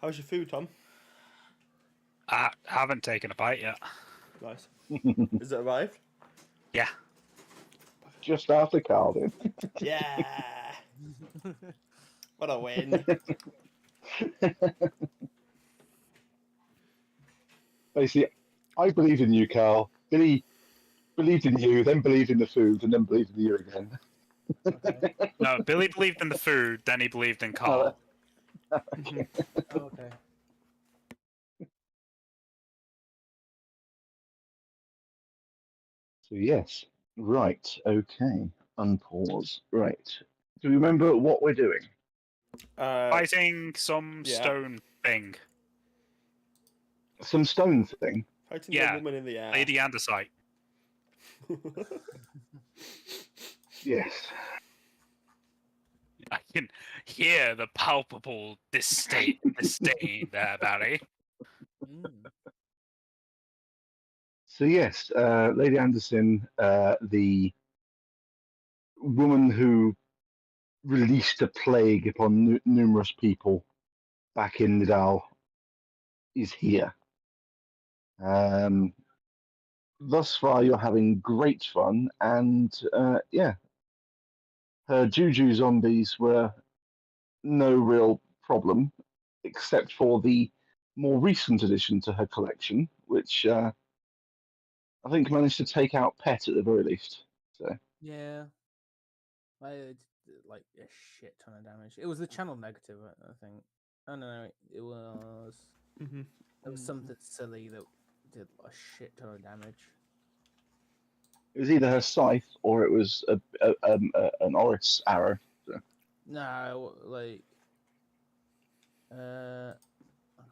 How's your food, Tom? I haven't taken a bite yet. Nice. Is it arrived? Yeah. Just after Carlin. Yeah. What a win. Basically, I believed in you, Carl. Billy believed in you, then believed in the food, and then believed in you again. Okay. No, Billy believed in the food, then he believed in Carl. Okay. Oh, okay. So yes, right, okay. Unpause. Right. Do you remember what we're doing? Fighting some yeah. stone thing. Some stone thing. Fighting Yeah. the woman in the air. Lady Andesite. Yes. I can hear the palpable disdain there, Barry. So yes, Lady Anderson, the woman who released a plague upon numerous people back in Nidal, is here. Thus far, you're having great fun, and yeah, her juju zombies were no real problem, except for the more recent addition to her collection, which I think managed to take out Pet at the very least. So Yeah. I did like a shit ton of damage. It was the channel negative, I think. Oh no, it was. It was something silly that did a shit ton of damage. it was either her scythe or it was an Oris arrow. So. No, like, I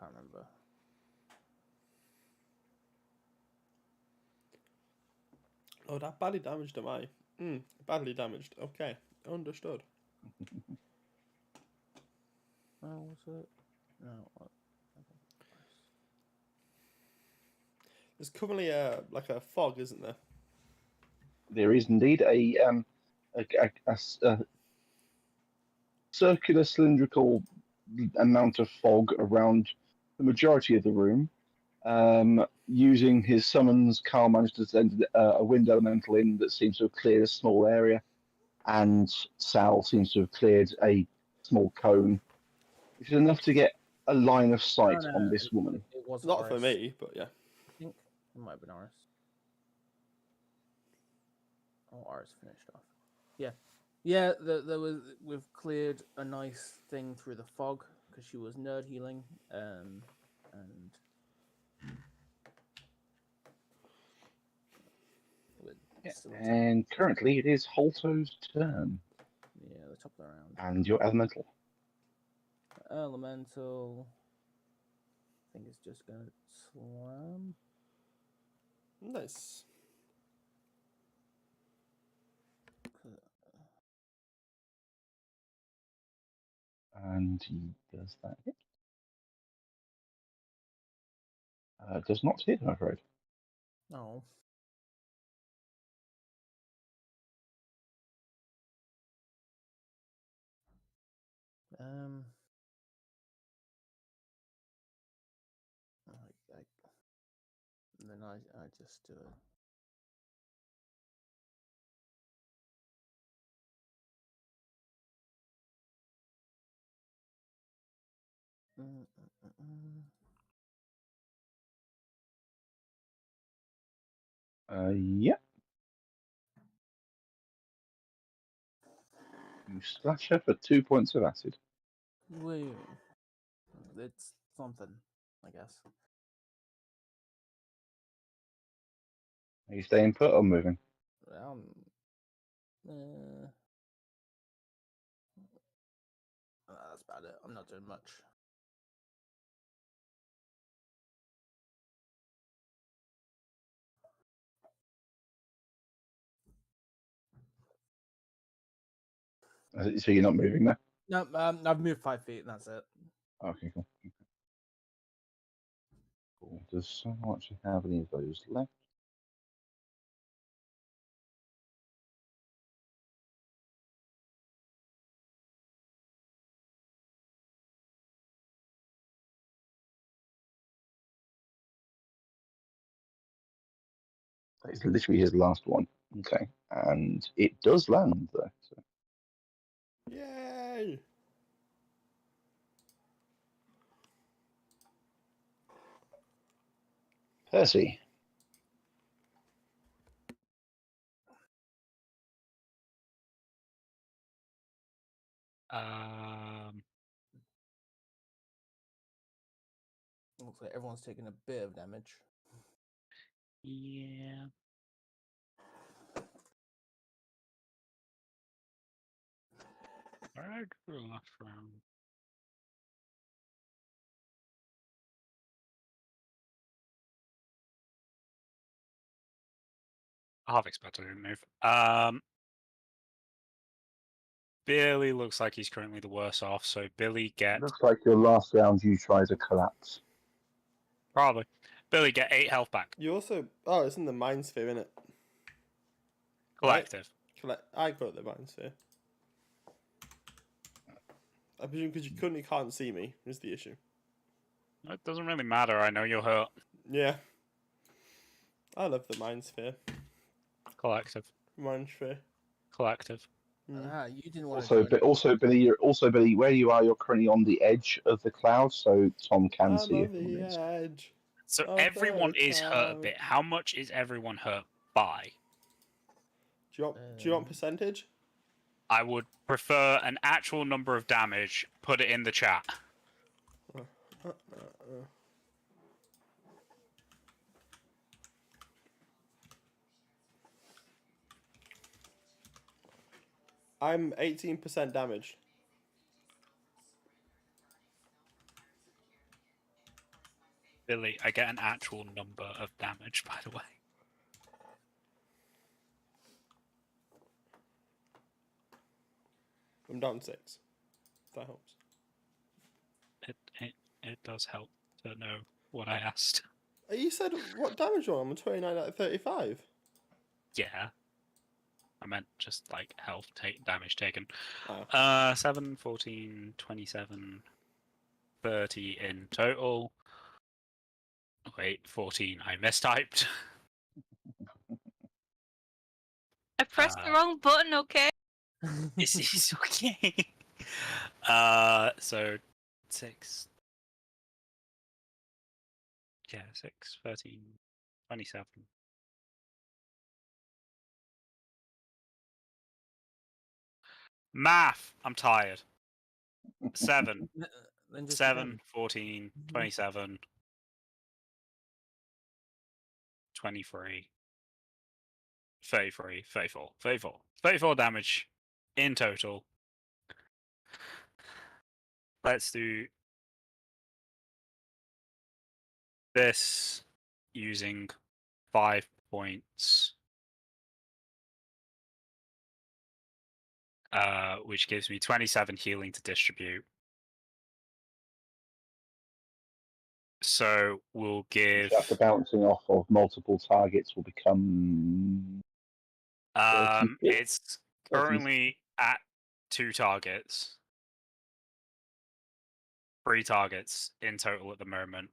can't remember. Oh, that badly damaged, am I? Badly damaged. Okay, understood. Oh, was it? No. What? There's currently like a fog, isn't there? There is indeed a circular cylindrical amount of fog around the majority of the room. Using his summons, Carl managed to send a wind elemental in that seems to have cleared a small area, and Sal seems to have cleared a small cone, which is enough to get a line of sight No, on this woman. It was Not Oris. for me, but yeah. I think it might have been Oris. Oh, Oris finished off. Yeah. Yeah, there was. We've cleared a nice thing through the fog because she was nerd healing, and And currently it is Holto's turn. Yeah, the top of the round. And your elemental. Elemental. I think it's just gonna slam. Nice. And he does that hit. Does not hit, I'm afraid. No. And then I just do it. Yep. You slash her for 2 points of acid. Wait. It's something, I guess. Are you staying put or moving? That's about it. I'm not doing much. So you're not moving there? No, I've moved 5 feet and that's it. Okay, cool. Cool. Does someone actually have any of those left? That is literally his last one. Okay, and it does land though. So. Yay! Percy. Looks like everyone's taking a bit of damage. Yeah. Alright, last round. Half expected to move. Billy looks like he's currently the worse off, so Billy get Looks like your last round you try to collapse. probably. Billy get 8 health back. You also... Oh, it's in the Mind Sphere, isn't it? Collective. I got the Mind Sphere. I presume because you currently can't see me is the issue. It doesn't really matter, I know you're hurt. Yeah. I love the Mind Sphere. Collective. Mind Sphere. Collective. You didn't want Also, to. but also, Billy, where you are, you're currently on the edge of the cloud, so Tom can I'm see you. on the edge. So of everyone the is hurt a cloud. bit. How much is everyone hurt by? Do you want percentage? I would prefer an actual number of damage. Put it in the chat. I'm 18% damaged. Billy, I get an actual number of damage, by the way. I'm down 6. If that helps. It does help to know what I asked. You said what damage you're on? I'm 29 out of 35. Yeah. I meant just like health damage taken. Oh. 7, 14, 27, 30 in total. Wait, 14. I mistyped. I pressed the wrong button, okay? This is okay. So 6. Yeah, 6, 13, 27. Math! I'm tired. 7. Then just 7, 14, 27, 23, 33, 34, 34. 34 damage in total. Let's do this using 5 points. Which gives me 27 healing to distribute. So we'll give... After bouncing off of multiple targets will become... it's currently at 2 targets. 3 targets in total at the moment.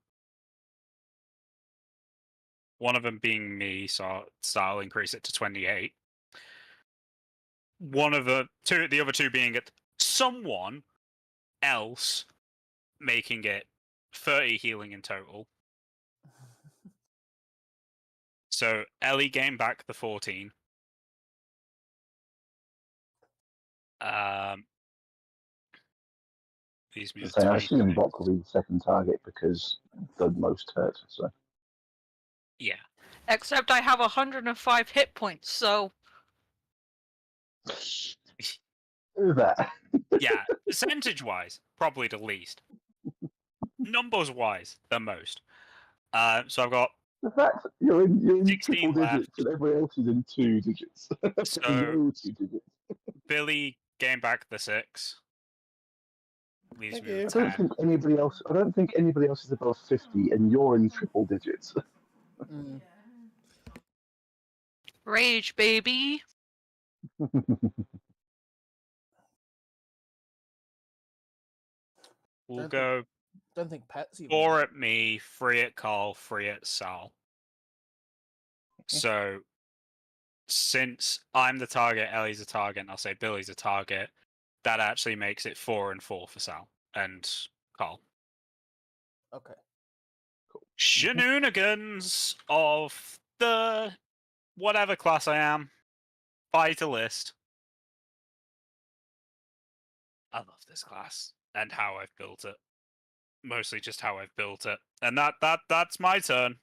One of them being me, so I'll increase it to 28. One of the other two being at someone else, making it 30 healing in total. So Ellie gained back the 14. Leaves me with I assume 20. Bok will be the second target because the most hurt. So Yeah. Except I have 105 hit points, so that. Yeah, percentage-wise, probably the least. Numbers-wise, the most. So I've got The fact you're in 16 triple digits left. and everyone else is in 2 digits. So no 2 digits. Billy gained back the 6. Leaves Thank me you. with I don't 10. think anybody else. I don't think anybody else is above 50, and you're in triple digits. rage, baby. We'll go Don't think Patsy. 4 at me, 3 at Carl, 3 at Sal. So, since I'm the target, Ellie's a target, and I'll say Billy's a target, that actually makes it 4 and 4 for Sal and Carl. Okay. Shenanigans of the whatever class I am. Fighter list. I love this class and how I've built it. Mostly just how I've built it, and that's my turn.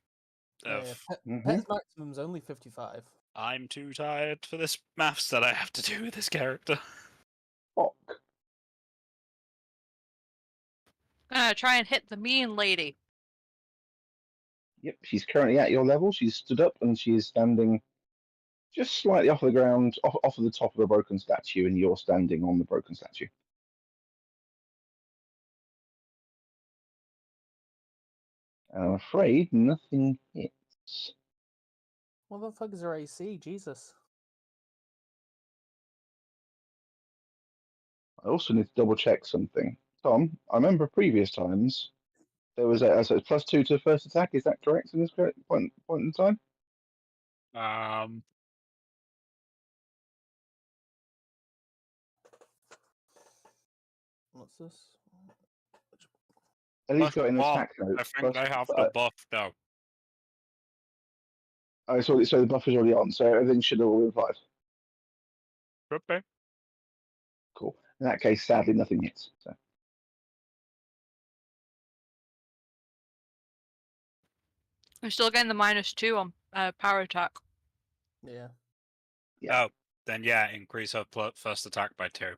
Pet's maximum's only 55. I'm too tired for this maths that I have to do with this character. Fuck. Gonna try and hit the mean lady. Yep, she's currently at your level. She's stood up and she is standing just slightly off the ground, off of the top of a broken statue, and you're standing on the broken statue. And I'm afraid nothing hits. What the fuck is her AC? Jesus. I also need to double check something. Tom, I remember previous times there was a +2 to first attack. Is that correct in this point in time? What's this? At least got an attack note. I think they have the buff though. I saw so the buff is already on, so everything should all be 5. Could be. Cool. In that case, sadly, nothing hits. So. I'm still getting the -2 on power attack. Yeah. Yeah. Oh, then yeah, increase her first attack by 2.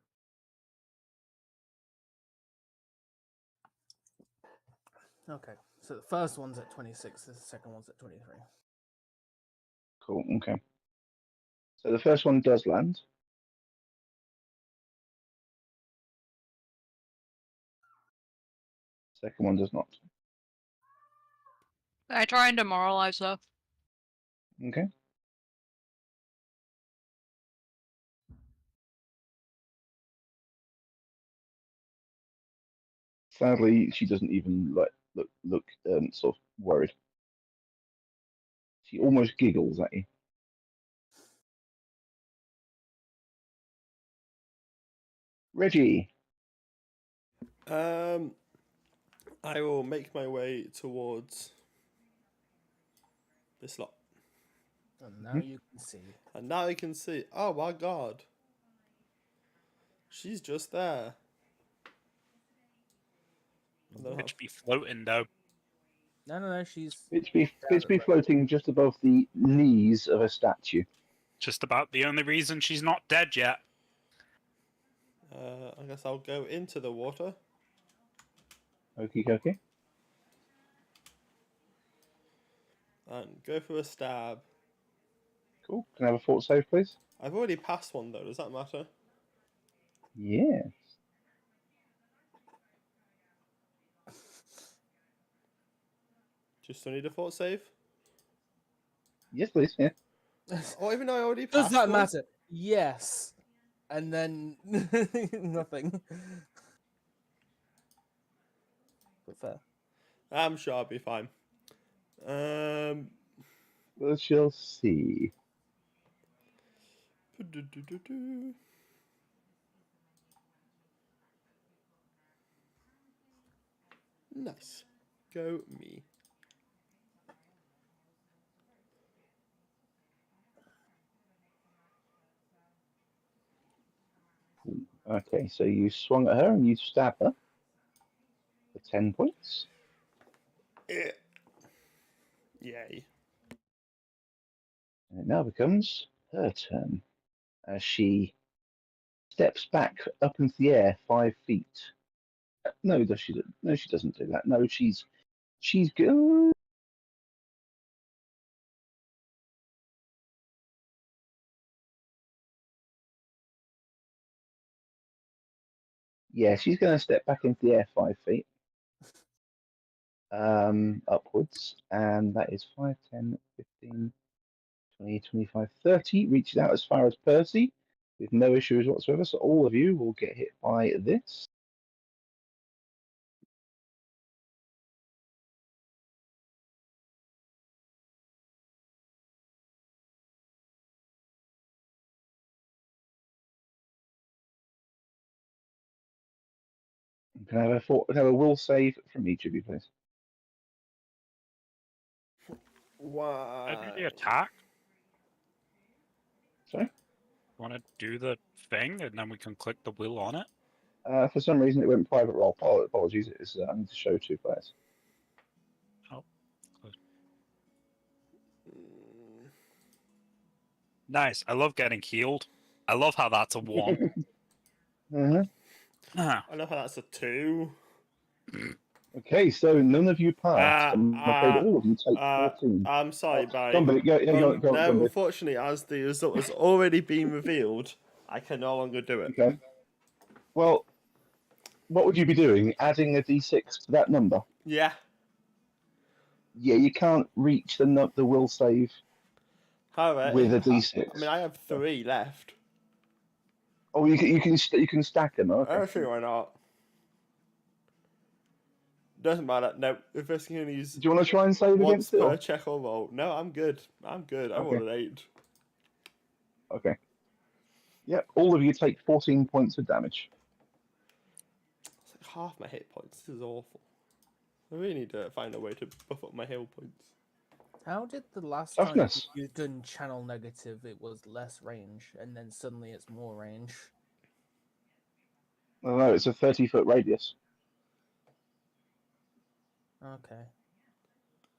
Okay. So the first one's at 26, the second one's at 23. Cool. Okay. So the first one does land. Second one does not. I try and demoralize her. Okay. Sadly, she doesn't even look sort of worried. She almost giggles at you. Reggie. I will make my way towards this lot. And now you can see. And now I can see. Oh my god. She's just there. Bitch be floating though. No, she's... Bitch be floating just above the knees of a statue. Just about the only reason she's not dead yet. I guess I'll go into the water. Okie dokie. And go for a stab. Cool. Can I have a fort save, please? I've already passed one though, does that matter? Yes. Do you still need a fort save? Yes, please. Yeah. Or even though I already passed Does that one? matter? Yes. And then nothing. But fair. I'm sure I'll be fine. We shall see. Nice. Go me. Okay, so you swung at her and you stab her for 10 points. Yay. And it now becomes her turn as she steps back up into the air 5 feet. No, does she? No, she doesn't do that. No, she's good. Yeah, she's going to step back into the air 5 feet. Upwards, and that is 5, 10, 15, 20, 25, 30. Reaches out as far as Percy with no issues whatsoever. So all of you will get hit by this. Can I have a will save from each of you, please? Why? Do the attack. Sorry? Want to do the thing, and then we can click the will on it. For some reason, it went private roll. Apologies. It's I need to show 2 players. Oh, good. Nice. I love getting healed. I love how that's a 1. Uh-huh. I love how that's a 2. Okay, so none of you passed. I'm afraid all of you take 14. I'm sorry, Go Barry. on, Billy. Go No, Billy. unfortunately, as the result has already been revealed, I can no longer do it. Okay. Well, what would you be doing? Adding a d6 to that number? Yeah. Yeah, you can't reach the will save However, with a d6. I mean, I have 3 left. Oh, you can stack them. Okay. Actually, why not? Doesn't matter. No, if this can use Do you want to try and save once against it? per Or? check or roll. No, I'm good. I'm good. I rolled an 8. Okay. Yep. All of you take 14 points of damage. It's like half my hit points. This is awful. I really need to find a way to buff up my heal points. How did the last Toughness. time you've done channel negative, it was less range, and then suddenly it's more range? No, it's a 30-foot radius. Okay.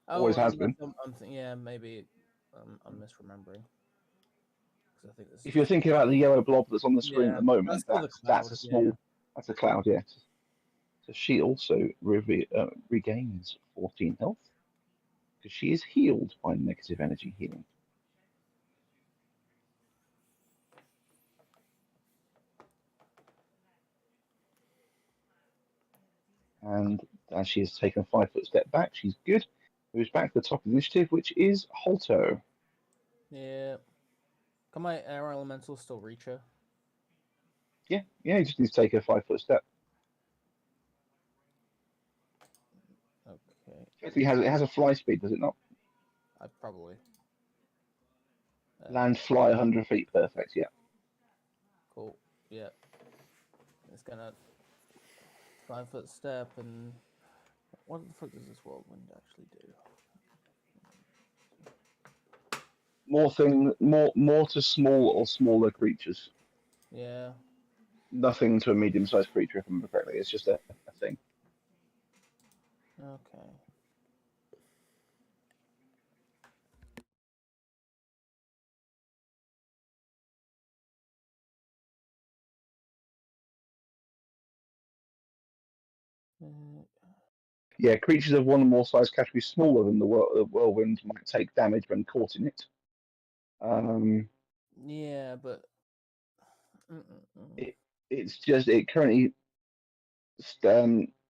Always has been. Yeah, maybe I'm misremembering. 'Cause I think this If is you're thinking about the yellow blob that's on the screen at the moment, that's still the that's cloud, a small. yeah. That's a cloud, yeah. So she also regains 14 health because she is healed by negative energy healing. And as she has taken a 5-foot step back, she's good. Moves back to the top of the initiative, which is Holto. Yeah. Can my air elemental still reach her? Yeah, he just needs to take a 5-foot step. Okay. It has a fly speed, does it not? I probably. Land, fly 100 feet, perfect. Yeah. Cool. Yeah. It's gonna 5-foot step and what the fuck does this whirlwind actually do? More to small or smaller creatures. Yeah. Nothing to a medium-sized creature, if I remember correctly. It's just a thing. Okay. Yeah, creatures of one or more size categories smaller than the whirlwind might take damage when caught in it. Yeah, but it currently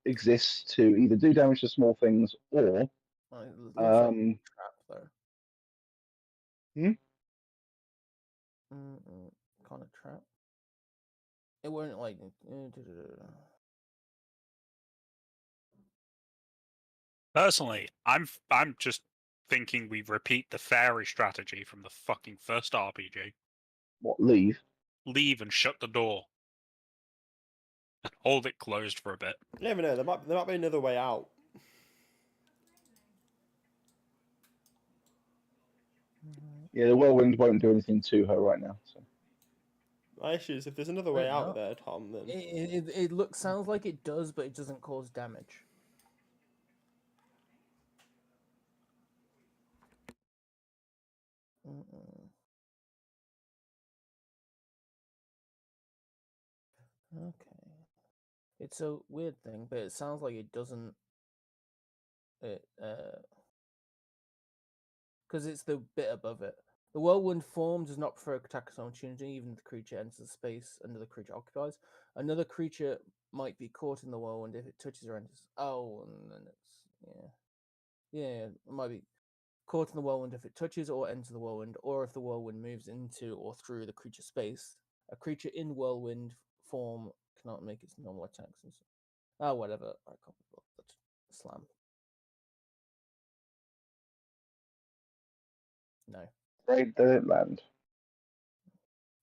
exists to either do damage to small things or it looks like a trap though. Kind of trap. It won't like. Personally, I'm just thinking we repeat the fairy strategy from the fucking first RPG. What, leave? Leave and shut the door. And hold it closed for a bit. You never know. There might be another way out. Yeah, the whirlwind won't do anything to her right now. So. My issue is if there's another way out there, Tom, then It sounds like it does, but it doesn't cause damage. Okay. It's a weird thing, but it sounds like it doesn't. Because it's the bit above it. The whirlwind form does not prefer attack of opportunity, even if the creature enters the space under the creature occupies. Another creature might be caught in the whirlwind if it touches or enters. Oh, and then it's yeah, it might be caught in the whirlwind if it touches or enters the whirlwind, or if the whirlwind moves into or through the creature space. A creature in whirlwind form cannot make its normal attacks. Oh, whatever. I can't be bothered. Slam. No, They didn't land.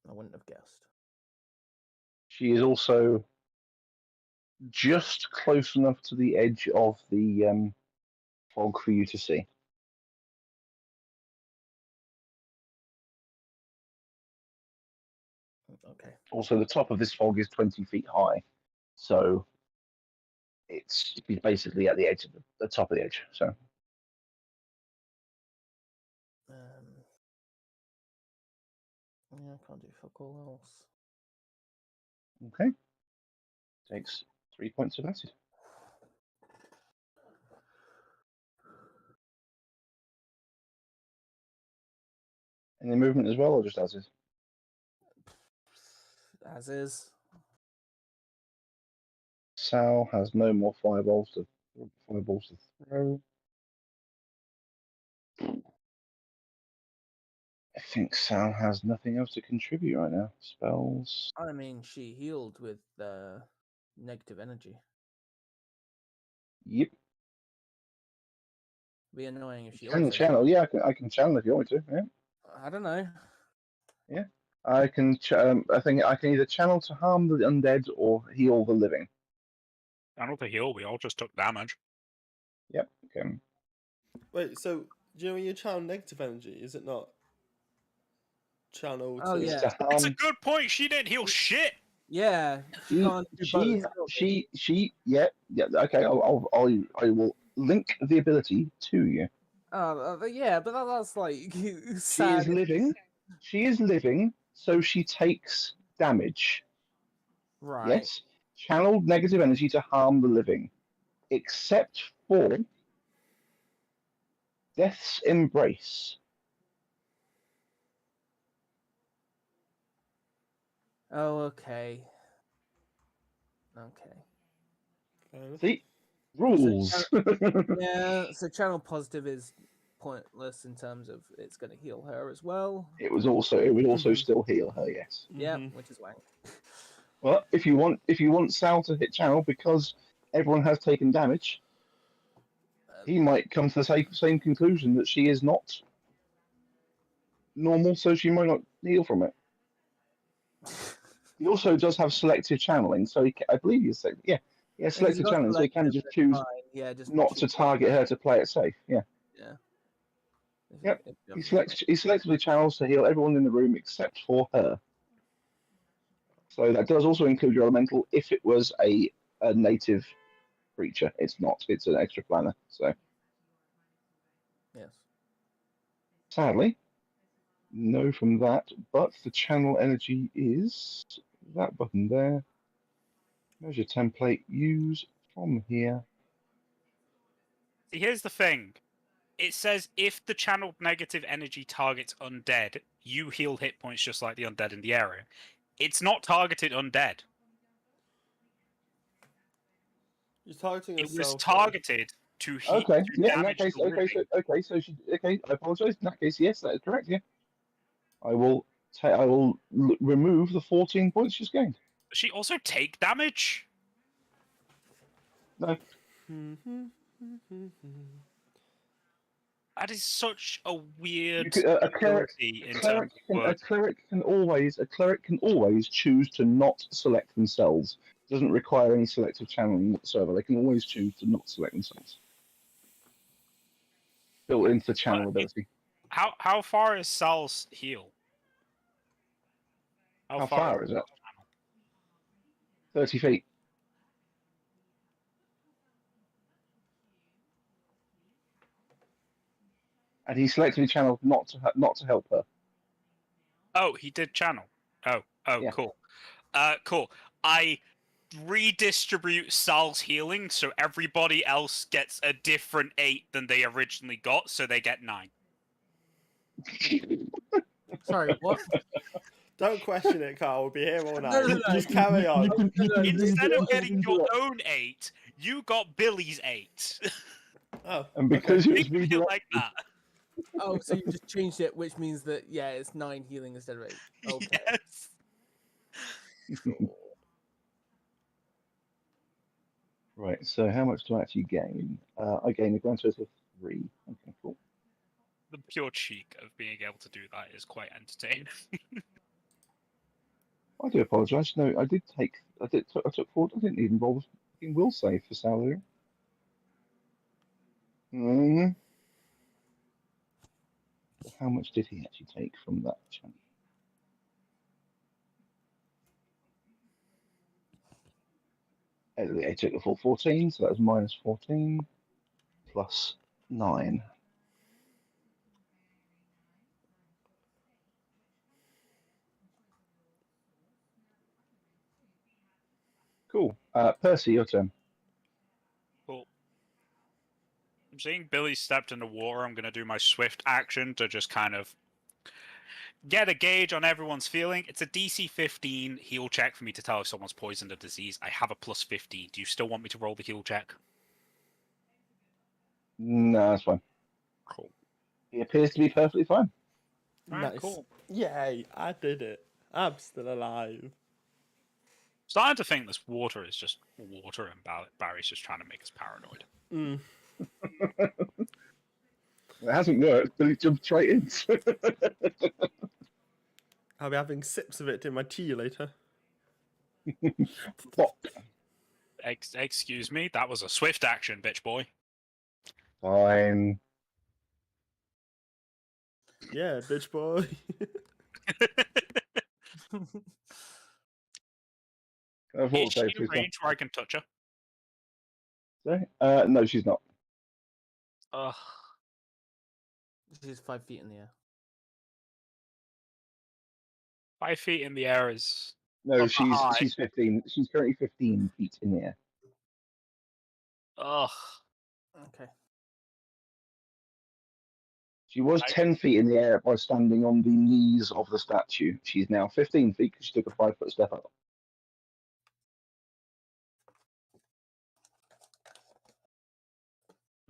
I wouldn't have guessed. She is also just close enough to the edge of the fog for you to see. Okay. Also, the top of this fog is 20 feet high, so it's basically at the edge of the top of the edge. So Yeah, I can't do fuck all else. okay, takes 3 points of acid. Any movement as well, or just as is? As is. Sal has no more fireballs to throw. I think Sal has nothing else to contribute right now. Spells. I mean, she healed with negative energy. Yep. Be annoying if she Can also. channel? Yeah, I can channel if you want me to. Yeah. I don't know. Yeah. I can. I think I can either channel to harm the undead or heal the living. Channel to heal. We all just took damage. Yep. Okay. Wait, so do you know when you channel negative energy, is it not channel Oh, to... It's yeah. to harm. It's a good point. She didn't heal shit. Yeah, she can't do both. Yeah. Okay. I will link the ability to you. Yeah, but that's like She sad. is living. She is living, so she takes damage. Right. Yes. Channeled negative energy to harm the living, except for Death's Embrace. Oh, okay. Okay. See, rules. Yeah, so channel positive is pointless in terms of it's going to heal her as well. It would also still heal her. Yes. Yeah, which is wank. Well, if you want Sal to hit channel because everyone has taken damage, he might come to the same conclusion that she is not normal, so she might not heal from it. He also does have selective channeling, so I believe he's selective channeling, so he can just choose not to target her to play it safe. Yeah. Yeah. Yep. He selectively channels to heal everyone in the room except for her. So that does also include your elemental if it was a native creature. It's not. It's an extra planner. So yes. Sadly, no from that. But the channel energy is that button there. Measure template. Use from here. Here's the thing. It says if the channeled negative energy targets undead, you heal hit points just like the undead in the area. It's not targeted undead. You're targeting It was yourself. targeted to heal. Okay. Yeah. In that damage case. the living. Okay. I apologize. In that case, yes, that is correct. Yeah. I will remove the 14 points she's gained. Does she also take damage? No. That is such a weird A cleric can always choose to not select themselves. It doesn't require any selective channeling whatsoever. They can always choose to not select themselves. Built into the channel ability. How far is Sal's heal? How far is it? 30 feet. And he selectively channeled not to help her. Oh, he did channel. Oh, Yeah. Cool. Cool. I redistribute Sal's healing so everybody else gets a different 8 than they originally got, so they get 9. Sorry, what? Don't question it, Carl. We'll be here all night. No. Just carry on. Instead of getting your own 8, you got Billy's 8. Oh, And because Make it's me feel like that. Oh, so you just changed it, which means that it's 9 healing instead of 8. Okay. Yes. Sure. Right, so how much do I actually gain? I gain a grand total of 3. Okay, cool. The pure cheek of being able to do that is quite entertaining. I do apologise. No, I took 4. I didn't even roll will save for Salu. How much did he actually take from that chunk? He took the full 14, so that was minus 14 plus 9. Cool. Percy, your turn. Cool. I'm seeing Billy stepped in the water. I'm going to do my swift action to just kind of get a gauge on everyone's feeling. It's a DC 15 heal check for me to tell if someone's poisoned or diseased. I have a plus 15. Do you still want me to roll the heal check? No, that's fine. Cool. He appears to be perfectly fine. Alright, Nice. cool. Yay, I did it. I'm still alive. Starting to think this water is just water and Barry's just trying to make us paranoid. Mm. It hasn't worked, but he jumped straight in. I'll be having sips of it in my tea later. Fuck. Excuse me, that was a swift action, bitch boy. Fine. Yeah, bitch boy. Is she in range where I can touch her? Sorry? No, she's not. Ugh. She's 5 feet in the air. 5 feet in the air is... No, Not high. she's 15. She's currently 15 feet in the air. Ugh. Okay. She was 10 feet in the air by standing on the knees of the statue. She's now 15 feet because she took a 5-foot step up.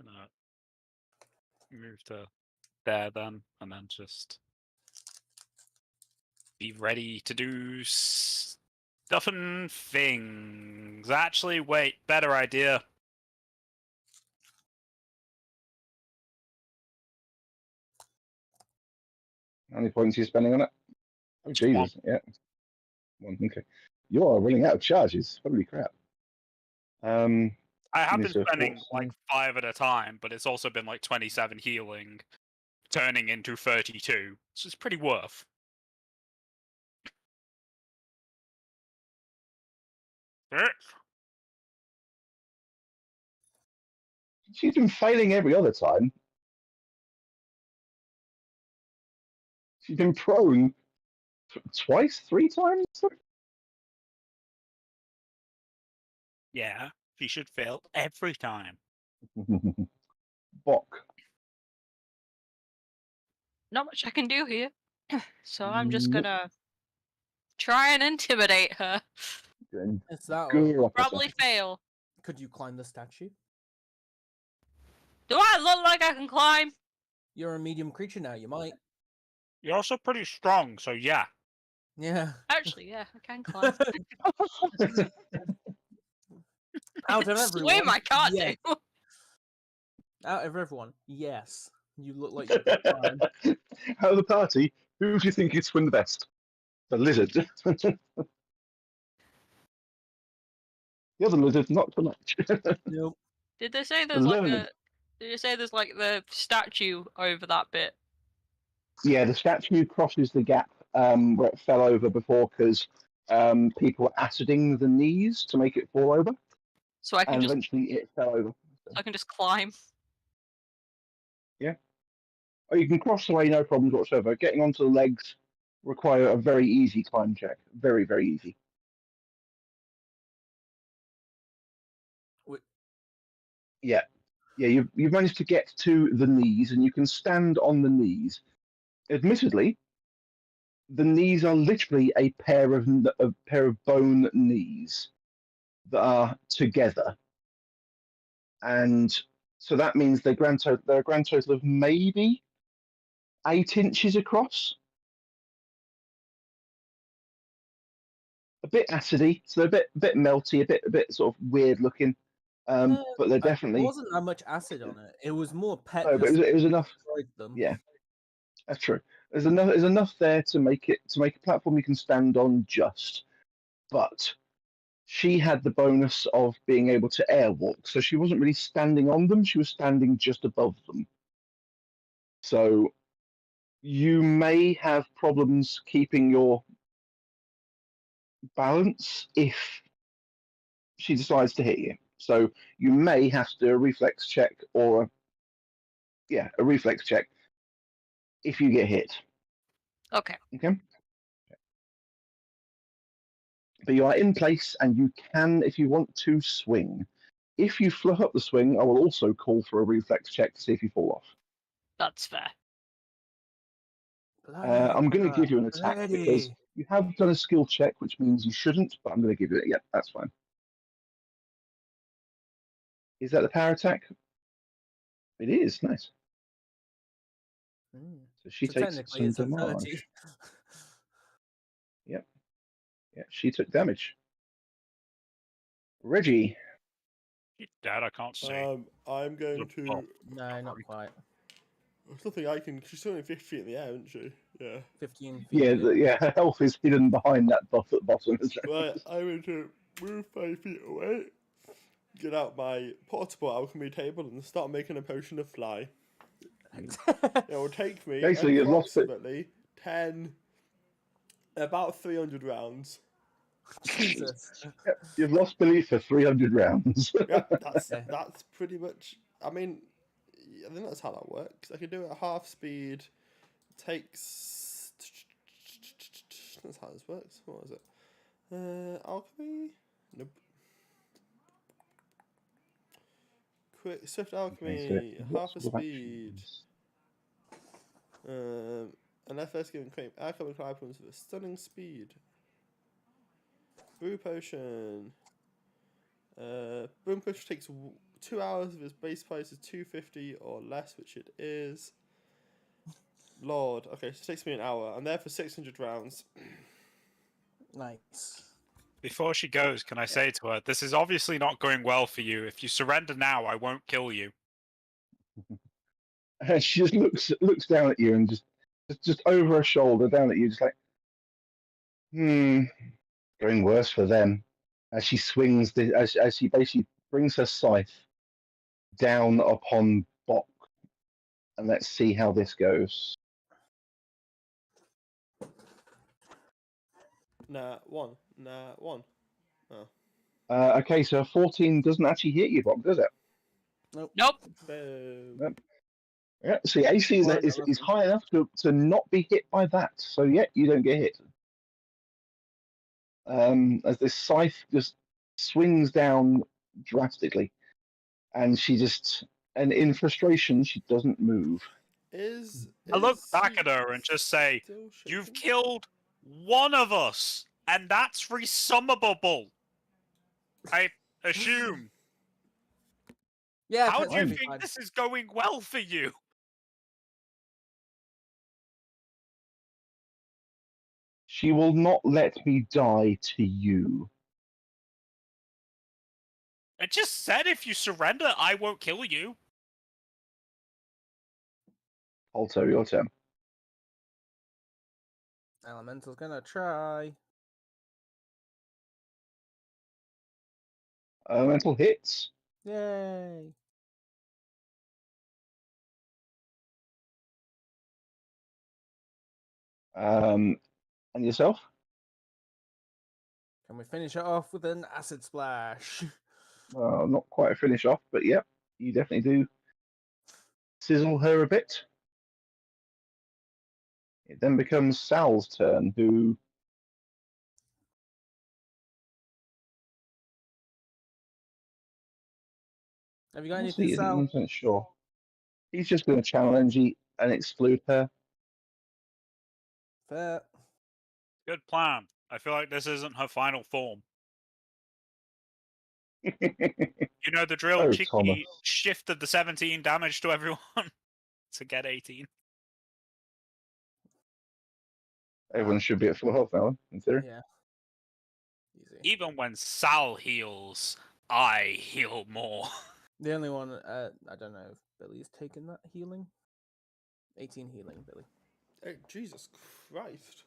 Gonna move to there then, and then just be ready to do stuff and things. Actually, wait, better idea. How many points are you spending on it? Oh, Just Jesus. Yeah. One. Okay. You are running out of charges. Holy crap. I have been Mr. spending Force, like 5 at a time, but it's also been like 27 healing, turning into 32. So it's pretty worth. She's been failing every other time. She's been prone twice, 3 times? Yeah, she should fail every time. Bok. Not much I can do here. So I'm just gonna try and intimidate her. Is that Probably fail. Could you climb the statue? Do I look like I can climb? You're a medium creature now. You might. You're also pretty strong, so yeah. Yeah. Actually, yeah, I can climb. Out of everyone. Swim, I can't yes. do. Ah. Out of everyone, yes. You look like you could climb. Out of the party, who do you think could swim the best? The lizard. The other lizard, not so much. Nope. Did they say there's like a? Did you say there's like the statue over that bit? Yeah, the statue crosses the gap where it fell over before because people were aciding the knees to make it fall over. So I can and just. Eventually it fell over. So I can just climb. Yeah. Oh, you can cross the way, no problems whatsoever. Getting onto the legs require a very easy climb check. Very, very easy. Wait. Yeah. Yeah, you've managed to get to the knees and you can stand on the knees. Admittedly, the knees are literally a pair of bone knees that are together. And so that means they're a grand total of maybe 8 inches across. A bit acidy, so they're a bit melty, a bit sort of weird looking. But they're definitely. There wasn't that much acid on it. It was more pet. No, but it was enough. Them. Yeah, that's true. There's enough there to make a platform you can stand on just. But she had the bonus of being able to airwalk, so she wasn't really standing on them, she was standing just above them. So you may have problems keeping your balance if she decides to hit you. So you may have to do a reflex check or a reflex check if you get hit. Okay. Okay. But you are in place and you can, if you want to, swing. If you fluff up the swing, I will also call for a reflex check to see if you fall off. That's fair. I'm going to give you an attack because Bloody. you have done a skill check, which means you shouldn't, but I'm going to give you it. Yep, that's fine. Is that the power attack? It is. Nice. So she So takes technically, some it's a damage. 30. Yep. Yeah, she took damage. Reggie. Dad, I can't see. I'm going to. No, not quite. There's nothing I can. She's only 50 feet in the air, isn't she? Yeah. 15 feet. Yeah, her health is hidden behind that buff at the bottom. Right, I'm going to move 5 feet away, get out my portable alchemy table, and start making a potion of fly. It will take me Okay, so you've lost it. approximately about 300 rounds. Jesus. Yep, you've lost Billy for 300 rounds. Yeah, Okay. that's pretty much. I mean, I think that's how that works. I can do it at half speed. Takes. That's how this works. What was it? Alchemy. Nope. Quick swift alchemy. Okay, so Half a lots of speed. actions. And that first given claim alchemical items with a stunning speed. Brew potion. Boom push takes 2 hours if its base price is $2.50 or less, which it is. Lord, okay, so it takes me an hour. I'm there for 600 rounds. Nice. Before she goes, can I say to her, this is obviously not going well for you. If you surrender now, I won't kill you. She just looks down at you and just over her shoulder down at you, just like, going worse for them. As she swings, as she basically brings her scythe down upon Bok, and let's see how this goes. Nah, one. Oh. Okay, so a 14 doesn't actually hit you, Bok, does it? Nope. Boom. Yep. Yeah, see, AC is high enough to not be hit by that. So, yeah, you don't get hit. As this scythe just swings down drastically. And and in frustration, she doesn't move. I look back at her and just say, you've killed one of us, and that's resummable. I assume. Yeah. How do you apparently think fine. this is going well for you? She will not let me die to you. I just said if you surrender, I won't kill you. Alto, your turn. Elemental's gonna try. Elemental hits. Yay. And yourself? Can we finish it off with an acid splash? Not quite a finish off, but yep, you definitely do sizzle her a bit. It then becomes Sal's turn, who Have you got honestly anything, isn't Sal? 100% sure. He's just going to challenge you and exclude her. Fair. Good plan. I feel like this isn't her final form. You know the drill, Oh, Cheeky Thomas. shifted the 17 damage to everyone to get 18. Everyone should be at full health now, in theory. Yeah. Easy. Even when Sal heals, I heal more. The only one, I don't know if Billy's taken that healing. 18 healing, Billy. Hey, Jesus Christ.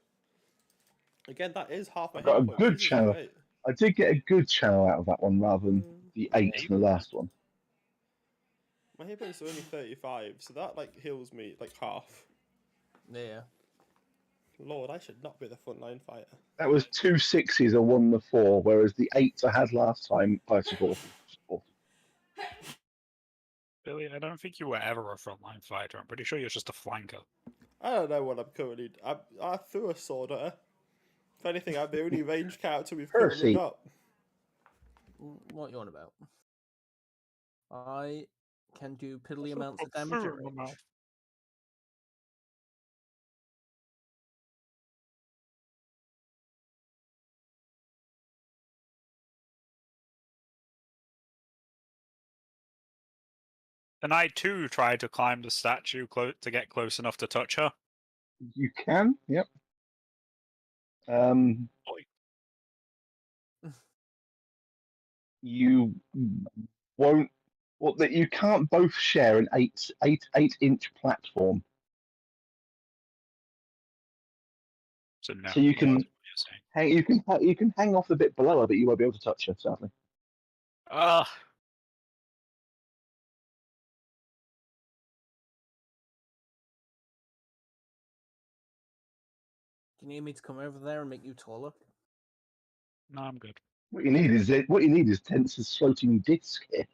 Again, that is half my I've got hit a points. good This is channel. great. I did get a good channel out of that one rather than the 8 in the last one. My hit points are only 35, so that like heals me like half. Yeah. Lord, I should not be the frontline fighter. That was 2 6s and 1 4, whereas the 8s I had last time I supported. Billy, I don't think you were ever a frontline fighter. I'm pretty sure you're just a flanker. I don't know what I'm currently. I threw a sword at her. If anything, I'm the only ranged character we've currently Percy. got. What you on about? I can do piddly amounts of damage at range. And I too tried to climb the statue to get close enough to touch her. You can, yep. You won't. Well, that you can't both share an 8-inch platform. So no. So you can that's what you're saying. you can hang off the bit below her, but you won't be able to touch her, sadly. Ugh. Do you need me to come over there and make you taller? No, I'm good. What you need is Tense's floating disc here.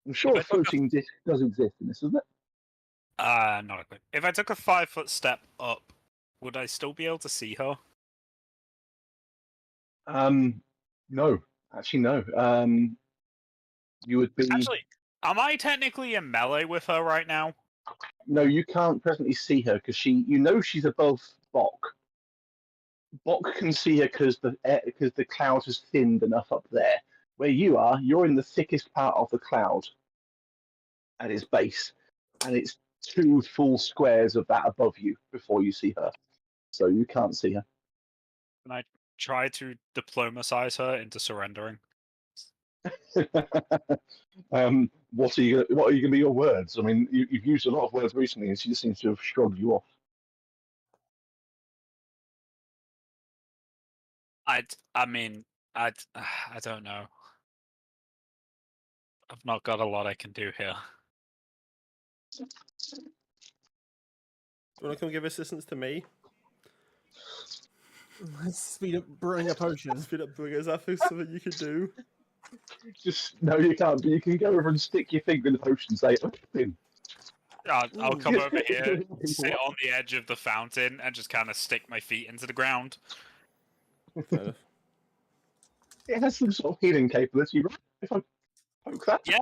I'm sure a floating disc does exist in this, isn't it? Not a clue. If I took a 5-foot step up, would I still be able to see her? No. Actually, no. You would be. Actually, am I technically in melee with her right now? No, you can't presently see her because she's above Bok. Bok can see her because the cloud has thinned enough up there. Where you are, you're in the thickest part of the cloud at its base, and it's 2 full squares of that above you before you see her. So you can't see her. Can I try to diplomatize her into surrendering? What are you going to be your words? I mean, you've used a lot of words recently, and she just seems to have shrugged you off. I don't know. I've not got a lot I can do here. Do you want to come give assistance to me? Speed up brewing a potion. Speed up brewing. Is that something you could do? Just no, you can't. But you can go over and stick your finger in the potion and say, "Open." I'll come over here, sit on the edge of the fountain, and just kind of stick my feet into the ground. It has some sort of healing capability, right? If I poke that. Yeah,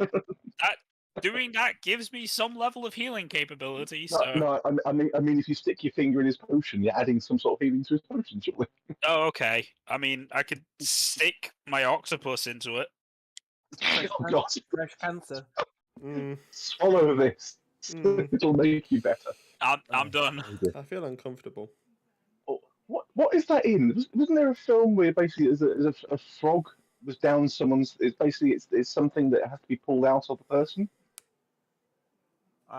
doing that gives me some level of healing capability. No, I mean, if you stick your finger in his potion, you're adding some sort of healing to his potion, surely. Oh, okay. I mean, I could stick my octopus into it. Oh God! Fresh cancer. Swallow this. It'll make you better. I'm done. I feel uncomfortable. Oh, what is that in? Wasn't there a film where basically a frog was down someone's? It's something that has to be pulled out of the person.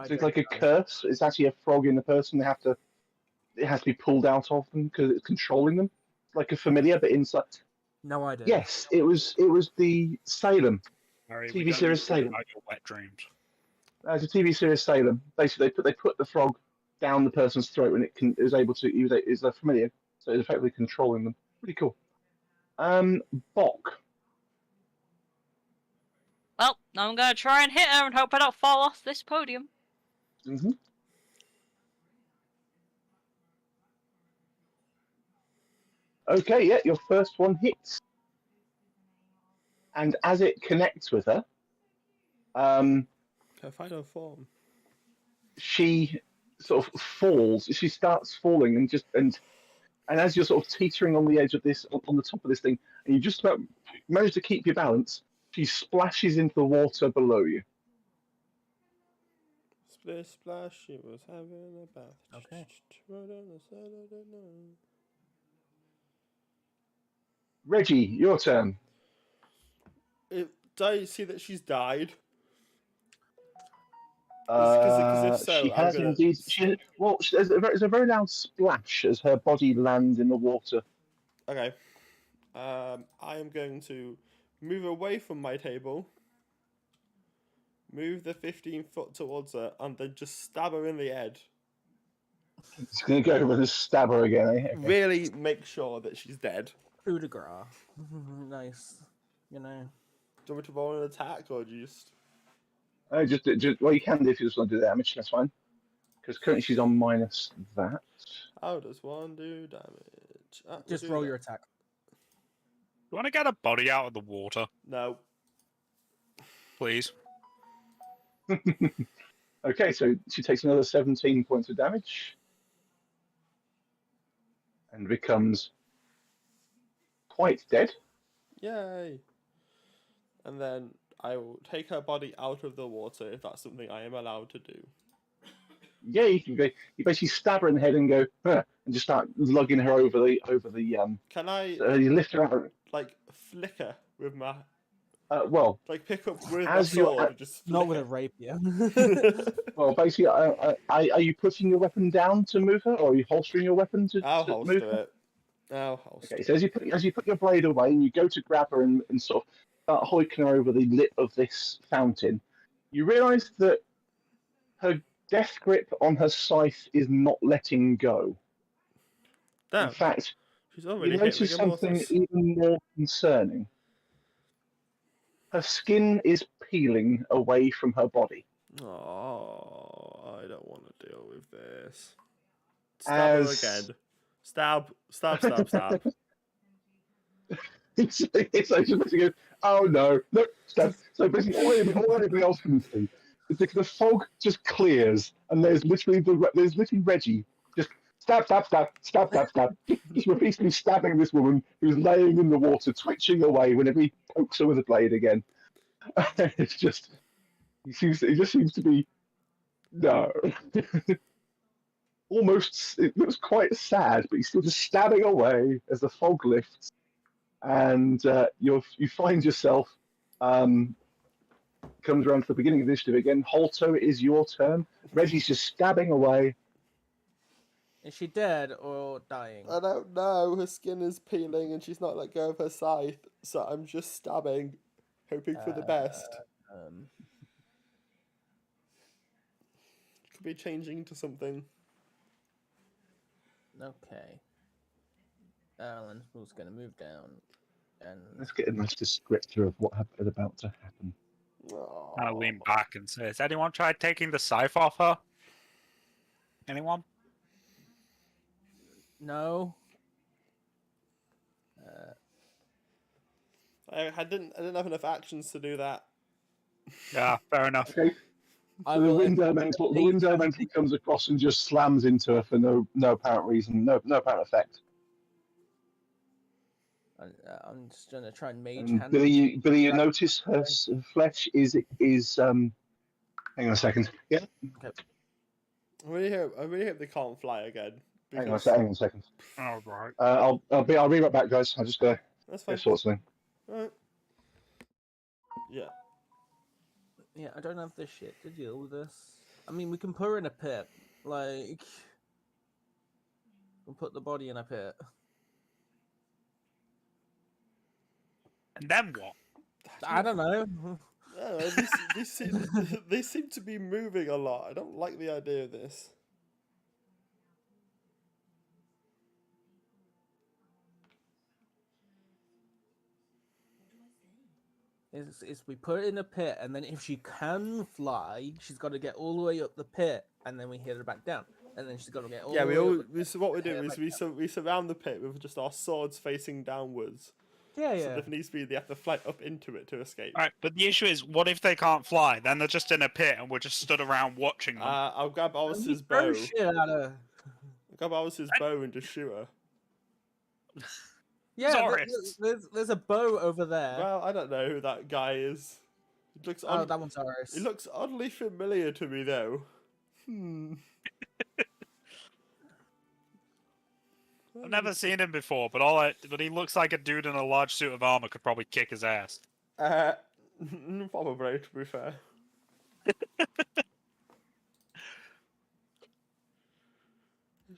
So it's like a curse. It's actually a frog in the person. It has to be pulled out of them because it's controlling them, like a familiar, but inside. No idea. Yes, it was the Salem TV series Salem. Your wet dreams. It's a TV series Salem. Basically, they put the frog down the person's throat, and it was able to. Is a familiar, so it's effectively controlling them. Pretty cool. Bok. Well, I'm gonna try and hit her and hope I don't fall off this podium. Mm-hmm. Okay, yeah, your first one hits. And as it connects with her, Her final form. she sort of falls. She starts falling, and as you're sort of teetering on the edge of this, on the top of this thing, and you just about manage to keep your balance, she splashes into the water below you. Splish splash, she was having a bath. Okay. Reggie, your turn. Do I see that she's died? 'Cause if so, She I'm has gonna. indeed. There's a very loud splash as her body lands in the water. Okay. I am going to move away from my table, move the 15 foot towards her, and then just stab her in the head. It's going to go over and stab her again. Eh? Okay. Really make sure that she's dead. Coup de grace. Nice. You know. Do you want me to roll an attack, or do you just... Just well, you can do if you just want to do damage. That's fine. Because currently she's on minus that. How does one do damage? We'll Just do roll that. your attack. You want to get a body out of the water, No. please? Okay, so she takes another 17 points of damage. And becomes quite dead. Yay. And then I will take her body out of the water if that's something I am allowed to do. Yeah, you basically stab her in the head and go, huh, and just start lugging her over the Can I you lift her out. like flicker with my Well, like pick up with my as you're sword and just Not with a flicker? rapier. well, basically, are you putting your weapon down to move her, or are you holstering your weapon I'll to move holster her? it. I'll holster Okay, it. so as you put your blade away and you go to grab her and sort of start hoiking her over the lip of this fountain, you realise that her death grip on her scythe is not letting go. Damn. In fact, She's you already hit notice rigor something mortis. even more concerning. Her skin is peeling away from her body. Oh, I don't want to deal with this. Stab her again. Stab, stab, stab, stab. it's like she basically goes, oh no, no, stab. So basically, all anybody else can see is the fog just clears, and there's literally Reggie just stab, stab, stab, stab, stab, stab, just repeatedly stabbing this woman who's laying in the water, twitching away whenever he pokes her with a blade again. It's just, it just seems to be no. Almost, it looks quite sad, but he's still just stabbing away as the fog lifts, and you find yourself comes around to the beginning of the initiative again. Holto, it is your turn. Reggie's just stabbing away. Is she dead or dying? I don't know. Her skin is peeling and she's not let go of her scythe, so I'm just stabbing, hoping for the best. Could be changing to something. Okay. Alan was going to move down, and Let's get a nice descriptor of what is about to happen. I'll lean back and say, has anyone tried taking the scythe off her? Anyone? no. I didn't have enough actions to do that. Yeah, fair enough. Okay. I So the will wind elemental comes across and just slams into her for no apparent reason, no apparent effect. I'm just gonna try and mage And hand. Billy, you notice her flesh is hang on a second. Yeah. I really hope they can't fly again. Hang on a second. Oh, right. I'll be right back, guys. I'll just go That's fine. sort something. Alright. Yeah. Yeah, I don't have the shit to deal with this. I mean, we can put her in a pit. Like, we'll put the body in a pit. And then what? I don't know. Yeah, they seem to be moving a lot. I don't like the idea of this. Is we put her in a pit, and then if she can fly, she's got to get all the way up the pit, and then we hit her back down, and then she's got to get all Yeah, the way up the so what we do Yeah, is like we surround the pit with just our swords facing downwards. Yeah, So yeah. if needs be, they have to fly up into it to escape. Right, but the issue is, what if they can't fly? Then they're just in a pit and we're just stood around watching them. I'll grab And we Alice's throw bow. shit at her. I'll grab Alice's bow and just shoot her. Yeah, Zorist. there's a bow over there. Well, I don't know who that guy is. It looks Oh, that one's ours. It looks oddly familiar to me, though. I've never seen him before, but he looks like a dude in a large suit of armor could probably kick his ass. Probably, to be fair.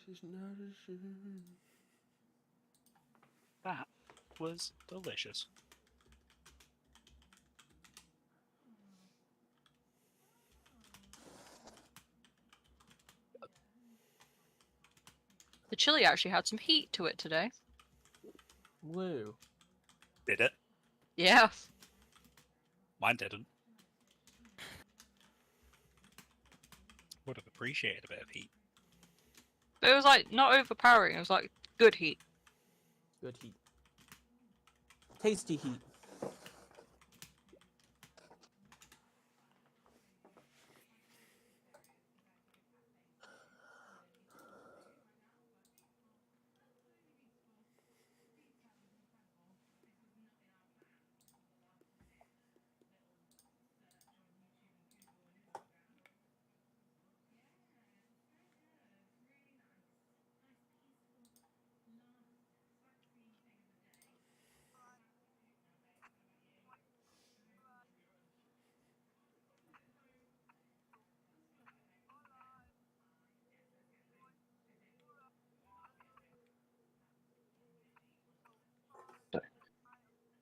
She's not ashamed. That was delicious. The chili actually had some heat to it today. Woo. Did it? Yeah. Mine didn't. Would have appreciated a bit of heat. But it was like not overpowering, it was like good heat. Good heat. Tasty heat.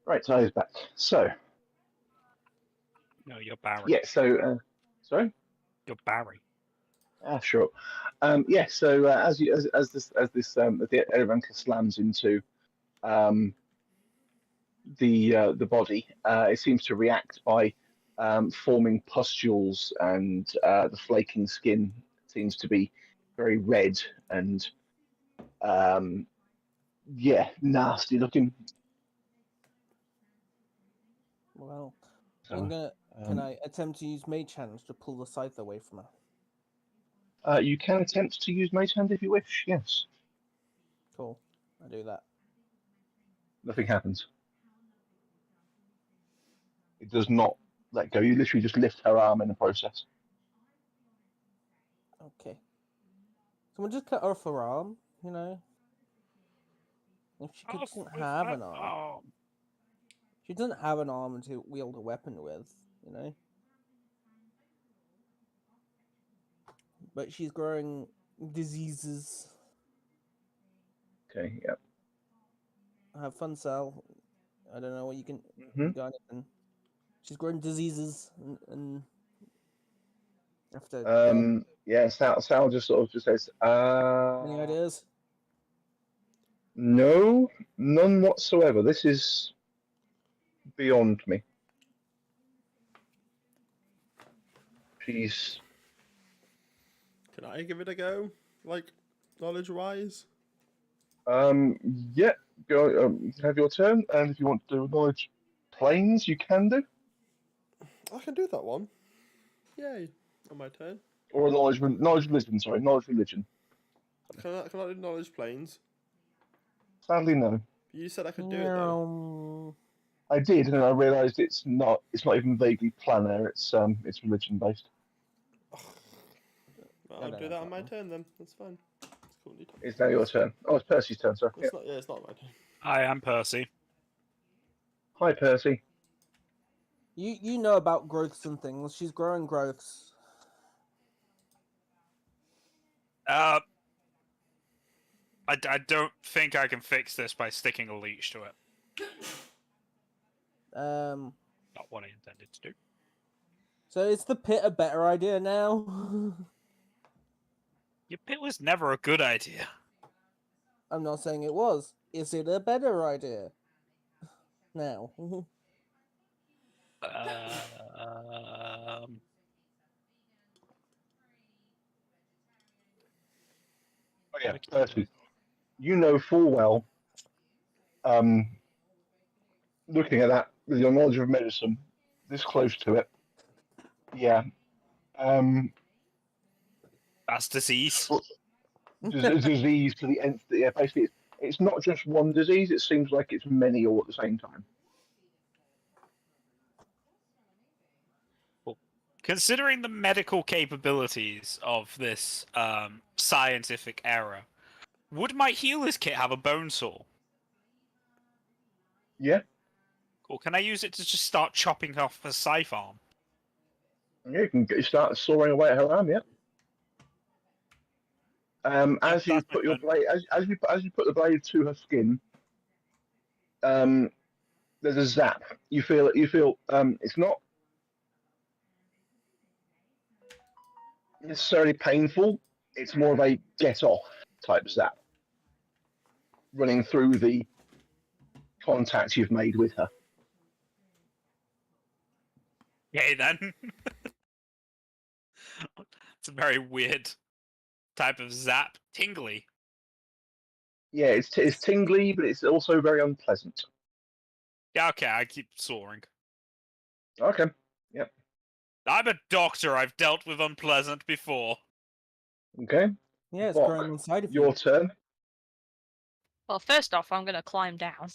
Right, so he's back. So, No, you're Barry. yeah, so, sorry? You're Barry. Sure. Yeah, so as the Elemental slams into the body, it seems to react by forming pustules, and the flaking skin seems to be very red and yeah, nasty looking. Well, So, I'm gonna. Can I attempt to use Mage Hands to pull the scythe away from her? you can attempt to use Mage Hand if you wish. Yes, Cool. I do that. nothing happens. It does not let go. You literally just lift her arm in the process. Okay. Someone just cut off her arm, you know? If she Off doesn't with have that an arm. arm. She doesn't have an arm to wield a weapon with, you know? But she's growing diseases. Okay. Yeah. Have fun, Sal. I don't know what you can. Hmm. You got anything? She's growing diseases and have to. Yeah. Sal just sort of just says, Any ideas? no, none whatsoever. This is beyond me. She's Can I give it a go? Like, knowledge-wise? yeah. Go have your turn, and if you want to do knowledge planes, you can do, I can do that one. Yay. On my turn. or knowledge religion. Sorry, knowledge religion. Can I do knowledge planes? Sadly, no. You said I could do it though. I did, and then I realised it's not. It's not even vaguely planar. It's religion based. Well, I'll do that on my turn then. That's fine. It's cool. It's now your turn. Oh, it's Percy's turn. Sorry. It's not. Yeah, it's not my turn. I am Percy. Hi, Percy. You know about growths and things. She's growing growths. I don't think I can fix this by sticking a leech to it. Not what I intended to do. So is the pit a better idea now? Your pit was never a good idea. I'm not saying it was. Is it a better idea? Now. Oh yeah, Percy. You know full well. Looking at that with your knowledge of medicine, this close to it. Yeah. That's disease. Disease to the nth. Yeah, basically, it's not just one disease. It seems like it's many all at the same time. Considering the medical capabilities of this scientific era, would my healer's kit have a bone saw? Yeah. Or can I use it to just start chopping off a scythe arm? Yeah, you can start sawing away at her arm. Yeah. As you that's my put your turn. blade, as you put the blade to her skin, there's a zap. You feel it's not necessarily painful. It's more of a get off type zap running through the contact you've made with her. Okay, then. It's a very weird type of zap. Tingly. Yeah, it's tingly, but it's also very unpleasant. Yeah, okay, I keep soaring. Okay. I'm a doctor. I've dealt with unpleasant before. Okay. Yeah, it's Bok, growing inside of your you. turn. Well, first off, I'm gonna climb down.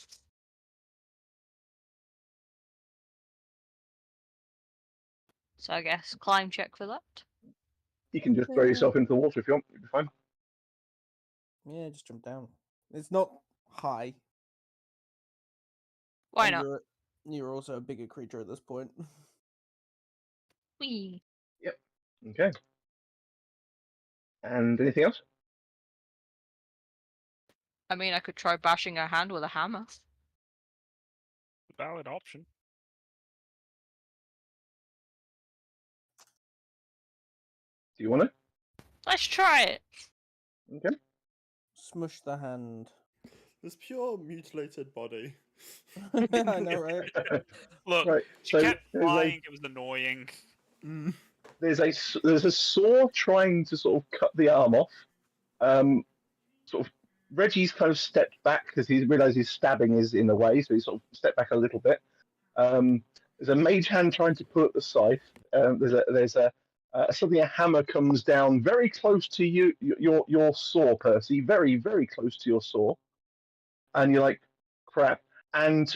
So I guess climb check for that. You can just throw yourself into the water if you want. You'll be fine. Yeah, just jump down. It's not high. Why and not? You're also a bigger creature at this point. Whee. Okay. And anything else? I mean, I could try bashing her hand with a hammer. Valid option. Do you want to? Let's try it. Okay. Smush the hand. This pure mutilated body. I know, right? Look, Right. she So kept flying. It was annoying. there's a saw trying to sort of cut the arm off. Sort of Reggie's kind of stepped back because he realised his stabbing is in the way, so he sort of stepped back a little bit. There's a mage hand trying to pull at the scythe. Suddenly a hammer comes down very close to your saw, Percy, very very close to your saw, and you're like, crap. And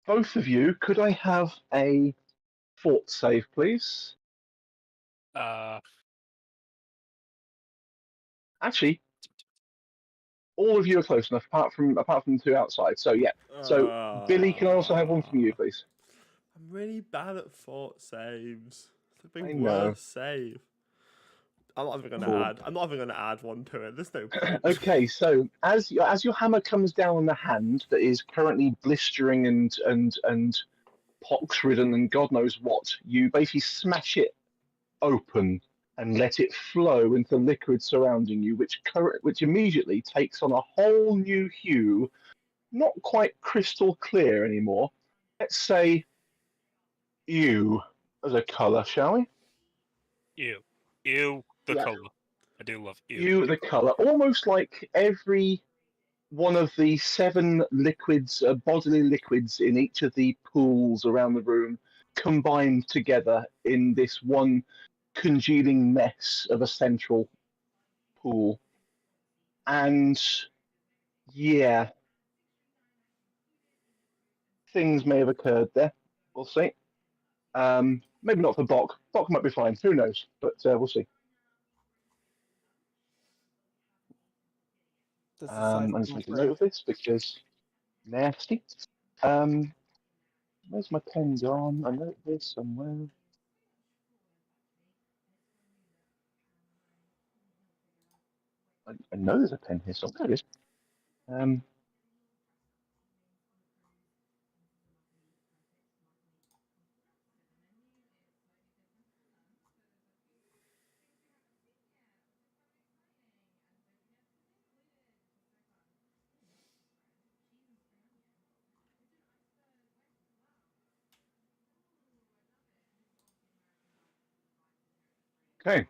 both of you, could I have a fort save, please? Actually, all of you are close enough, apart from the two outside. So yeah. So Billy, can I also have one from you, please? I'm really bad at fort saves. It's the I know. worst save. I'm not even going to Cool. add. I'm not even going to add one to it. There's no point. Okay, so as your hammer comes down on the hand that is currently blistering and pox-ridden and God knows what, you basically smash it open and let it flow into the liquid surrounding you, which immediately takes on a whole new hue, not quite crystal clear anymore. Let's say you as a colour, shall we? Ew. Ew, the Yeah. colour. I do love ew. You the colour, almost like every one of the 7 liquids, bodily liquids in each of the pools around the room, combined together in this one congealing mess of a central pool. And yeah, things may have occurred there. We'll see. Maybe not for Bok. Bok might be fine. Who knows? But we'll see. I'm just making a note of this because nasty. Where's my pen gone? I know this somewhere. I know there's a pen here somewhere. There it is. Okay.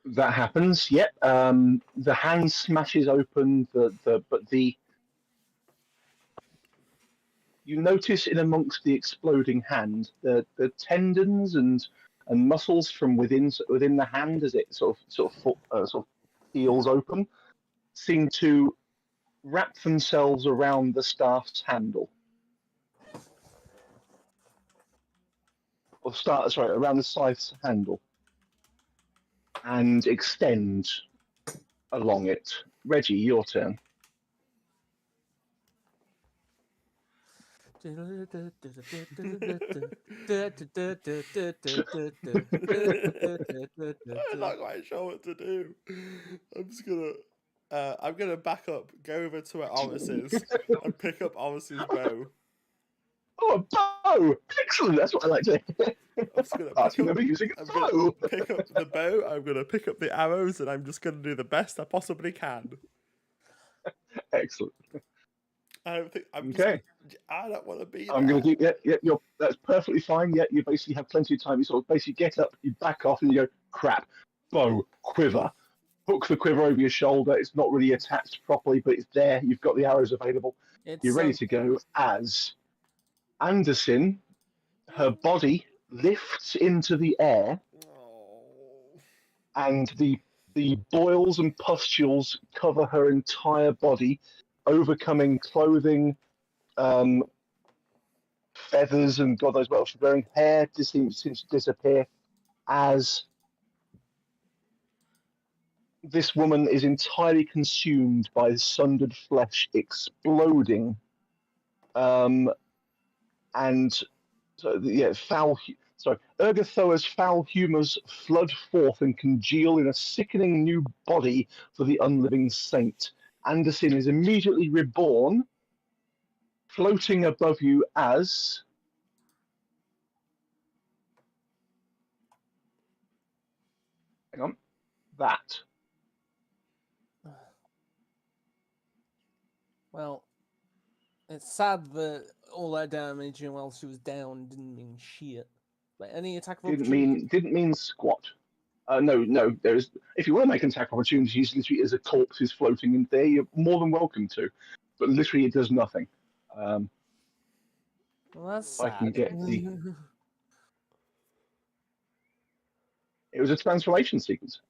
That happens. Yep. The hand smashes open. You notice in amongst the exploding hand the tendons and muscles from within the hand as it sort of heals open seem to wrap themselves around the staff's handle. Around the scythe's handle and extend along it. Reggie, your turn. I'm not quite sure what to do. I'm gonna back up, go over to where Oris is, and pick up Oris's bow. Oh, a bow! Excellent. That's what I like to hear. I'm just gonna Party pick up. member using a I'm bow. gonna pick up the bow. I'm gonna pick up the arrows, and I'm just gonna do the best I possibly can. Excellent. I don't think I'm Okay. I don't want to be I'm there. going to do. Yeah. That's perfectly fine. Yeah. You basically have plenty of time. You sort of basically get up, you back off, and you go crap. Bow, quiver. Hook the quiver over your shoulder. It's not really attached properly, but it's there. You've got the arrows available. You're ready to go as Anderson. Her body lifts into the air, Oh. and the boils and pustules cover her entire body, overcoming clothing, feathers, and God knows what else she's wearing. Hair seems to disappear as this woman is entirely consumed by sundered flesh exploding, and so yeah, Ergothoa's foul humours flood forth and congeal in a sickening new body for the unliving saint. Anderson is immediately reborn, floating above you as hang on, that. Well, it's sad that all that damage while she was down didn't mean shit. But any attack of opportunity? Didn't mean squat. No. There's if you want to make an attack opportunity, literally as a corpse is floating in there, you're more than welcome to. But literally, it does nothing. Well, that's I can sad. get the. It was a transformation sequence.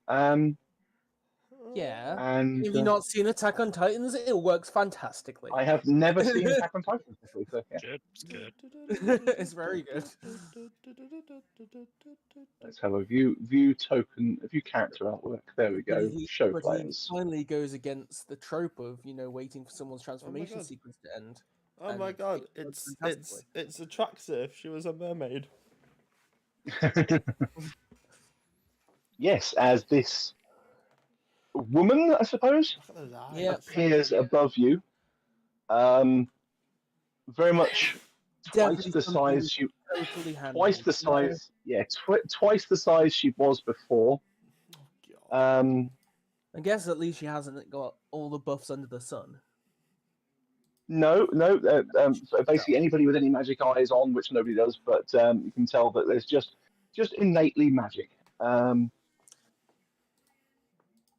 Yeah. And Have you not seen Attack on Titans? It works fantastically. I have never seen Attack on Titan before, so yeah. Good. It's good. It's very good. Let's have a view token, a view character artwork. There we go. Show But he players. finally goes against the trope of waiting for someone's transformation God. sequence to end. Oh And my god, it works it's fantastically. Atraxa if she was a mermaid. Yes, as this woman, I suppose, Look at those eyes. Yeah. appears above you. Very much twice Definitely the something size she, totally handled. twice the size. Yeah, twice the size she was before. Oh, God. I guess at least she hasn't got all the buffs under the sun. No. So basically, anybody with any magic eyes on, which nobody does, but you can tell that there's just innately magic.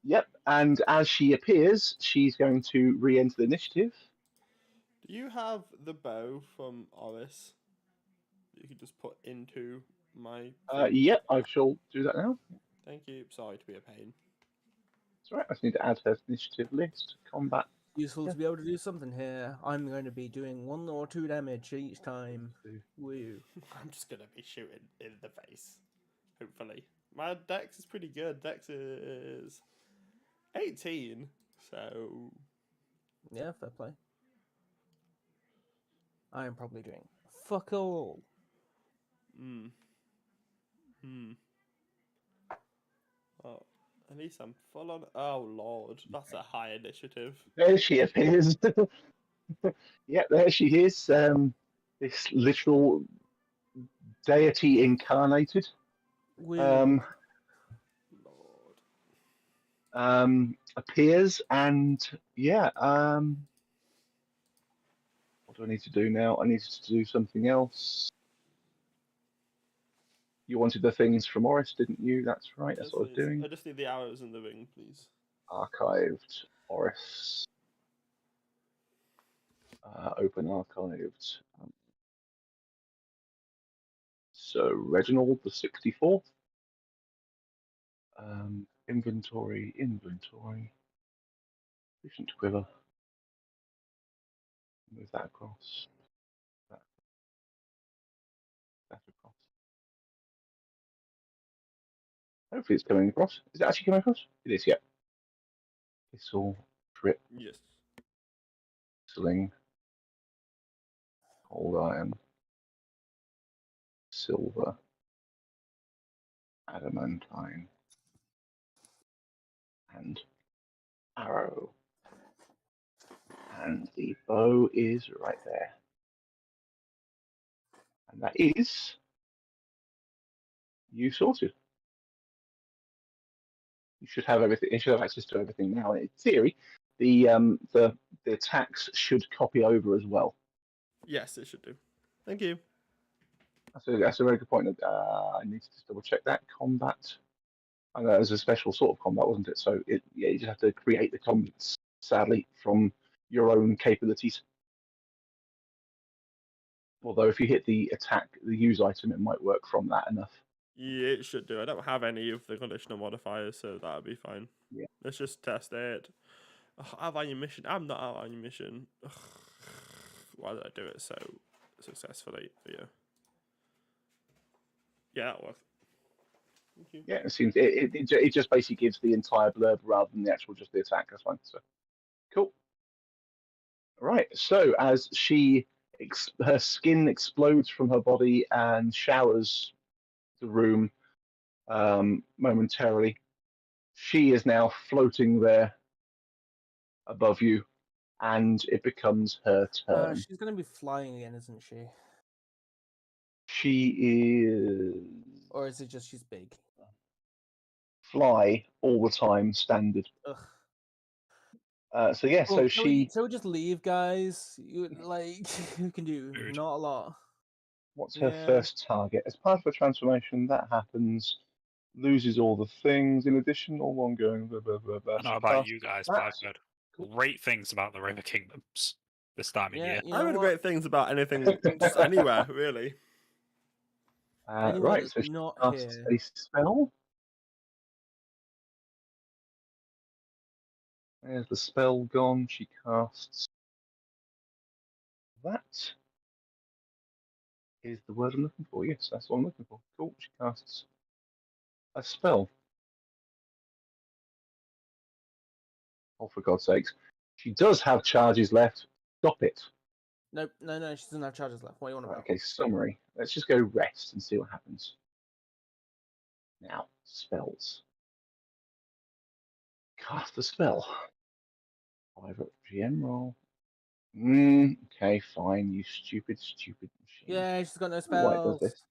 Yep, and as she appears, she's going to re-enter the initiative. Do you have the bow from Oris that you could just put into my thing? Yep, I shall do that now. Thank you. Sorry to be a pain. It's all right. I just need to add her initiative list. Combat. Useful to be able to do something here. I'm going to be doing 1 or 2 damage each time. Woo. I'm just gonna be shooting in the face. Hopefully. My dex is pretty good. Dex is 18. So Yeah, fair play. I am probably doing fuck all. Oh, at least I'm full on. Oh lord, that's a high initiative. There she appears. Yep, there she is. This literal deity incarnated. Woo. Lord. Appears and yeah. What do I need to do now? I need to do something else. You wanted the things from Oris, didn't you? That's right. That's what I was doing. I just need the arrows in the ring, please. Archived Oris. Open archived. So Reginald the 64th. Inventory. Efficient quiver. Move that across. That across. Hopefully it's coming across. Is it actually coming across? It is, yeah. Thistle, trip, Yes. sling, cold iron, silver, adamantine, and arrow. And the bow is right there. And that is you sorted. You should have everything. You should have access to everything now. In theory, the attacks should copy over as well. Yes, it should do. Thank you. That's a very good point. I need to just double check that combat. I know it was a special sort of combat, wasn't it? So you just have to create the combats, sadly, from your own capabilities. Although if you hit the attack, the use item, it might work from that enough. Yeah, it should do. I don't have any of the conditional modifiers, so that'll be fine. Yeah. Let's just test it. Out on your mission. I'm not out on your mission. Ugh. Why did I do it so successfully? But yeah, that worked. Thank you. Yeah, it seems it just basically gives the entire blurb rather than the actual just the attack. That's fine. So cool. Right. So as her skin explodes from her body and showers the room momentarily, she is now floating there above you, and it becomes her turn. She's gonna be flying again, isn't she? She is Or is it just she's big? fly all the time, standard. Ugh. So yeah, Well, so so we just leave, guys. You like you can do Rude. not a lot. what's her Yeah. first target? As part of her transformation, that happens. Loses all the things. In addition, all ongoing. Blah, blah, blah, blah. I don't know She about casts you guys, but I've that. heard great things about the River Kingdoms this time of Yeah, year. you I know heard what? great things about anything, just anywhere, really. Anyone Right, that's so she not casts here. a spell. There's the spell gone. She casts that. Is the word I'm looking for? Yes, that's what I'm looking for. Cool. She casts a spell. Oh, for God's sakes. She does have charges left. Stop it. Nope, no, she doesn't have charges left. What do you want Right, about? okay, summary. Let's just go rest and see what happens. Now, spells. Cast the spell. 5 up GM roll. Okay, fine, you stupid machine. Yeah, she's got no I don't know why it does spells. this.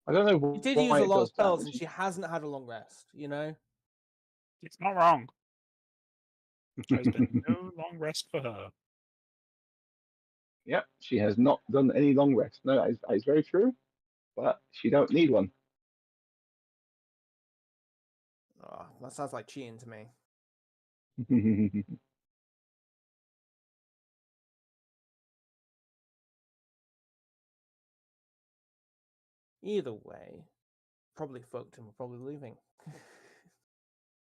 I don't know She did why use a it lot of does that. spells, and she hasn't had a long rest. You know. It's not wrong. There's been no long rest for her. Yep, she has not done any long rest. No, that is very true, but she don't need one. Oh, that sounds like cheating to me. Either way, probably fucked and we're probably leaving.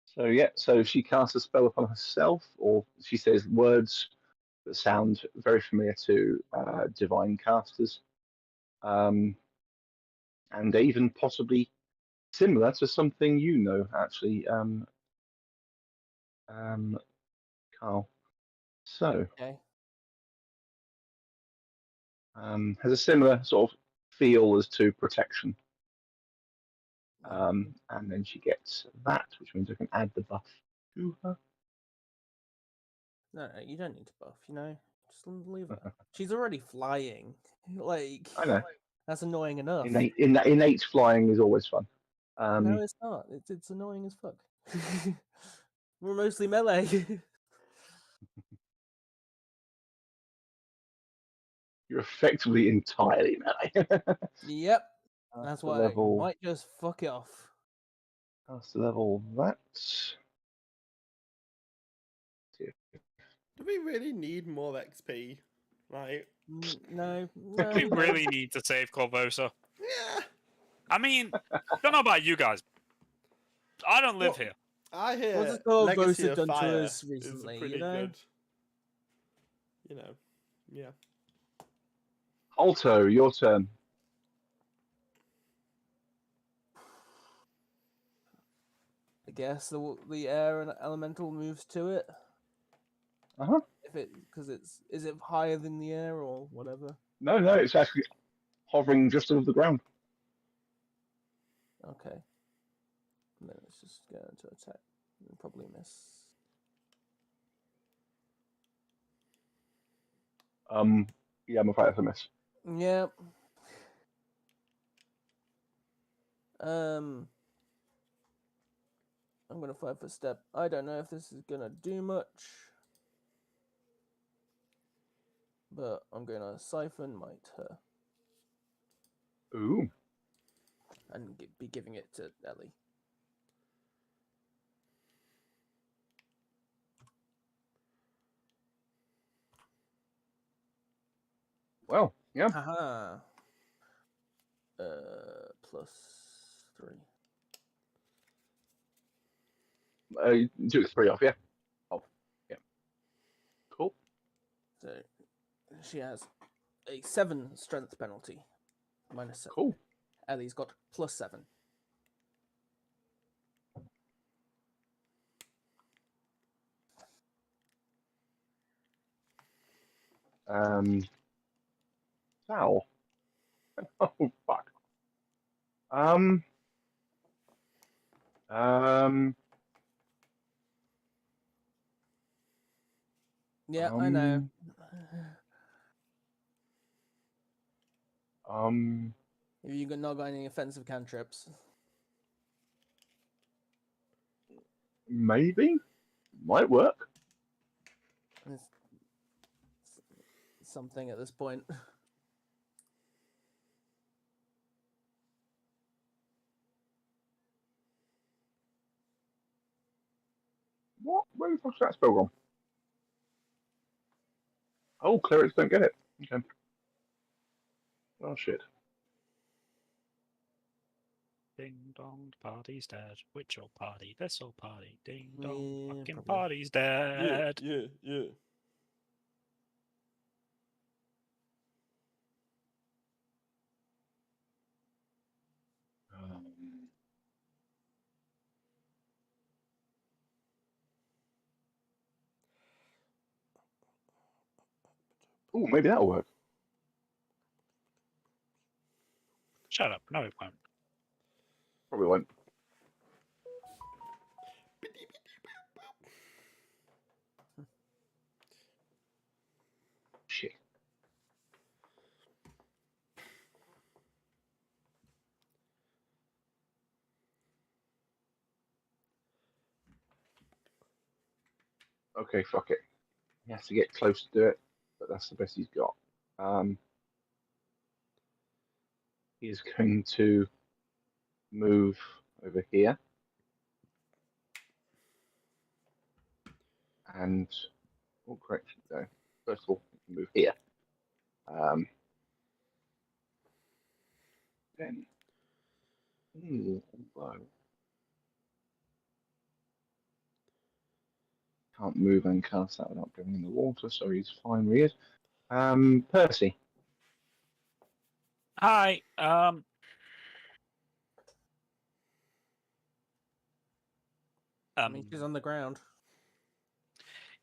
So yeah, so she casts a spell upon herself, or she says words that sound very familiar to divine casters, and even possibly similar to something you know, actually, Carl. So Okay. has a similar sort of feel as to protection. And then she gets that, which means I can add the buff to her. No, you don't need to buff. You know, just leave her. She's already flying. Like, I know. that's annoying enough. Innate flying is always fun. No, it's not. It's annoying as fuck. We're mostly melee. You're effectively entirely melee. Yep. That's That's the why level. I might just fuck it off. That's the level that. Do we really need more XP? Like, No. We really need to save Corvosa. yeah. I mean, don't know about you guys. I don't live here. I hear What's this called? Legacy Vosa of done to Fire us recently, is pretty you know? good. You know, yeah. Alto, your turn. I guess the air and elemental moves to it. Uh huh. if it is it higher than the air or whatever? No, it's actually hovering just above the ground. Okay. And then it's just going to attack. And probably miss. Yeah, I'm afraid that's a miss. Yep. I'm gonna 5-foot step. I don't know if this is gonna do much, but I'm gonna siphon might her Ooh. and be giving it to Ellie. Well, yeah. Haha. +3. You took 3 off, yeah. Oh, yeah. Cool. So she has a 7 strength penalty. -7. Cool. Ellie's got +7. Foul. Oh fuck. Yeah, I know. Have you not got any offensive cantrips? Maybe. Might work. It's something at this point. What? Where the fuck's that spell gone? Oh, clerics don't get it. Okay. Oh shit. Ding dong, the party's dead. Which old party? This old party. Ding dong, Yeah, fucking probably. party's Yeah, dead. yeah. Oh, maybe that'll work. Shut up. No, it won't. Probably won't. Shit. Okay, fuck it. He has to get close to do it, but that's the best he's got. He's going to move over here. And oh, correction. No. First of all, he can move here. Then although can't move and cast that without going in the water, so he's fine with it. Percy. Hi. I mean, she's on the ground.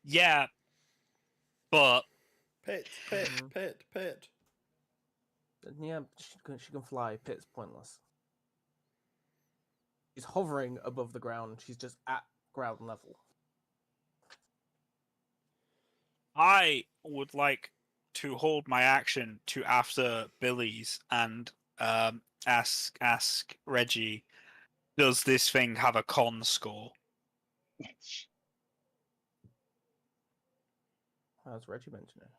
Yeah, but Pit. Yeah, she can fly. Pit's pointless. She's hovering above the ground. She's just at ground level. I would like to hold my action to after Billy's and ask Reggie, does this thing have a con score? How's Reggie mentioned it?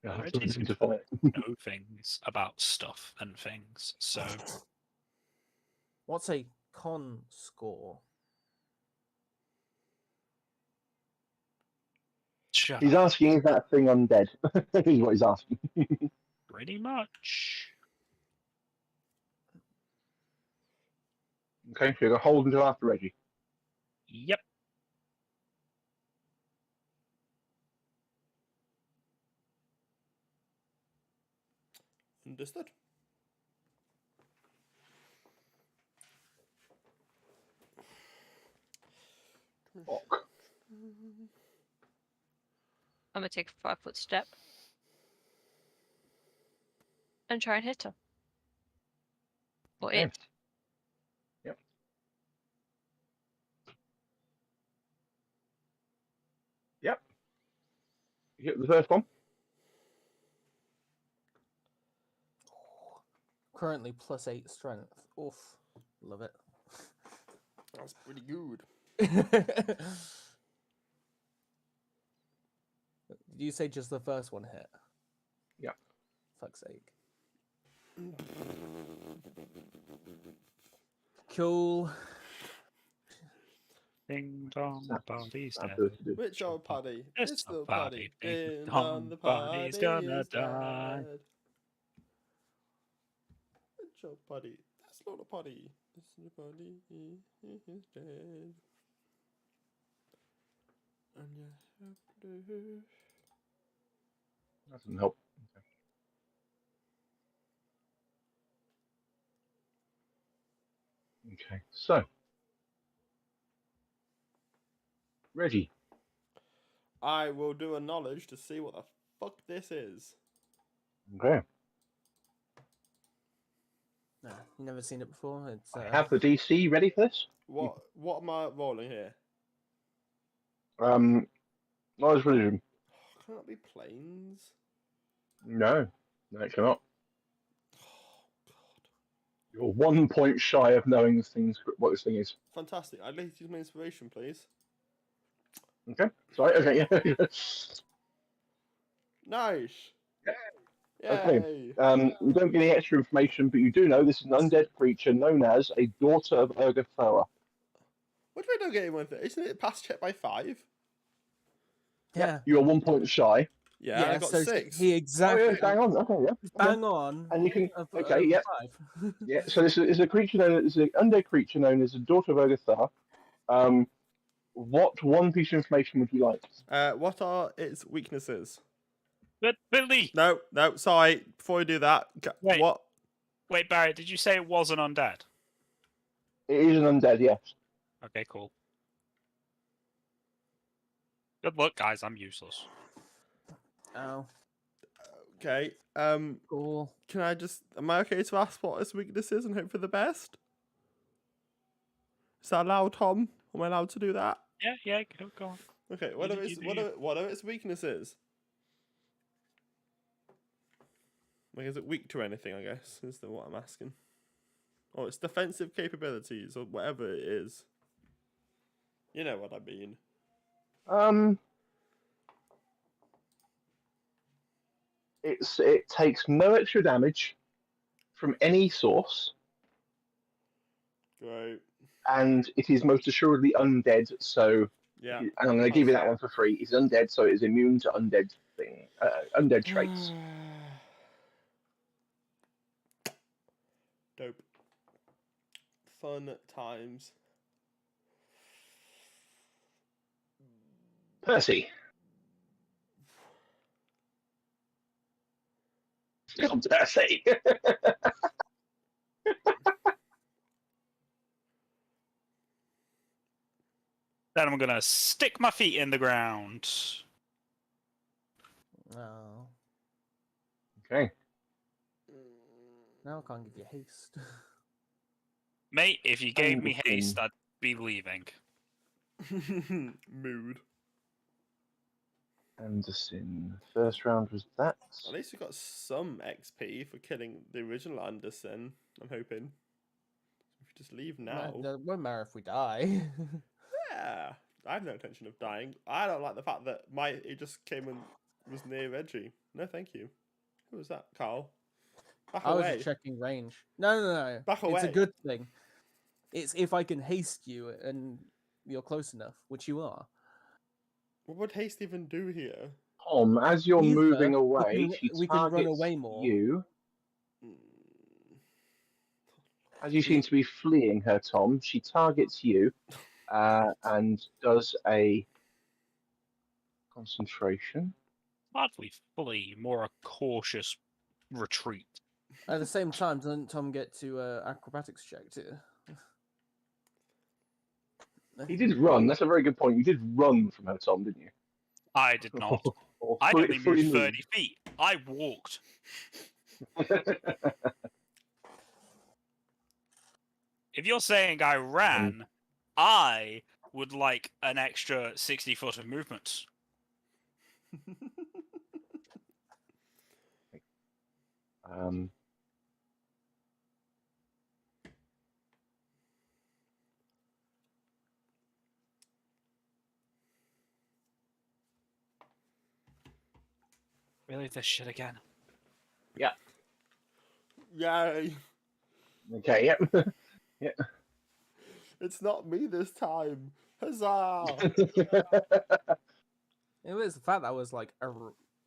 Yeah, Reggie's to know things about stuff and things, so What's a con score? shut He's up. asking, is that thing undead? Is what he's asking. Pretty much. Okay, so you're going to hold until after Reggie. Yep. Understood. Fuck. I'm gonna take a 5-foot step and try and hit her. Or Okay. it. Yep. Yep. You hit the first one. Currently +8 strength. Oof. Love it. That's pretty good. Did you say just the first one hit? Yeah. Fuck's sake. Cool. Ding dong, the party's dead. Which old paddy? It's It's the the party. paddy. Ding Ding dong, dong, the party's paddy gonna is die. dead. Which old paddy? That's not a paddy. It's the paddy. He is dead. And you have to. That doesn't help. Okay, so Reggie. I will do a knowledge to see what the fuck this is. Okay. Nah, you never seen it before. It's I have the DC ready for this. What am I rolling here? Knowledge religion. Can that be planes? No, it cannot. Oh god. You're 1 point shy of knowing what this thing is. Fantastic. I'd like to use my inspiration, please. Okay. Sorry. Okay. Yeah. Nice. Yay. Okay. You don't get any extra information, but you do know this is an undead creature known as a daughter of Ergothoa. What do I not get one thing? Isn't it past check by 5? yeah. You are 1 point shy. Yeah, I got so 6. he Oh exactly yeah, bang on. Okay, yeah. Okay. bang on. And you can. Of, Okay. of Yeah. 5. Yeah. So this is a creature known as an undead creature known as a daughter of Ergothoa. What one piece of information would you like? What are its weaknesses? But Billy! No, sorry. Before we do that, Wait. what? Wait, Barry, did you say it wasn't undead? It is an undead, yes. Okay, cool. Good luck, guys. I'm useless. Oh, Okay. cool. Can I just? Am I okay to ask what its weaknesses and hope for the best? Is that allowed, Tom? Am I allowed to do that? Yeah, go on. Okay. What are its weaknesses? Like, is it weak to anything? I guess is what I'm asking. Or its defensive capabilities, or whatever it is. You know what I mean. It takes no extra damage from any source, Great. and it is most assuredly undead. So, Yeah. and I'm going to give you that one for free. It's undead, so it is immune to undead traits. Dope. Fun times. Percy. God, Percy. Then I'm gonna stick my feet in the ground. Oh, Okay. now I can't give you haste. Mate, if you gave me Anderson. haste, I'd be leaving. Mood. Anderson. First round was that. At least we got some XP for killing the original Anderson. I'm hoping. If we just leave now. It won't matter if we die. Yeah. I have no intention of dying. I don't like the fact that he just came and was near Reggie. No, thank you. Who was that? Carl? Back I was away. just checking range. No. Back It's a away. good thing. It's if I can haste you and you're close enough, which you are. What would haste even do here? Tom, as you're Either moving away, we can run away more. you. Mm. As you seem to be fleeing her, Tom, she targets you and does a concentration. Hardly flee, more a cautious retreat. At the same time, doesn't Tom get to acrobatics check too? He did run. That's a very good point. You did run from her, Tom, didn't you? I did not. Or I fully- only fully moved 30 feet. I walked. If you're saying I ran, I would like an extra 60 foot of movement. Um, Really, this shit again? Yay! okay, yep. Yep. It's not me this time. Huzzah! It was the fact that was like a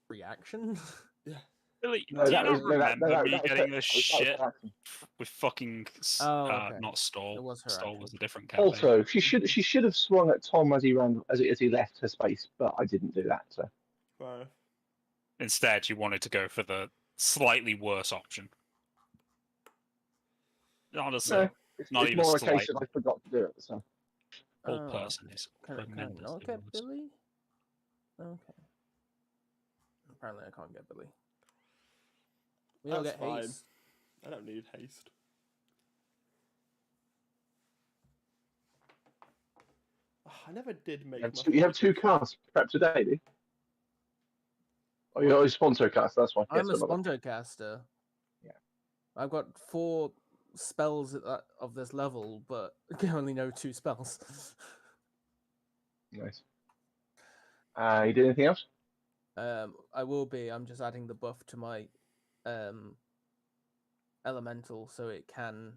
reaction. Really? No, Do you that not was- no, that- remember no, that- me that was- getting this that was shit her action. with fucking Okay. not It stall? was her Stall action. was a different campaign. Also, she should have swung at Tom as he ran as he left her space, but I didn't do that. So Right. Instead, you wanted to go for the slightly worse option. Honestly, no, not it's even more a slight. case that I forgot to do it. So Whole Oh, person is Can I not tremendously get worse. Billy? Okay. Apparently, I can't get Billy. We all That's get fine. haste. I don't need haste. Oh, I never did make you have two casts prepped today, do you? Oh, you're a sponsor cast. That's why. I'm a Yes, another. Sponto caster. Yeah. I've got 4 spells of this level, but I can only know 2 spells. Nice. You did anything else? I will be. I'm just adding the buff to my elemental so it can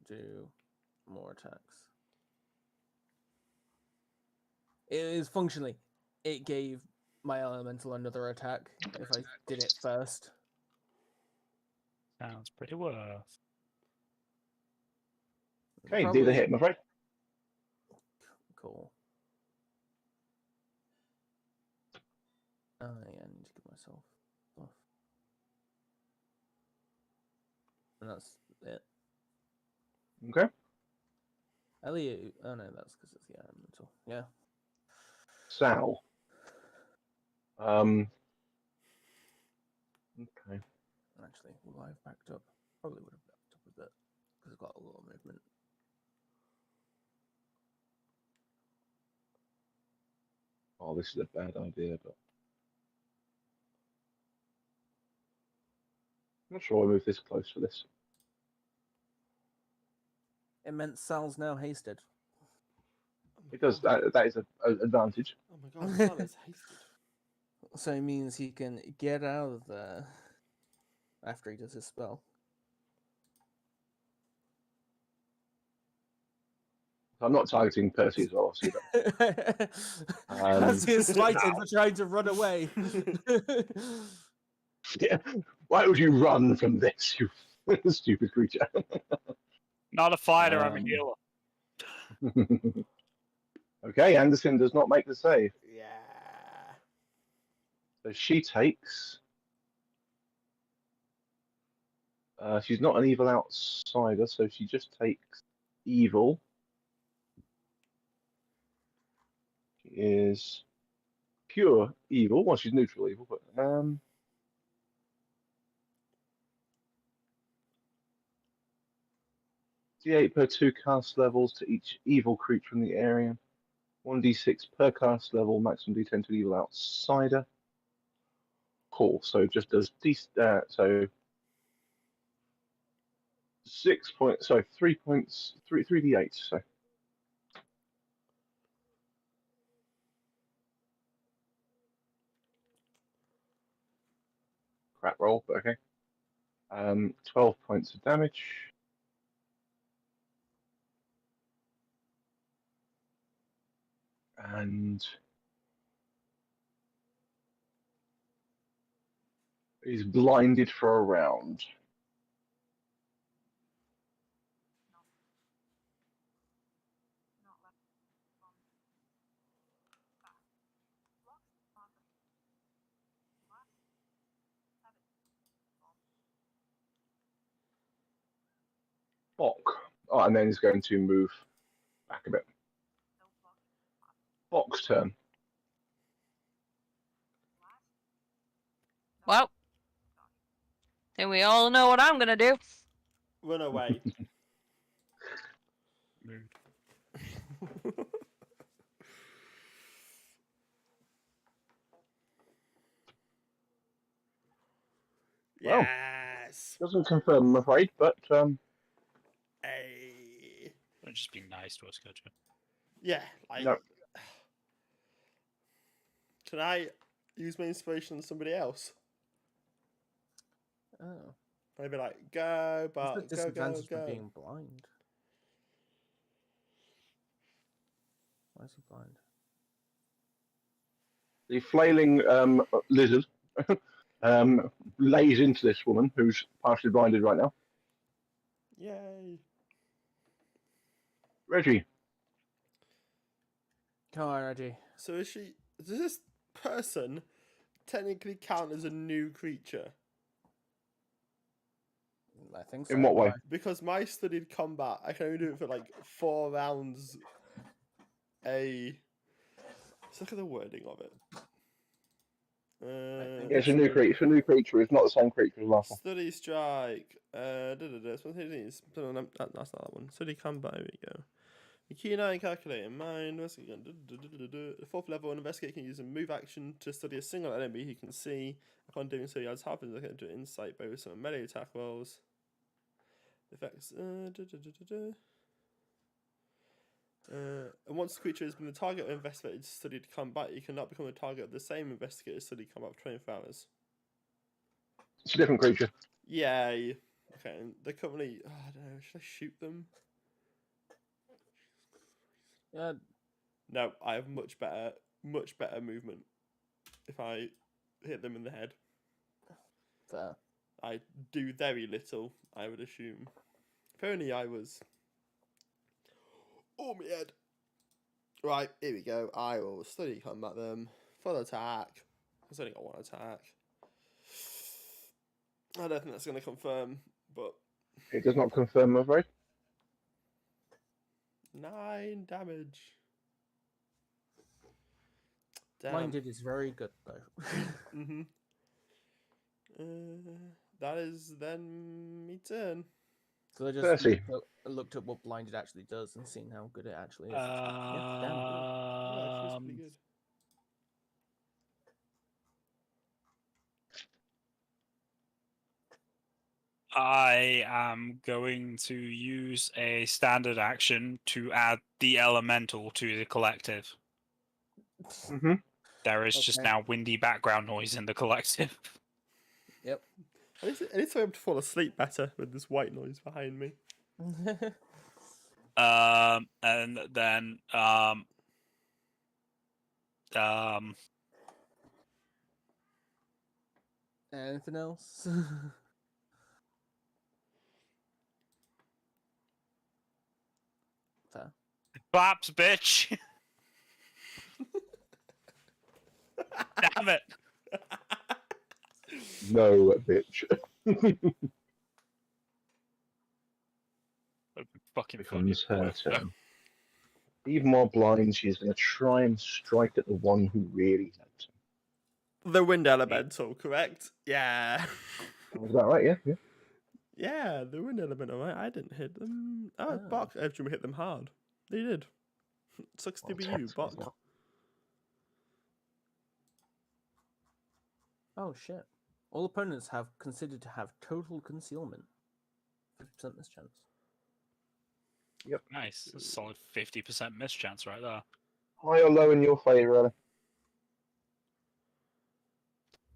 do more attacks. It is functionally, it gave my elemental another attack if I did it first. Sounds pretty worth. Okay, Probably- do the hit, I'm afraid. Cool. Oh yeah, I need to give myself buff. And that's it. Okay. Elliot, oh no, that's because it's the elemental. Yeah. Sal. Okay. Actually, will I have backed up? Probably would have backed up a bit because I've got a lot of movement. Oh, this is a bad idea, but I'm not sure I move this close for this. It meant Sal's now hasted. Oh my It does. God. That is an advantage. Oh my god, Sal is hasted. So it means he can get out of there after he does his spell. I'm not targeting Percy as well, obviously. But, Percy is slighted for trying to run away. yeah. Why would you run from this, you stupid creature? Not a fighter, I'm a healer. Okay, Anderson does not make the save. Yeah. So she takes. She's not an evil outsider, so she just takes evil. She is pure evil. Well, she's neutral evil, but D8 per 2 cast levels to each evil creature in the area. 1d6 per cast level, maximum d10 to evil outsider. Cool. So it just does so 6 points. So 3 points. 3d8. So crap roll, but okay. 12 points of damage. And he's blinded for a round. Bok. Oh, and then he's going to move back a bit. Box turn. Well, then we all know what I'm gonna do. Run away. Well. Yes. Doesn't confirm, I'm afraid, but Hey. It'd just be nice to us, Gotcha. Yeah. Like. no. Can I use my inspiration on somebody else? Oh. Maybe like go, What's the but go, disadvantage for go. being blind? Why is he blind? The flailing lizard lays into this woman who's partially blinded right now. Yay. Reggie, Come on, Reggie. So is she? Does this person technically count as a new creature? I think so. in what way? Why? Because my studied combat, I can only do it for like 4 rounds. Let's look at the wording of it. It's a new creature. It's a new creature. It's not the same creature as last one. Study strike. That's not that one. Study combat. Here we go. The key 9 calculate in mind. The 4th level, an investigator can use a move action to study a single enemy he can see. Upon doing so, he adds half his to insight bonus on melee attack rolls. Effects. And once the creature has been the target of investigated studied combat, you cannot become the target of the same investigator studied combat for 24 hours. It's a different creature. Yay. Okay, and they're currently. Oh, I don't know. Should I shoot them? Yeah. No, I have much better movement. If I hit them in the head, Fair. I do very little. I would assume. If only I was. Oh, my head. Right, here we go. I will study combat them. Full attack. I've only got 1 attack. I don't think that's going to confirm, but It does not confirm, I'm afraid. 9 damage. Damn. Blinded is very good though. Mm-hmm. That is then me turn. So I just Percy. looked at what blinded actually does and seen how good it actually is. Yeah, actually, it's pretty good. I am going to use a standard action to add the elemental to the collective. Mm-hmm. There is just Okay. now windy background noise in the collective. Yep. I need to be able to fall asleep better with this white noise behind me. And then Anything else? Fair. Claps, bitch. Damn it. No, bitch. Fucking Becomes funny. her turn. Even more blind, she's going to try and strike at the one who really hurts him. The wind elemental, correct? Yeah. Was that right? Yeah. Yeah. Yeah, the wind elemental, right? I didn't hit them. Oh, Oh. Bok actually hit them hard. They did. Sucks to be you, Bok. Oh shit. All opponents have considered to have total concealment. 50% mischance. Yep. Nice. A solid 50% mischance right there. High or low in your favour, Ellie?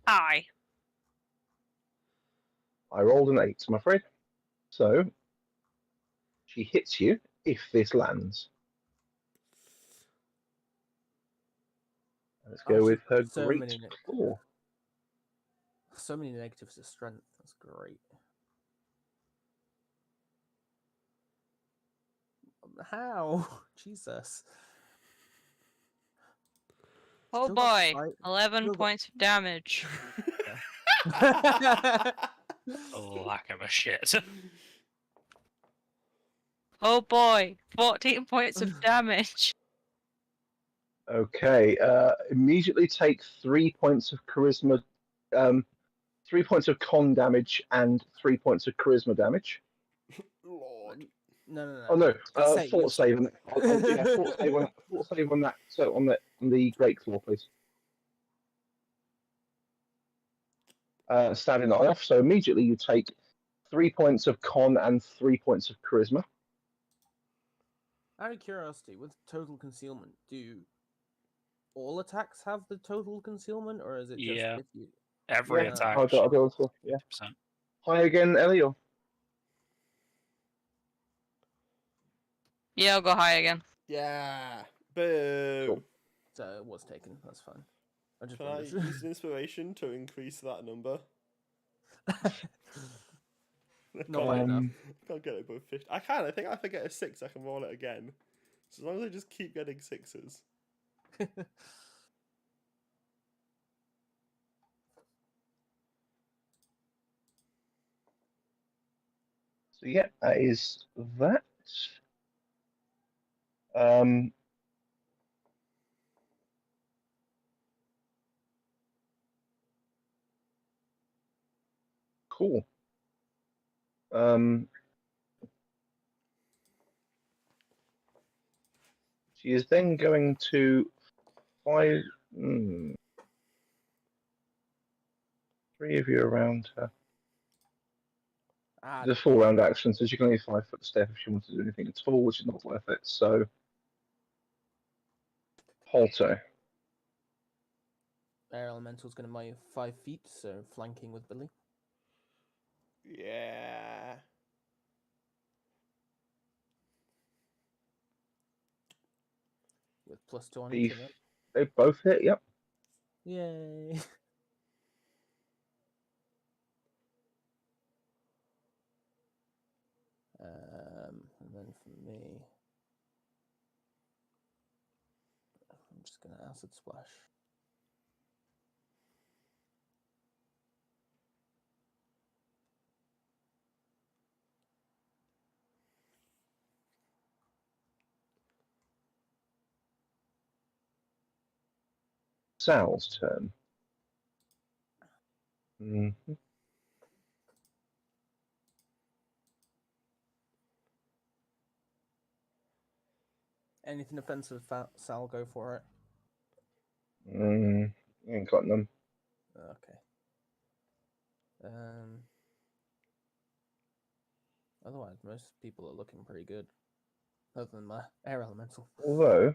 Hi. I rolled an 8, I'm afraid. So, she hits you if this lands. Let's go with her so great many claw. So many negatives to strength. That's great. How? Jesus. Oh Still got boy. fight- 11 still got- points of damage. A lack of a shit. Oh boy, 14 points of damage. Okay. Immediately take 3 points of charisma, 3 points of con damage, and 3 points of charisma damage. Lord. No. Oh no, Save, fort you'll save on that. Yeah, fort save on that. So on the great claw, please. Standing off. So immediately you take 3 points of con and 3 points of charisma. Out of curiosity, with total concealment, do all attacks have the total concealment, or is it just Yeah. if you? Every Yeah, attack. I'll go also. Yeah. 50%. Hi again, Ellie. Or... Yeah, I'll go high again. Yeah. Boom. Cool. So it was taken. That's fine. I just Can I wondered. use an inspiration to increase that number? Not by enough. I can't get it above 50. I can. I think if I get a 6, I can roll it again. So as long as I just keep getting 6s. So yeah, that is that. Cool. She is then going to 5. 3 of you around her. Ah, The 4-round action, so she can only 5-foot step if she wants to do anything at all, which is not worth it. So, Halto. Air Elemental's going to move 5 feet, so flanking with Billy. Yeah. With +2 on The- each of them. They both hit, yep. Yay! And then for me, I'm just going to Acid Splash. Sal's turn. Anything offensive, Sal, go for it. Ain't got none. Okay. Otherwise, most people are looking pretty good. Other than my Air Elemental. Although,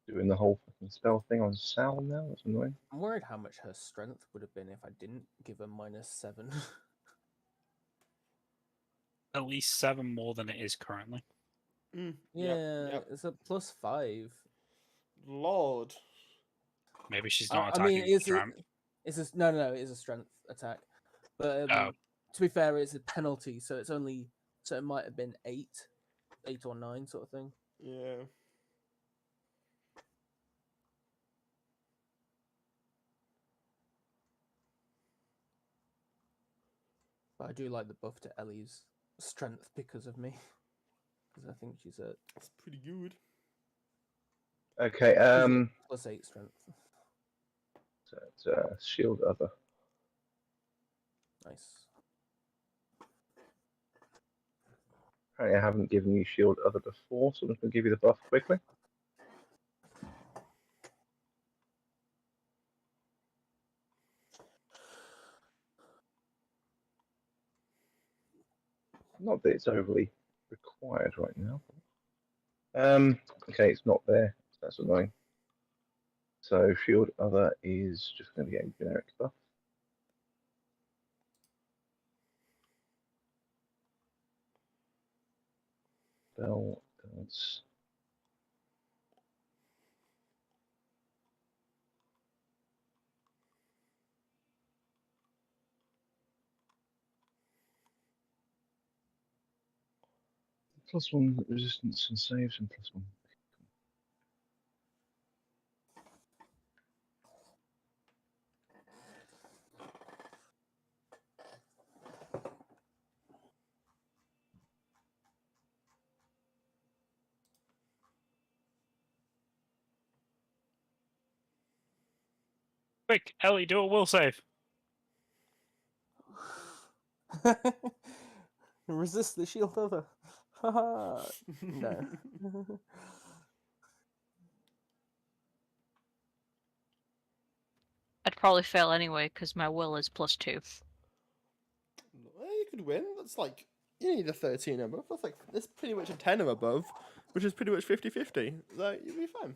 doing the whole fucking spell thing on Sal now, that's annoying. I'm worried how much her strength would have been if I didn't give her -7. At least 7 more than it is currently. Yeah, Yep. it's a +5. Lord. Maybe she's not I mean, attacking it's strength. no, it's a strength attack. But to be fair, it's a penalty, so it's only so it might have been 8 or 9 sort of thing. Yeah. But I do like the buff to Ellie's strength because of me, because I think she's a That's pretty good. Okay, +8 strength. so it's, shield other. Nice. Apparently, I haven't given you shield other before, so I'm just going to give you the buff quickly. Not that it's overly required right now. Okay, it's not there. So that's annoying. So shield other is just going to be a generic buff. Spell does. +1 resistance and saves and +1. Quick, Ellie, do a will save. Resist the shield over. Haha. No. I'd probably fail anyway because my will is +2. Well, you could win. That's like, you need a 13 or above. That's pretty much a 10 or above, which is pretty much 50-50. So you'll be fine.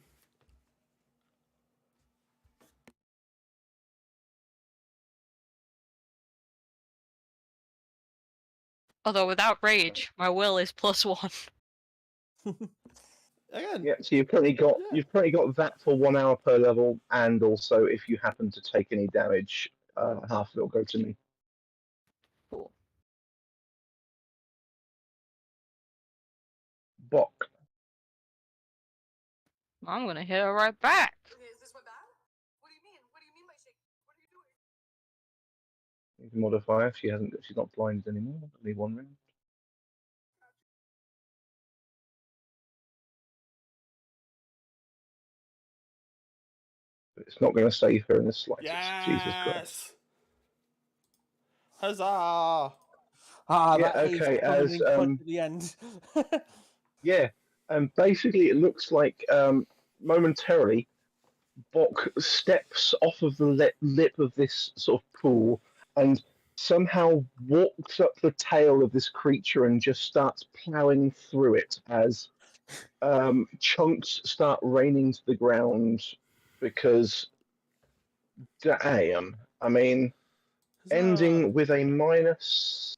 Although without rage, my will is +1. Again. Yeah, so you've currently got Yeah. that for 1 hour per level, and also if you happen to take any damage, half of it will go to me. Cool. Bok. I'm gonna hit her right back. Okay, is this one bad? What do you mean? What do you mean by shaking? What are you doing? You can modify if she's not blinded anymore. Only 1 round. But it's not going to save her in the slightest. Jesus Christ. Huzzah! Ah, Yeah, that haze okay, coming as, in clutch at the end. Yeah, basically it looks like momentarily Bok steps off of the lip of this sort of pool and somehow walks up the tail of this creature and just starts ploughing through it as chunks start raining to the ground because, damn, I mean, ending with a minus.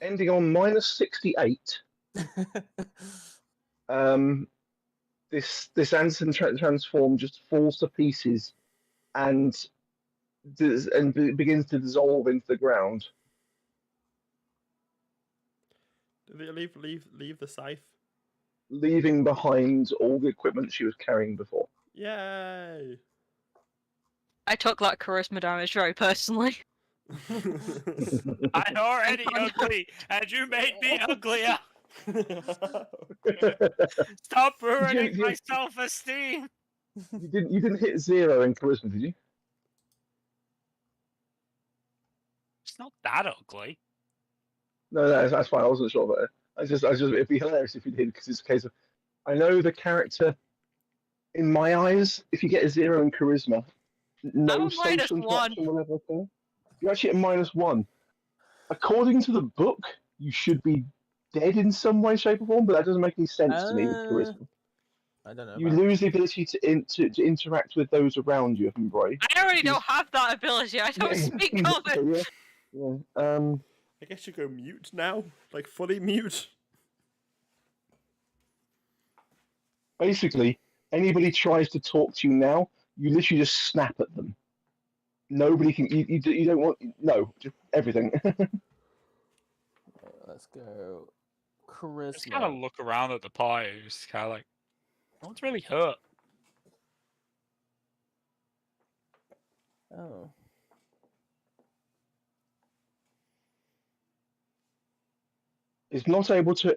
Ending on minus 68. This Anderson transform just falls to pieces and begins to dissolve into the ground. Did they leave the scythe? Leaving behind all the equipment she was carrying before. Yay! I took that charisma damage very personally. I'm already ugly, and you made me uglier. Stop ruining my self-esteem. You didn't hit 0 in charisma, did you? It's not that ugly. No, that's fine. I wasn't sure about it. I just it'd be hilarious if you did, because it's a case of I know the character. In my eyes, if you get a 0 in charisma, no I'm a social -1. interaction will ever occur. You're actually at -1. According to the book, you should be dead in some way, shape, or form, but that doesn't make any sense to me with charisma. I don't know. You lose the ability to interact with those around you, Roy. I already don't have that ability. I don't speak Common. Yeah. I guess you go mute now, like fully mute. Basically, anybody tries to talk to you now, you literally just snap at them. Nobody can. You don't want just everything. Let's go. Charisma. Just kind of look around at the party. Just kind of like, no one's really hurt. Oh. Is not able to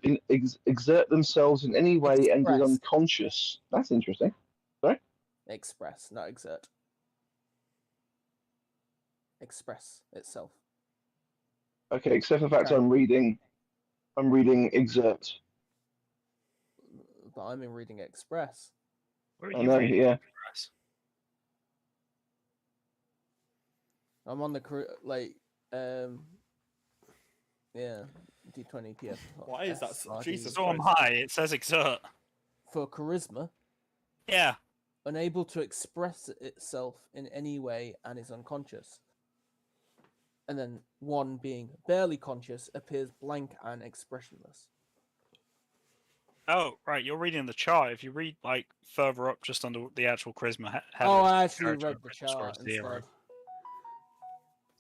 exert themselves in any way and is Express. unconscious. That's interesting. Sorry? Express, not exert. Express itself. Okay, except for the fact Sorry. I'm reading exert. But I'm in reading express. Where are I you know, reading yeah. Express? I'm on the yeah, D20 PS. Why is that so- Jesus So am I. It says exert. For charisma, Yeah. unable to express itself in any way and is unconscious. And then 1 being barely conscious appears blank and expressionless. Oh, right. You're reading the chart. If you read like further up, just under the actual charisma header, Oh, it says I actually character read the register chart as 0. instead.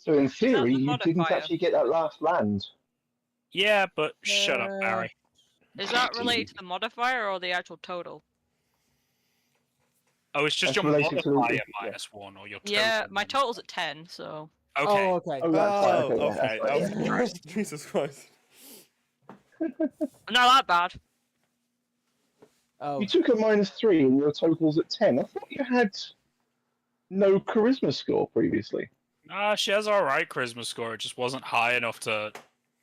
So in that theory, the you didn't modifier? actually get that last land. Yeah, but shut up, Barry. Is that related to the modifier or the actual total? Oh, it's just That's your related to the- modifier yeah. -1 or your total. Yeah, my total's at 10, so. Okay. Oh, okay. Oh, that's right. Oh, Okay, yeah, okay. that's right. Oh, Yeah. Christ. Jesus Christ. Not that bad. Oh, You took a -3 and your total's at 10. I thought you had no charisma score previously. She has alright charisma score. It just wasn't high enough to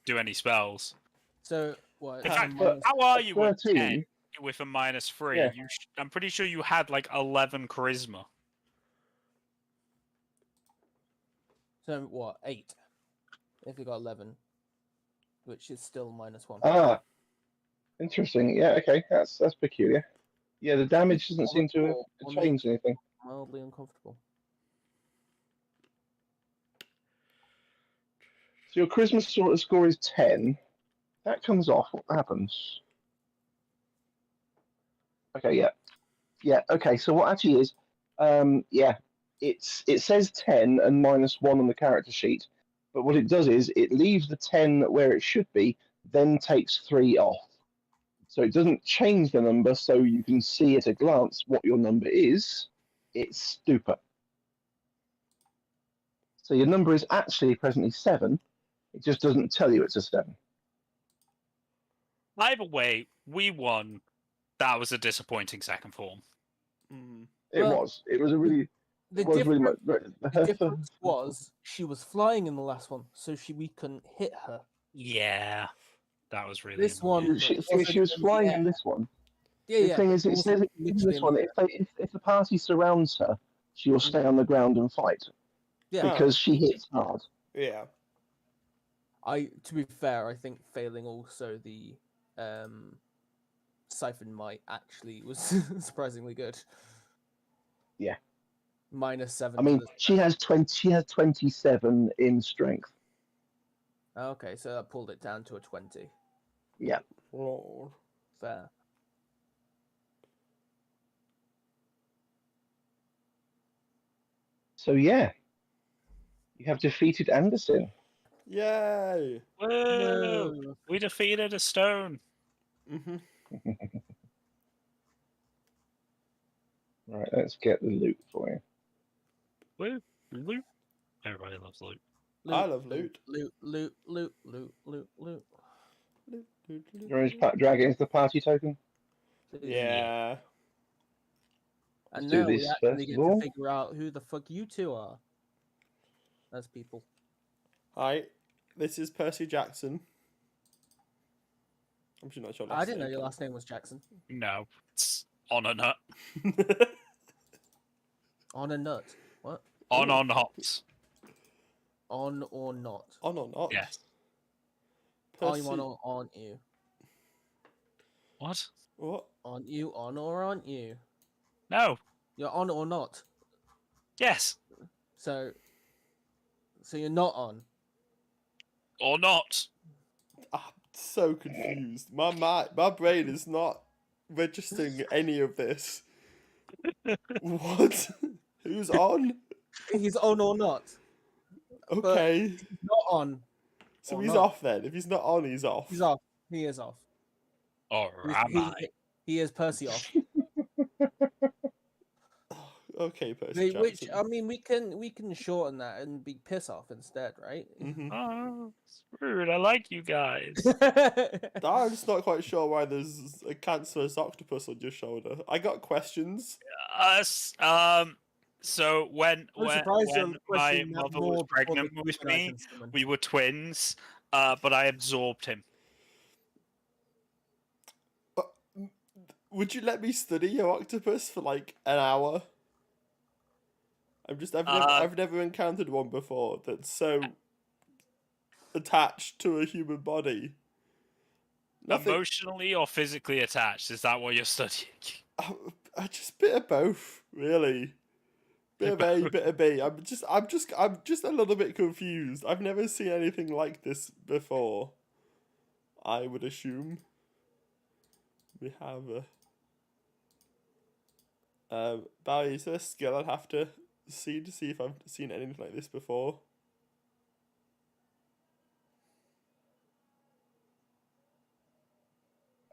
do any spells. so what? In so fact, minus- how are At you with 10 13, with a -3? Yeah. I'm pretty sure you had like 11 charisma. so what? 8. If you got 11, which is still -1. Ah, interesting. Yeah, okay, that's peculiar. Yeah, the damage doesn't seem to have Or changed anything. mildly uncomfortable. So your charisma score is 10. That comes off. What happens? Okay, yeah. Yeah, okay, so what actually is, yeah, it says 10 and -1 on the character sheet, but what it does is it leaves the 10 where it should be, then takes 3 off. So it doesn't change the number so you can see at a glance what your number is. It's stupid. So your number is actually presently 7. It just doesn't tell you it's a 7. Either way, we won. That was a disappointing second form. Mm. It Well, was. It was a really. The It was really much. the difference was she was flying in the last one, so we couldn't hit her. Yeah, that was really This annoying. one, She wasn't was in the flying air. in this one. Yeah, The yeah. thing is, it it says wasn't in literally this one, in the air. if the party surrounds her, she will stay on the ground and fight Yeah, because she hits hard. Yeah. to be fair, I think failing also the siphon might actually was surprisingly good. Yeah. -7. I mean, she has 20. She has 27 in strength. Okay, so that pulled it down to a 20. Yeah. Lord. Fair. So yeah, you have defeated Anderson. Yay. Woo! No. We defeated a stone. Mm-hmm. Right, let's get the loot for you. Woo! Loot. Everybody loves loot. I love loot. Loot, loot, loot, loot, loot, loot. Loot, loot, loot, You want loot. to drag it into the party token? Yeah. And Let's do now we this actually first get of all. to figure out who the fuck you two are. As people. Hi, this is Percy Jackson. I'm sure not your last I didn't know name, your last name was Jackson. No, it's on a nut. On a nut. What? On Ooh. hops. On or not? On or not? Yes. Are you on or aren't you? What? What? Aren't you on or aren't you? No. You're on or not. Yes. So you're not on. Or not. I'm so confused. My brain is not registering any of this. What? Who's on? He's on or not. Okay. He's not on. So or he's not. off then. If he's not on, he's off. He's off. He is off. Or He's- am he, I? he is Percy off. Okay, Percy Which Jackson. I mean, we can shorten that and be piss off instead, right? Mhm. Oh, it's rude. I like you guys. I'm just not quite sure why there's a cancerous octopus on your shoulder. I got questions. Us. So when I'm surprised you're my questioning that mother more was before the pregnant with question I me, can summon. we were twins. But I absorbed him. Would you let me study your octopus for like an hour? I've never encountered one before that's so attached to a human body. Nothing. Emotionally or physically attached? Is that what you're studying? Just bit of both, really. Bit of A, bit of B. I'm just a little bit confused. I've never seen anything like this before. I would assume. We have Barry, is there a skill I'd have to see if I've seen anything like this before?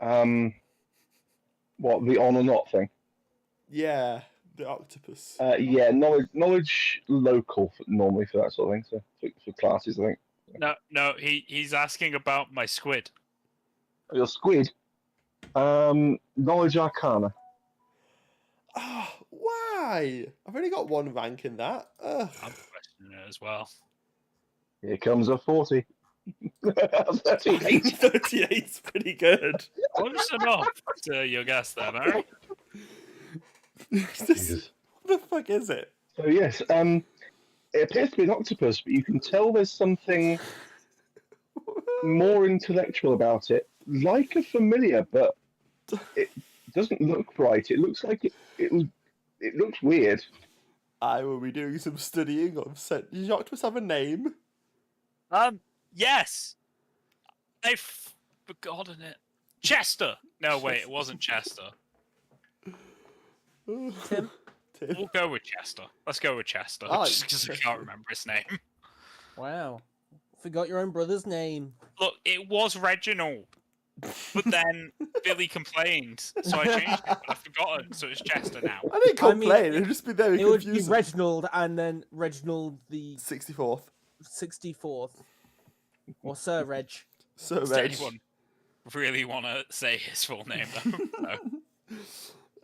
What, the on or not thing? Yeah, the octopus. Yeah, knowledge local normally for that sort of thing. So for classes, I think. No, he's asking about my squid. Your squid. Knowledge arcana. Ah, why? I've only got one rank in that. Ugh. I'm questioning it as well. Here comes a 40. 38. 38's pretty good. Close enough to your guess there, Mary. Jesus. What the fuck is it? So yes, it appears to be an octopus, but you can tell there's something more intellectual about it, like a familiar, but it doesn't look right. It looks like it looks weird. I will be doing some studying of set. Does your octopus have a name? Yes. I've forgotten it. Chester. No, wait, it wasn't Chester. Tim? We'll go with Chester. Let's go with Chester, I like just because I Chester. can't remember his name. Wow. Forgot your own brother's name. Look, it was Reginald, but then Billy complained, so I changed it. But I've forgotten, so it's Chester now. I didn't I mean, complain. It'd just be very It would be confusing. Reginald and then Reginald the 64th. 64th. Or Sir Reg. So Does Reg. anyone really want to say his full name though? No.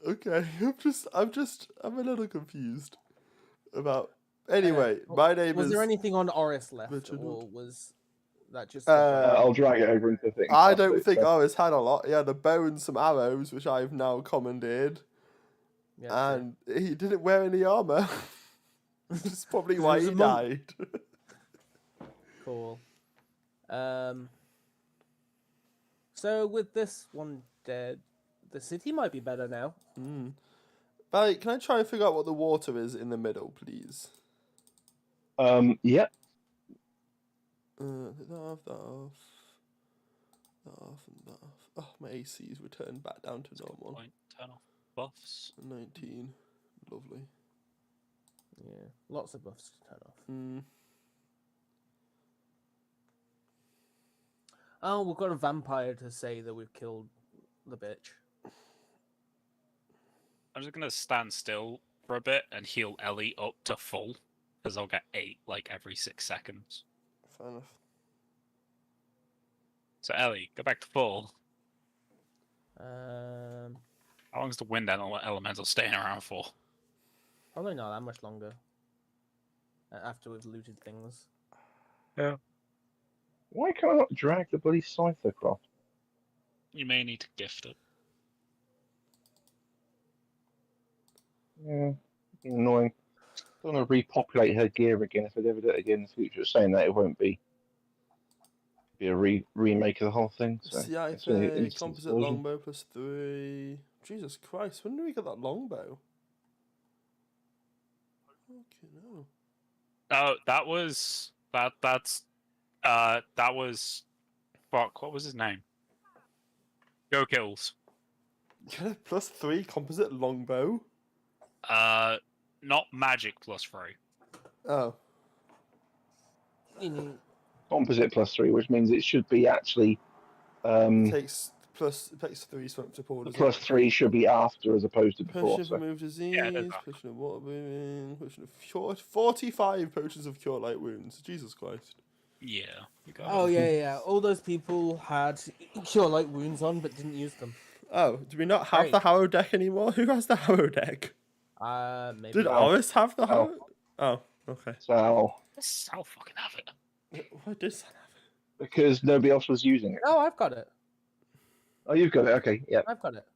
Okay, I'm a little confused about. Anyway, my name Was is. there anything on Oris left, Reginald. or was that just? I'll drag it over into the thing. I don't think Oris had a lot. He had a bow and some arrows, which I've now commandeered, Yeah, and he didn't wear any armor. That's probably why was he a monk. died. cool. So with this one dead, the city might be better now. Barry, can I try and figure out what the water is in the middle, please? Yep. That off, that off. That off and that off. Oh, my AC's returned back down to normal. Point, turn off buffs. 19. Lovely. Yeah, lots of buffs to turn off. Oh, we've got a vampire to say that we've killed the bitch. I'm just gonna stand still for a bit and heal Ellie up to full, because I'll get 8 like every 6 seconds. Fair enough. So Ellie, go back to full. Um, How long is the wind elemental staying around for? Probably not that much longer. After we've looted things. Yeah. Why can't I not drag the bloody scythe across? You may need to gift it. Yeah, annoying. Don't want to repopulate her gear again if I ever do it again in the future. Saying that it won't be a remake of the whole thing. So it's only an CIFA, instance composite version. longbow +3. Jesus Christ, when did we get that longbow? Okay, no. Oh, that was that was fuck, what was his name? Go Kills. Get a +3 composite longbow? Not magic +3. Oh. Composite +3, which means it should be actually Takes 3 swamp support. +3 should be after as opposed to before. Potion of So. remove disease, Yeah, that's right. potion of water breathing, potion of cure, 45 potions of cure light wounds. Jesus Christ. Yeah. You got Oh it. yeah. All those people had cure light wounds on, but didn't use them. Oh, do we not have Right. the Harrow deck anymore? Who has the Harrow deck? Maybe. Did Sal. Oris have the Sal. Harrow? Oh, okay. So I'll fucking have it. Why did Sal have it? because nobody else was using it. Oh, I've got it. Oh, you've got it. Okay, yeah. I've got it.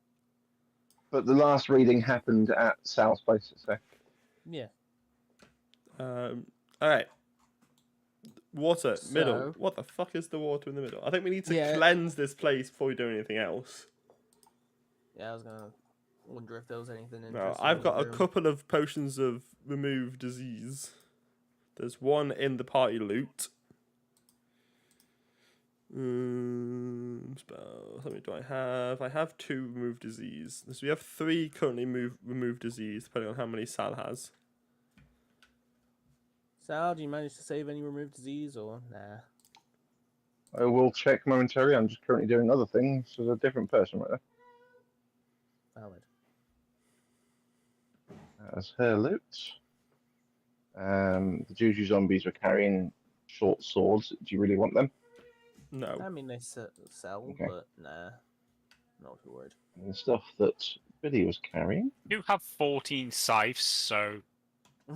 But the last reading happened at Sal's place. So Yeah. Alright. Water, middle. So- What the fuck is the water in the middle? I think we need to Yeah. cleanse this place before we do anything else. Yeah, I was gonna wonder if there was anything No, interesting. I've in got the a room. couple of potions of remove disease. There's one in the party loot. Spells. How many do I have? I have 2 remove disease. So we have 3 currently remove disease, depending on how many Sal has. Sal, do you manage to save any remove disease or nah? I will check momentarily. I'm just currently doing other things. There's a different person right there. Valid. That's her loot. The Juju zombies were carrying short swords. Do you really want them? No. I mean, they sell, Okay. but nah, not too worried. And the stuff that Billy was carrying. You have 14 scythes, so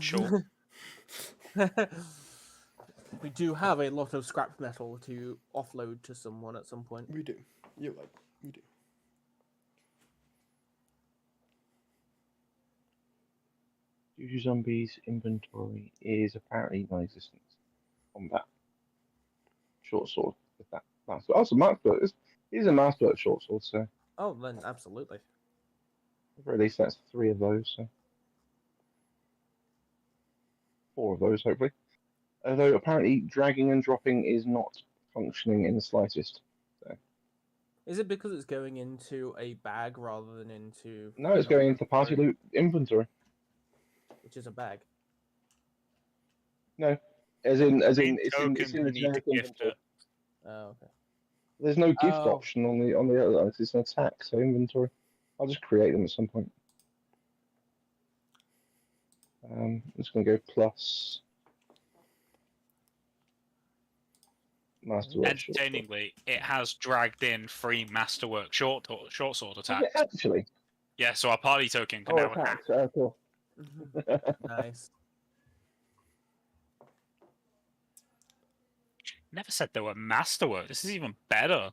sure. We do have a lot of scrap metal to offload to someone at some point. We do. You're right. We do. Juju zombies inventory is apparently non-existent. Combat. Short sword. With that. That's a master. He's a master at short sword, so Oh, then absolutely. at the very least that's 3 of those. So 4 of those, hopefully. Although apparently dragging and dropping is not functioning in the slightest. So. Is it because it's going into a bag rather than into? No, it's going into party loot inventory. Which is a bag. No, as in it's In in tokens, the you need to generic gift inventory. it. Oh, okay. There's no gift Oh. option on the other ones. It's an attack, so inventory. I'll just create them at some point. I'm just going to go plus masterwork. Entertainingly, it has dragged in 3 masterwork short sword Is it attacks. actually? Yeah, so our party token can Oh, now attack. Oh, cool. Nice. Never said they were masterwork. This is even better.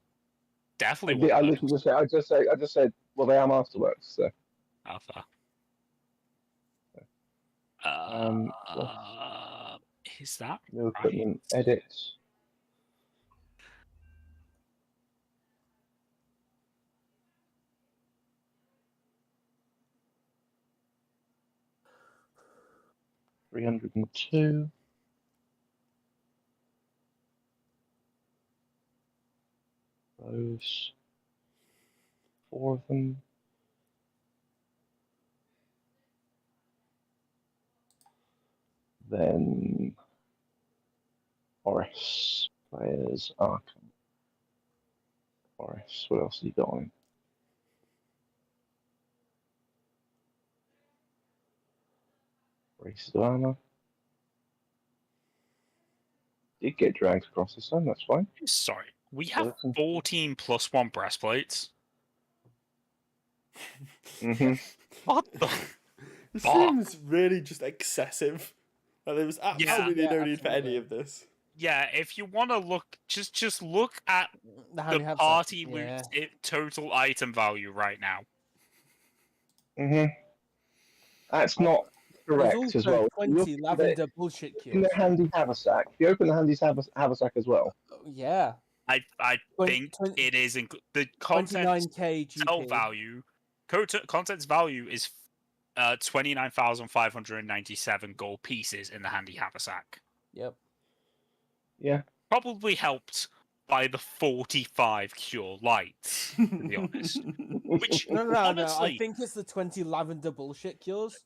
Definitely I one. literally just said. I just said. Well, they are masterworks. So. Alpha. Is that New right? equipment. Edit. $302. Those 4 of them. Then Horace players Arkham. Horace, what else have you got on him? Braces of armor. Did get dragged across the sun, that's fine. Sorry. We have Skeleton. 14 plus 1 breastplates. Mm-hmm. What the? It Fuck. seems really just excessive. Like, there was absolutely Yeah, no need for any absolutely. of this. Yeah, if you want to look, just look at the party loot total item value right now. Mm-hmm. That's not There's correct as also well. 20 lavender bullshit In the cures. handy haversack. If you open the handy haversack as well. Yeah. I think it is the content 29k sell GP. value. Content's value is 29,597 gold pieces in the handy haversack. Yep. Yeah. Probably helped by the 45 cure lights, to be honest. Which No. honestly, I think it's the 20 lavender bullshit cures.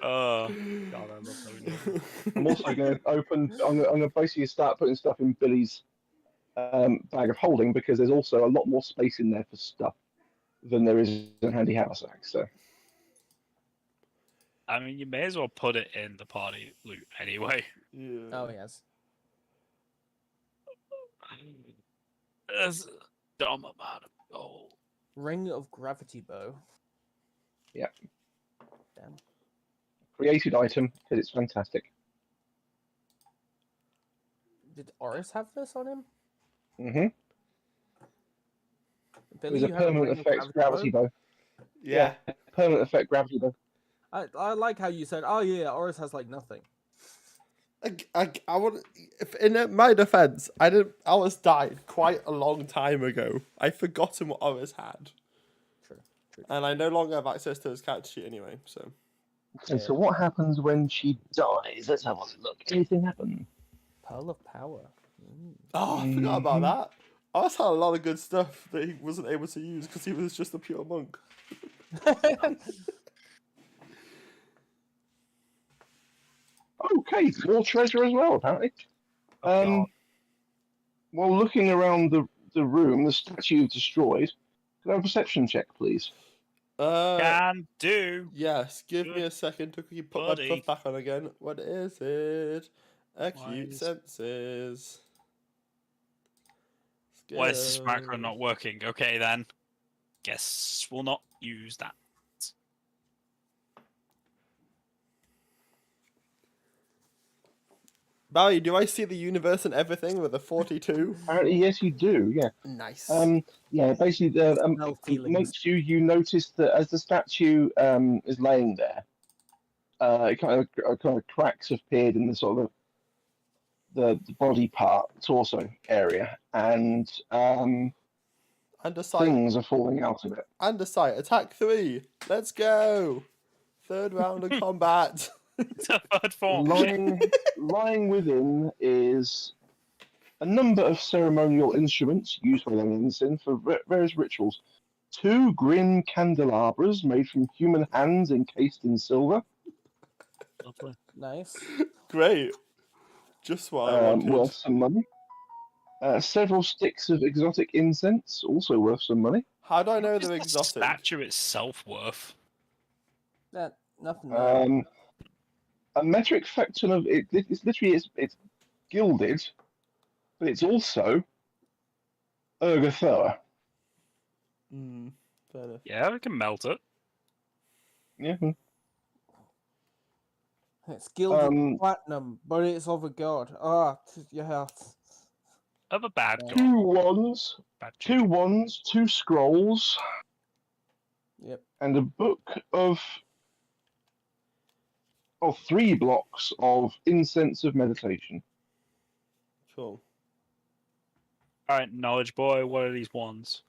Oh, God, I love those. I'm also going to open. I'm going to basically start putting stuff in Billy's bag of holding because there's also a lot more space in there for stuff than there is in handy haversack. So. I mean, you may as well put it in the party loot anyway. Yeah. Oh, yes. There's a dumb amount of gold. Ring of gravity bow. Yeah. Damn. Created item because it's fantastic. Did Oris have this on him? Mm-hmm. Billy, It was a you have permanent ring of effect gravity bow. Yeah. Permanent effect gravity bow. I like how you said, oh yeah, Oris has like nothing. I want. If in my defense, Oris died quite a long time ago. I've forgotten what Oris had. True. And I no longer have access to his character sheet anyway. So. Okay, so what happens when she dies? Let's have a look. Anything happen? Pearl of power. Mm. Oh, I forgot about that. Oris had a lot of good stuff that he wasn't able to use because he was just a pure monk. Oh, Okay, more treasure as well, apparently. Oh, God. While looking around the room, the statue you've destroyed, could I have a perception check, please? Can do. Yes, give me Good a second to quickly put my buddy. stuff back on again. What is it? Acute is- senses. Why is this macro Skills. not working? Okay, then. Guess we'll not use that. Barry, do I see the universe and everything with a 42? Apparently, yes, you do. Yeah. Nice. Yeah. Basically, Smell feelings. amongst you, you notice that as the statue is laying there, it kind of cracks have appeared in the sort of the body part, torso area, and Undersight. things are falling out of it. Undersight. Attack 3. Let's go. Third round of combat. It's a third form. Lying within is a number of ceremonial instruments used by the Ensign for various rituals. 2 grim candelabras made from human hands encased in silver. Lovely. Nice. Great. Just what I wanted. Worth some money. Several sticks of exotic incense, also worth some money. How do I know What is they're the exotic? statue itself worth? That nothing. There. A metric factor of it. It's literally it's gilded, but it's also ergothoa. Fair enough. Yeah, we can melt it. Yeah. It's gilded platinum, but it's of a god. Ah, yeah. Of a bad Yeah. god. 2 wands, Bad 2 wands, 2 scrolls, Yep. and a book of 3 blocks of incense of meditation. Cool. Alright, knowledge boy, what are these ones?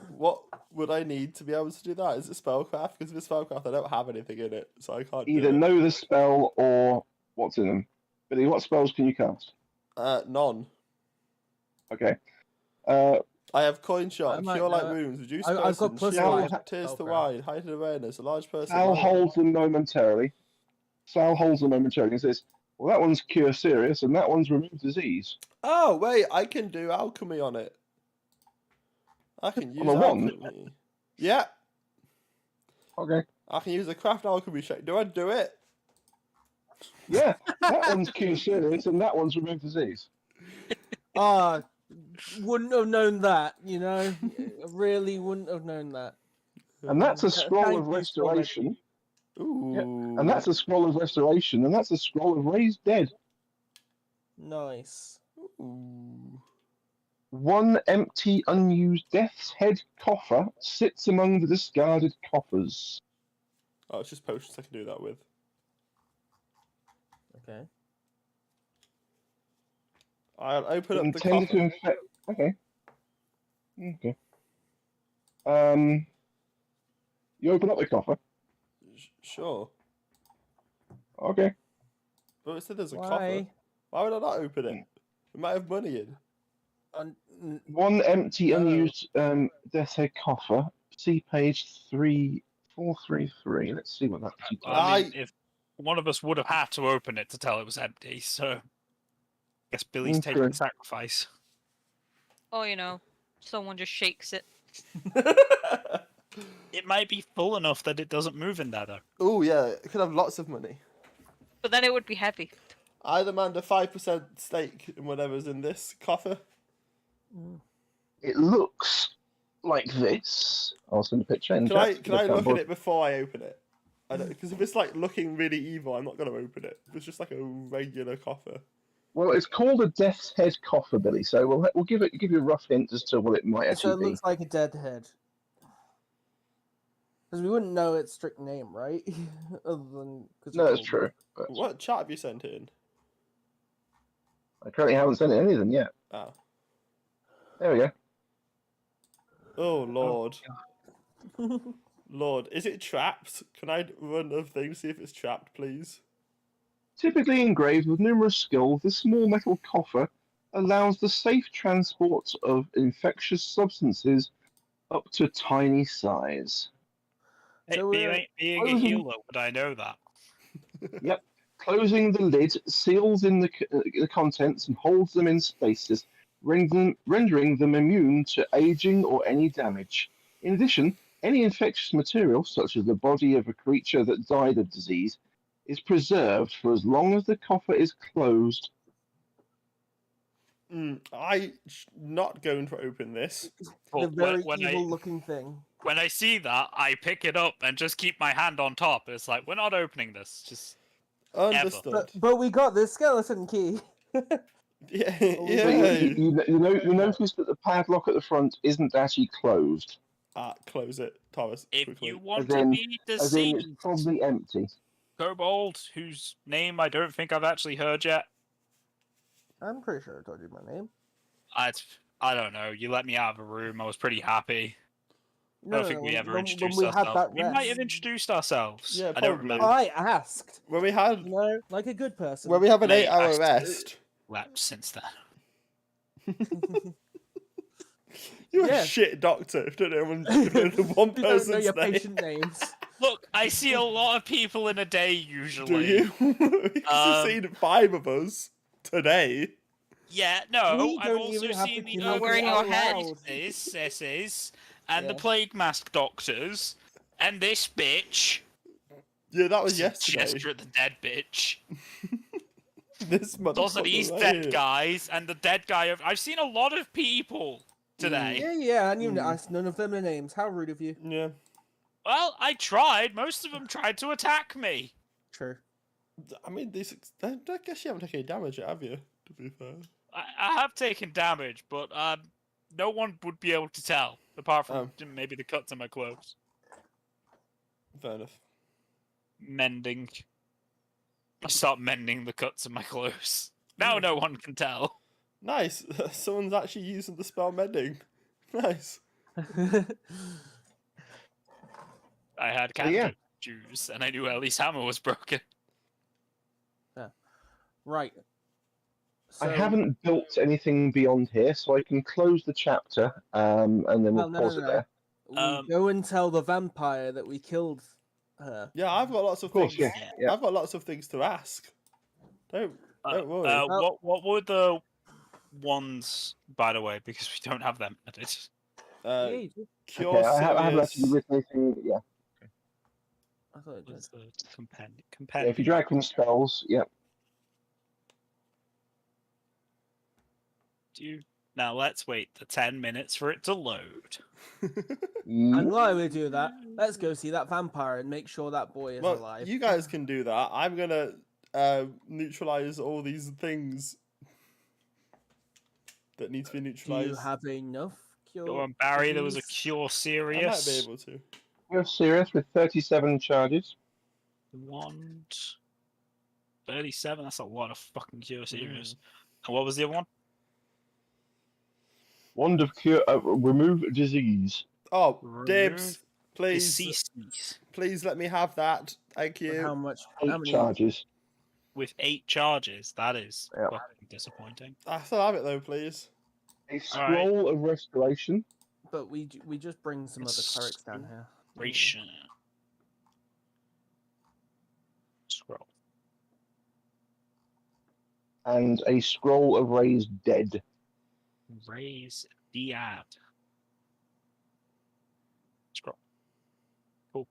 What would I need to be able to do that? Is it spellcraft? Because if it's spellcraft, I don't have anything in it, so I can't Either do it. know the spell or what's in them. Billy, what spells can you cast? None. Okay. I have coin shot, I might cure light know it. wounds, reduce I've got person, +5 shield, tears to spellcraft. wide, heightened awareness, a large person. Sal holds them momentarily. And says, well, that one's cure serious and that one's remove disease. Oh, wait, I can do alchemy on it. I can use On a wand? alchemy. Yeah, Okay. I can use a craft alchemy check. Do I do it? Yeah, that one's cure serious and that one's remove disease. Ah, wouldn't have known that. You know, really wouldn't have known that. And that's a scroll Thank of you, Scroll. restoration. Ooh. And that's a scroll of restoration. And that's a scroll of raised dead. Nice. Ooh. 1 empty, unused death's head coffer sits among the discarded coffers. Oh, it's just potions I can do that with. Okay. I'll open up the Intended to coffer. infect. Okay. You open up the coffer. Sure. Okay. But it said there's a coffer. Why? Why would I not open it? We might have money in. 1 empty, Oh. unused death's head coffer. See page 3433. Let's see what that's. I mean, if one of us would have had to open it to tell it was empty, so I guess Billy's taking Okay. the sacrifice. Oh, you know, someone just shakes it. It might be full enough that it doesn't move in there, though. Oh, yeah, it could have lots of money. But then it would be heavy. I demand a 5% stake in whatever's in this coffer. It looks like this. I'll send a picture. In Can chat. I look at it before I open it? Because if it's like looking really evil, I'm not going to open it. If it's just like a regular coffer. Well, it's called a death's head coffer, Billy. So we'll give you a rough hint as to what it might So actually it be. looks like a dead head. Because we wouldn't know its strict name, right? Other than No, that's true. But What chat have you sent in? I currently haven't sent any of them yet. Ah. There we go. Oh, Lord. Lord, is it trapped? Can I run a thing to see if it's trapped, please? Typically engraved with numerous skulls, this small metal coffer allows the safe transport of infectious substances up to tiny size. Hey, So, being a what was it? healer, would I know that? Yep. Closing the lid seals in the contents and holds them in stasis, rendering them immune to aging or any damage. In addition, any infectious material, such as the body of a creature that died of disease, is preserved for as long as the coffer is closed. I'm not going to open this. The But very when evil-looking thing. when I see that, I pick it up and just keep my hand on top. It's like, we're not opening this. Just Understood. But we got the skeleton key. Yeah, So yeah. You notice that the padlock at the front isn't actually closed. Close it, Thomas. if Quickly. you want As in- to be As in, it's deceived, probably empty. Kobold, whose name I don't think I've actually heard yet. I'm pretty sure I told you my name. I don't know. You let me out of a room. I was pretty happy. I No, don't think we ever when introduced we had ourselves. that We might have rest. introduced ourselves. Yeah, I don't probably. remember. I asked. When we had You know, like a good person. when we have an Mate, 8-hour I rest. Slept since then. You're Yeah. a shit doctor. If you don't know one You don't know person's your name. patient names. Look, I see a lot of people in a day Do usually. you? You've seen 5 of us today. Yeah, no. We I've don't also even have seen to the Oh, we're in your head. SS, and the Yeah. plague mask doctors, and this bitch. Yeah, that was yesterday. Gesture at the dead bitch. This Also, motherfucker these right dead here. guys and the dead guy of. I've seen a lot of people today. Yeah, and you asked none of them their names. How rude of you. Yeah. Well, I tried. Most of them tried to attack me. True. I mean, I guess you haven't taken any damage yet, have you? To be fair. I have taken damage, but no one would be able to tell, apart from maybe the cuts on my clothes. Fair enough. Mending. I start mending the cuts in my clothes. Now no one can tell. Nice. Someone's actually using the spell mending. Nice. I had So, yeah. cancer juice, and I knew Ellie's hammer was broken. Right. So, I haven't built anything beyond here, so I can close the chapter, and then we'll no, pause it there. We go and tell the vampire that we killed her. Yeah, I've got lots of Of course, things. yeah. I've got lots of things to ask. Don't worry. What were the ones, by the way, because we don't have them added? Yeah, you did. Cure Okay, I haven't actually serious. written anything. Yeah. I thought it did. What's the compendium? Yeah, if you drag from spells, yeah. Now let's wait the 10 minutes for it to load. And while we do that, let's go see that vampire and make sure that boy is Well, alive. you guys can do that. I'm gonna neutralize all these things that need to be Do neutralized. you have enough cure? Go on, Barry. There was a disease? cure I might serious. be able to. You're serious with 37 charges. Wand 37. That's a lot of fucking cure serious. And what was the other one? Wand of cure, remove disease. Oh, Remove dibs! Please, Deceased please let me have that. Thank And how you. much? 8 How many? charges. with 8 charges. That is Yep. fucking disappointing. I still have it though, please. A scroll of restoration. But we just bring some other clerics down here. Ration. Scroll. And a scroll of raised dead. Raise the ad. Scroll. Cool.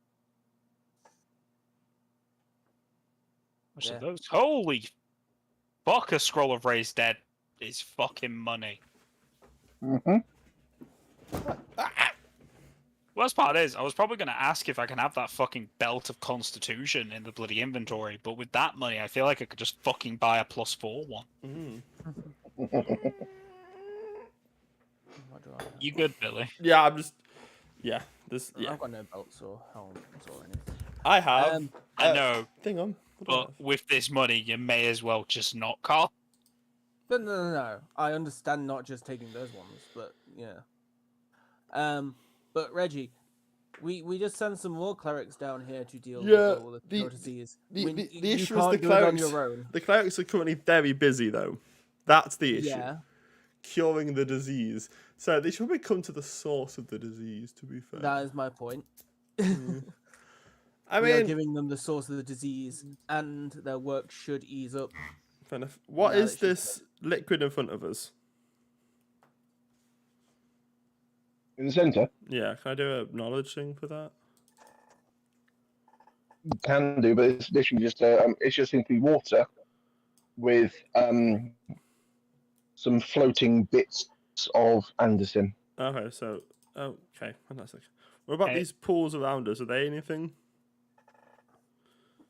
What's Yeah. those? Holy fuck, a scroll of raised dead is fucking money. Mm-hmm. Worst part is, I was probably going to ask if I can have that fucking belt of constitution in the bloody inventory, but with that money, I feel like I could just fucking buy a +4 one. What do I have? You good, Billy? Yeah, I'm just. Yeah, this. Yeah, I've got no belts or helmets or anything. I have. I know, Thing on. What do I but have? with this money, you may as well just not call. But no. I understand not just taking those ones, but yeah. But Reggie, we just sent some more clerics down here to deal Yeah, with all the the- disease. The You issue is can't the do it on clerics. your own. The clerics are currently very busy though. That's the issue. Yeah. Curing the disease. So they should probably come to the source of the disease. To be fair. That is my point. I we are mean, giving them the source of the disease, and their work should ease up. fair enough. What Now is that she's this liquid in front of us? In the centre, Yeah, can I do a knowledge thing for that? you can do, but it's literally just it's just simply water with some floating bits of andesine. Okay, so okay, fantastic. What about Okay. these pools around us? Are they anything?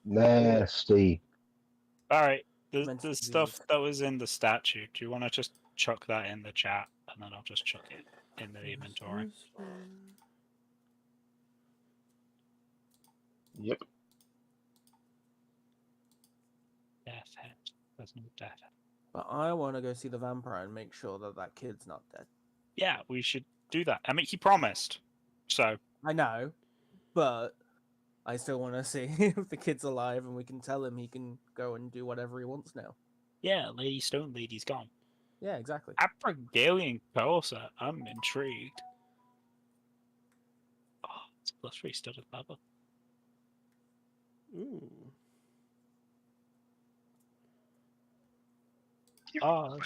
Nasty. All right. The Meant to be stuff used. that was in the statue. Do you want to just chuck that in the chat, and then I'll just chuck it in the inventory? Yep. Death head. There's no death head. But I want to go see the vampire and make sure that that kid's not dead. Yeah, we should do that. I mean, he promised. So I know, but I still want to see if the kid's alive, and we can tell him he can go and do whatever he wants now. yeah, Lady Stone Lady's gone. Yeah, exactly. Abrogalian Corsa. I'm intrigued. Oh, it's +3 studded level. Ooh. Oh,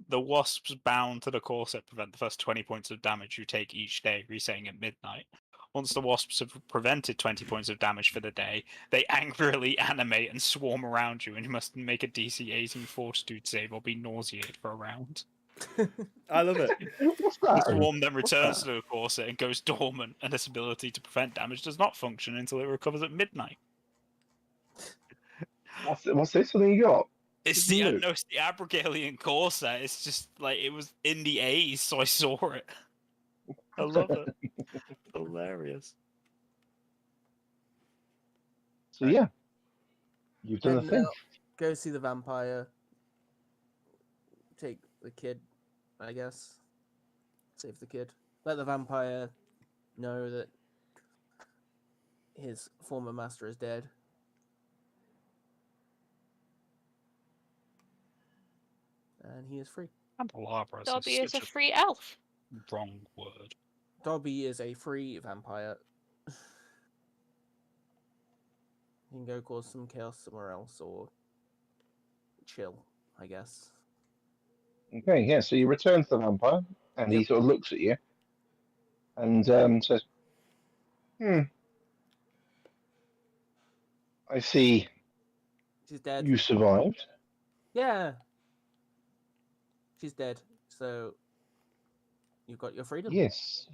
the wasps bound to the corset prevent the first 20 points of damage you take each day, resetting at midnight. Once the wasps have prevented 20 points of damage for the day, they angrily animate and swarm around you, and you must make a DC 18 fortitude save or be nauseated for a round. I love it. What's The that? swarm then returns to the corset and goes dormant, and its ability to prevent damage does not function until it recovers at midnight. What's this? Something you got? It's Good the move. no, it's the Abrogalian corset. It's just like it was in the A's, so I saw it. I love it. Hilarious. So yeah, you've done the Then thing. go see the vampire. Take the kid, I guess. Save the kid. Let the vampire know that his former master is dead. And he is free. Candelabra is Dobby is a such free elf. wrong word. Dobby is a free vampire. He can go cause some chaos somewhere else or chill, I guess. Okay, yeah. So you return to the vampire, and he Yep. sort of looks at you, and says, I see She's dead. you survived. Yeah. She's dead. So you've got your freedom. Yes.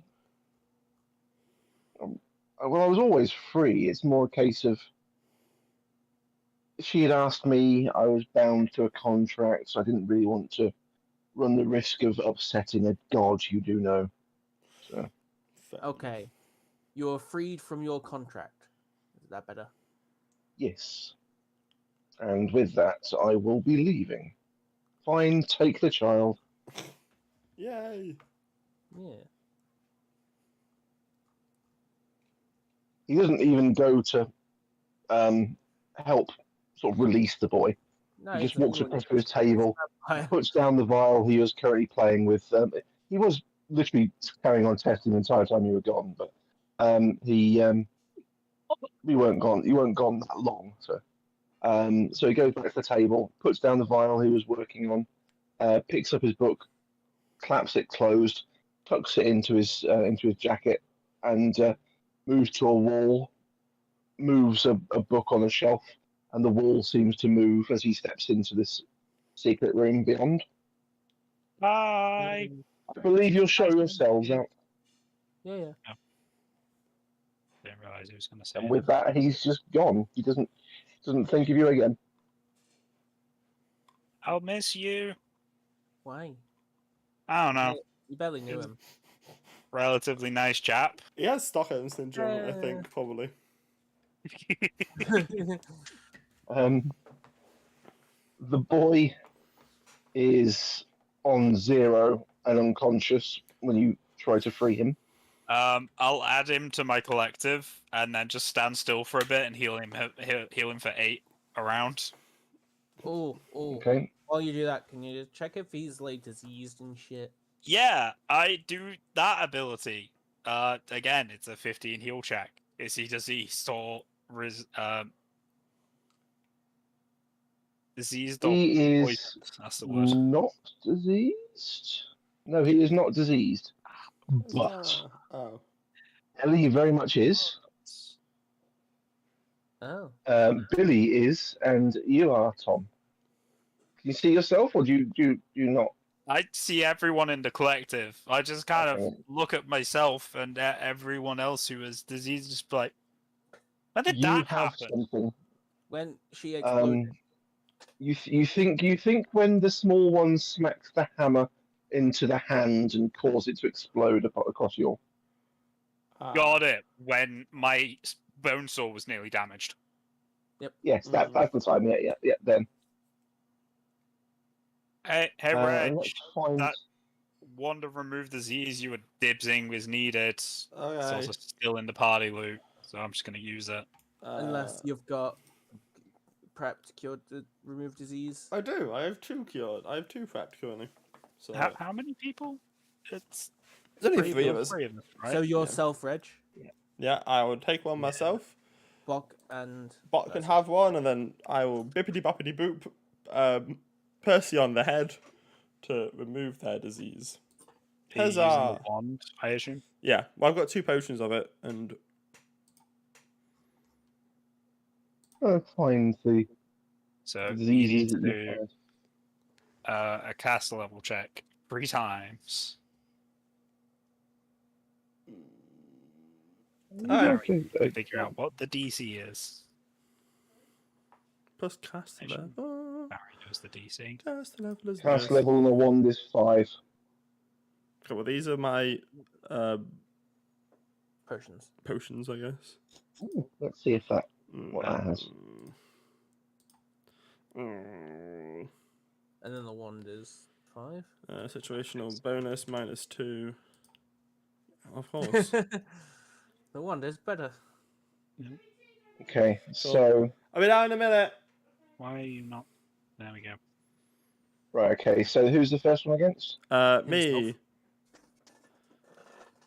Well, I was always free. It's more a case of she had asked me. I was bound to a contract, so I didn't really want to run the risk of upsetting a god you do know. So Fair. Okay. You're freed from your contract. Is that better? yes, and with that, I will be leaving. Fine, take the child. Yay. Yeah. He doesn't even go to help sort of release the boy. No, He just doesn't. walks across to his table, puts down the vial he was currently playing with. He was literally carrying on testing the entire time you were gone, but we weren't gone. You weren't gone that long, so so he goes back to the table, puts down the vial he was working on, picks up his book, claps it closed, tucks it into his jacket, and moves to a wall, moves a book on a shelf, and the wall seems to move as he steps into this secret room beyond. Bye. I believe you'll show yourselves out. Yeah. Didn't realize he was going to say. And with that, he's just gone. He doesn't think of you again. I'll miss you. Why? I don't know. You barely knew him. Relatively nice chap. He has Stockholm syndrome, I think, probably. The boy is on 0 and unconscious when you try to free him. I'll add him to my collective and then just stand still for a bit and heal him for 8 around. Oh. Okay. While you do that, can you just check if he's like diseased and shit? Yeah, I do that ability. Again, it's a 15 heal check. Is he diseased or diseased or He is poisoned? That's the word. not diseased. No, he is not diseased. What's But that? Oh. Ellie very much is. Oh. Billy is, and you are, Tom. Can you see yourself, or do you not? I see everyone in the collective. I just kind of Okay. look at myself and everyone else who is diseased, just like, when did You that have happen? something. When she exploded. You think when the small one smacks the hammer into the hand and cause it to explode across your. Got it. When my bone saw was nearly damaged. Yes, that's the time. Yeah. Then. Hey, And Reg, let's find. that one to remove disease you were dibsing was needed. It's Okay. also still in the party loot, so I'm just going to use it. Unless you've got prepped cured to remove disease. I do. I have 2 cured. I have 2 prepped currently. So How many people? It's there's only 3 of us. 3 of us, right? So yourself, Reg, Yeah, I will take one myself. Bok, and Bot can have one, and then I will bippity boppity boop Percy on the head to remove their disease. Are you using Huzzah! the wand, I assume? Yeah, well, I've got 2 potions of it, and Find the So you diseases need that to you do find. a caster level check 3 times. Alright. To figure out what the DC is. plus cast Actually, level. Barry knows the DC. Cast level is Cast nice. level on the wand is 5. Okay, well, these are my potions. potions, I guess. Ooh, let's see if that what that has. Mm. And then the wand is 5. Situational bonus -2. Of course. The wand is better. Okay, so I'll be down in a minute. Why are you not? There we go. right. Okay, so who's the first one against? Me.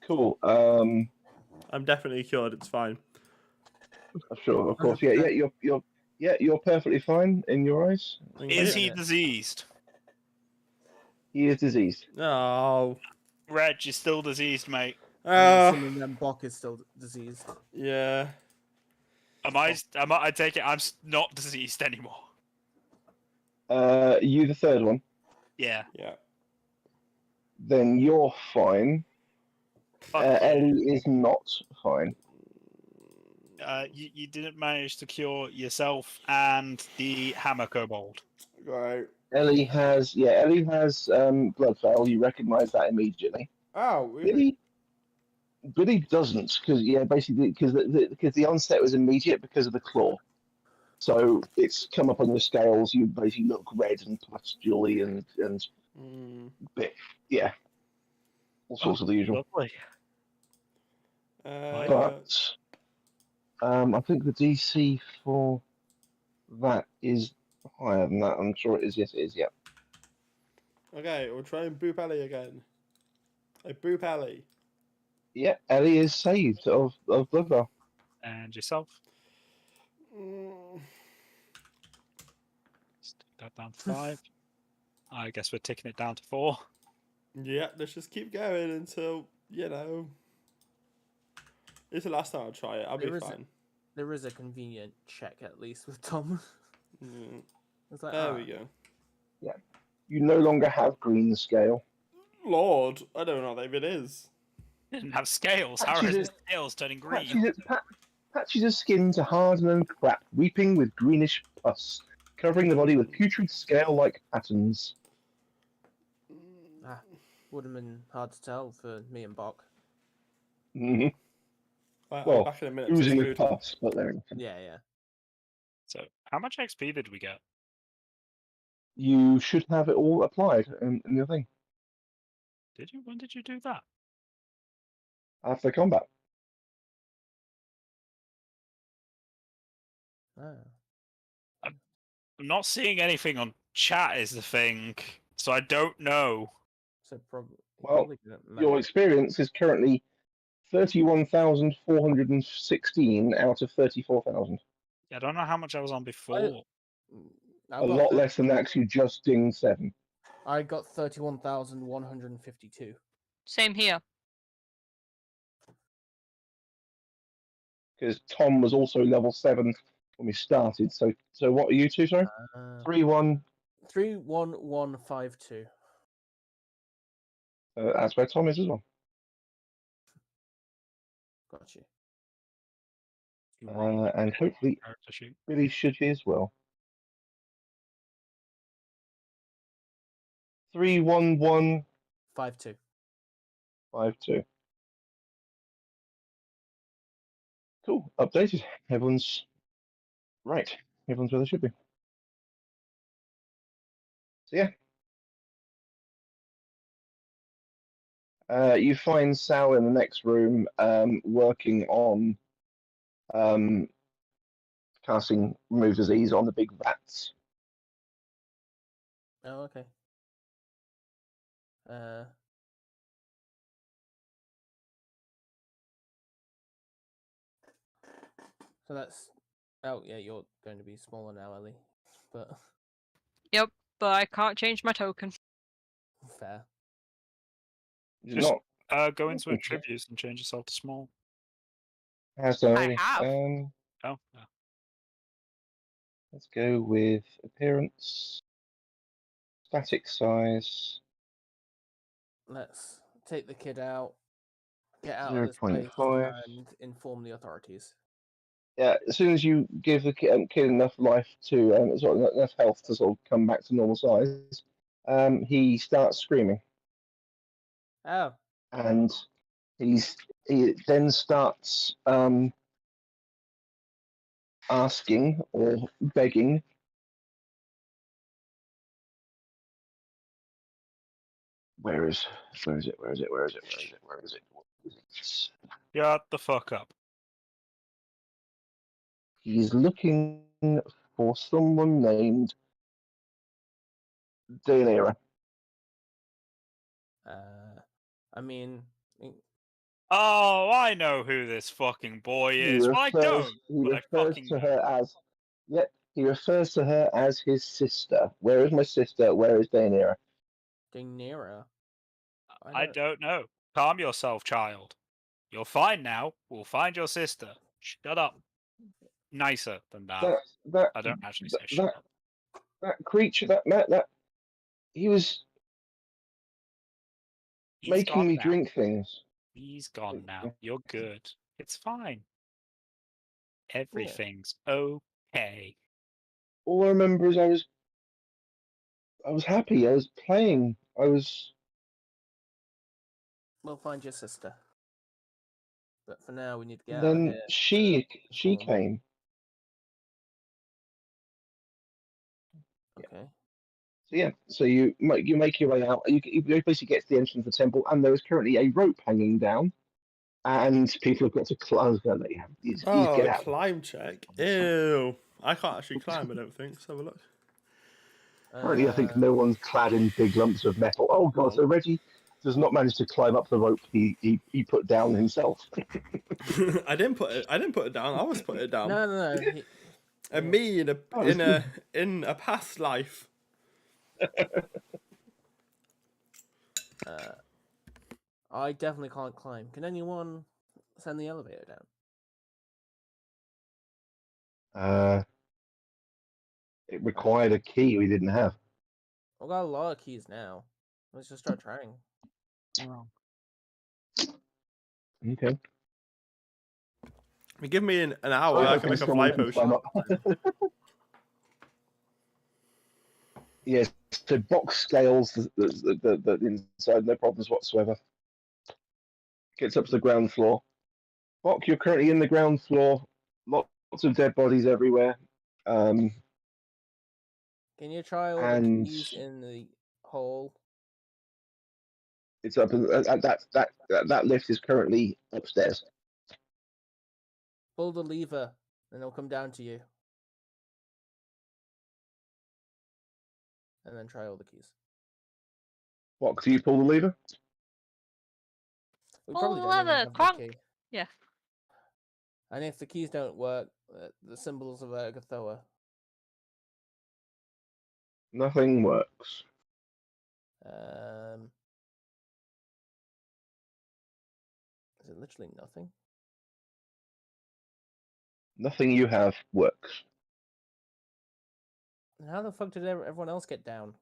Cool. I'm definitely cured. It's fine. Sure, of course. Yeah, you're perfectly fine in your eyes. Is he diseased? He is diseased. Oh. Reg, you're still diseased, mate. I'm assuming that Bok is still diseased. Yeah. I take it I'm not diseased anymore. You the third one. Yeah. Yeah. Then you're fine. Fuck yeah. Ellie is not fine. You didn't manage to cure yourself and the hammer kobold. Right. Ellie has blood veil. You recognise that immediately. Oh, really? Billy doesn't, because basically because the onset was immediate because of the claw. So it's come up on your scales. You basically look red and pustuly and bit, all sorts of the usual. Lovely. But I think the DC for that is higher than that. I'm sure it is. Yes, it is. Yeah. Okay, we'll try and boop Ellie again. I boop Ellie. Yeah, Ellie is saved of blood veil. And yourself? Stick that down to 5. I guess we're ticking it down to 4. Yeah, let's just keep going until, it's the last time I'll try it. I'll be fine. There is a convenient check, at least, with Tom. It's like, there we go. Yeah. You no longer have green scale. Lord, I don't know if it is. Didn't have scales. How are his scales turning green? Patches of skin to harden and crack, weeping with greenish pus, covering the body with putrid scale-like patterns. Would have been hard to tell for me and Bok. Mm-hmm. Well, back in a minute. Oozing with pus, but there. Yeah. So, how much XP did we get? You should have it all applied in your thing. Did you? When did you do that? After combat. Oh. I'm not seeing anything on chat is the thing, so I don't know. So probably. Well, your experience is currently 31,416 out of 34,000. I don't know how much I was on before. A lot less than that, 'cause you just dinged 7. I got 31,152. Same here. Because Tom was also level 7 when we started. So what are you two, sorry? 3-1. 31152. That's where Tom is as well. Got you. And hopefully Billy should be as well. 31152. 52. Cool. Updated. Everyone's right. Everyone's where they should be. So yeah. You find Sal in the next room, working on casting remove disease on the big rats. Oh, okay. So that's. Oh yeah, you're going to be smaller now, Ellie. But Yep, but I can't change my token. fair. Just Not go into attributes and change yourself to small. has done I already. have. Oh, no. Let's go with appearance, static size. Let's take the kid out, get out of this place, 0.5. and inform the authorities. Yeah, as soon as you give the kid enough life to enough health to sort of come back to normal size, he starts screaming. Oh. And he then starts asking or begging. Where is it? Shut the fuck up. He's looking for someone named Daenerys. I mean. Oh, I know who this fucking boy is. Well, I don't. He But I refers fucking to know. her as. Yep, he refers to her as his sister. Where is my sister? Where is Daenerys? Daenerys. I don't know. Calm yourself, child. You're fine now. We'll find your sister. Shut up. Nicer than that. I don't actually say shut up. That creature, that he was making me drink things. He's gone now. You're good. It's fine. Everything's okay. All I remember is I was happy. I was playing. We'll find your sister. But for now, we need to get out of Then here. she came. Okay. So yeah, so you make your way out. You basically get to the entrance of the temple, and there is currently a rope hanging down, and people have got to climb. Get out. Climb check. Ew. I can't actually climb. I don't think. Let's have a look. Currently, I think no one's clad in big lumps of metal. Oh god! So Reggie does not manage to climb up the rope he put down himself. I didn't put it down. I was putting it down. No. And me in a past life. I definitely can't climb. Can anyone send the elevator down? It required a key we didn't have. I've got a lot of keys now. Let's just start trying. Okay. Give me an hour. I can make a fly potion. Yes, so box scales the inside, no problems whatsoever. Gets up to the ground floor. Bok, you're currently in the ground floor. Lots of dead bodies everywhere. Can you try all the keys in the hole? It's up. That lift is currently upstairs. Pull the lever, and it'll come down to you. and then try all the keys. What? Do you pull the lever? We Pull probably the don't even lever, have the cronk. key. Yeah. And if the keys don't work, the symbols of Ergothoa. Nothing works. Is it literally nothing? Nothing you have works. And how the fuck did everyone else get down?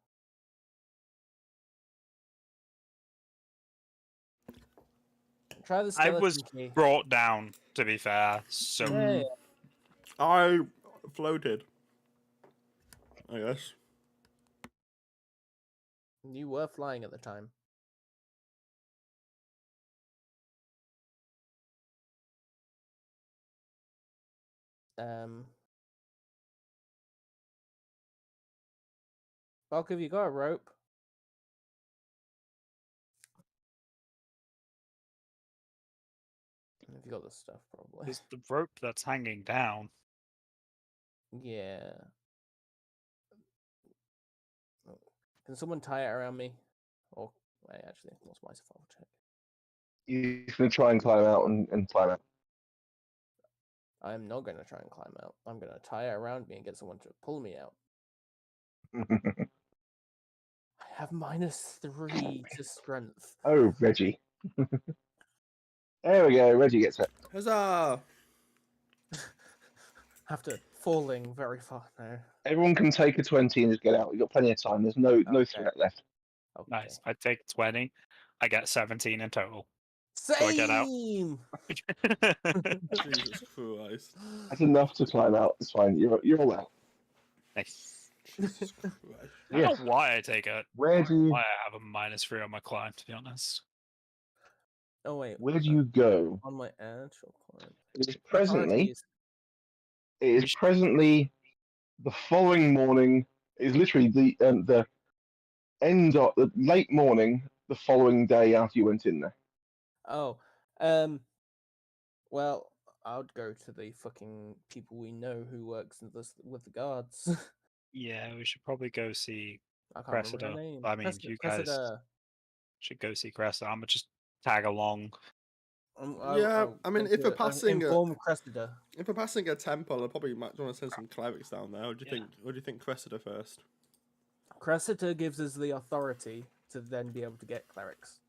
Try the I skeleton was key. brought down, to be fair. So Yeah, I floated. I guess. you were flying at the time. Bulk, have you got a rope? Have you got the stuff, probably? there's the rope that's hanging down. Yeah. Oh, can someone tie it around me? Or wait, actually, what's my survival check? You're going to try and climb out and climb out. I'm not going to try and climb out. I'm going to tie it around me and get someone to pull me out. I have -3 to strength. Oh, Reggie. There we go. Reggie gets it. Huzzah! After falling very far now. Everyone can take a 20 and just get out. We've got plenty of time. There's no Okay. threat left. Okay. Nice. I take 20. I get 17 in total. Same! I get out? Jesus Christ. That's enough to climb out. It's fine. You're all out. Nice. Jesus Christ. I don't know why I take it. Where do you Why I have a -3 on my climb, to be honest. Oh, wait. Where do you go? On my actual climb. It is presently. Priorities. It is presently the following morning. It is literally the end of the late morning the following day after you went in there. Oh, well, I would go to the fucking people we know who works with the guards. Yeah, we should probably go see I can't remember her Cressida. name. I mean, you guys Cressida. should go see Cressida. I'm gonna just tag along. Yeah, I mean, if we're passing inform Cressida. if we're passing a temple, I probably might want to send some clerics down there. What do you think? What do you think, Cressida first? Cressida gives us the authority to then be able to get clerics.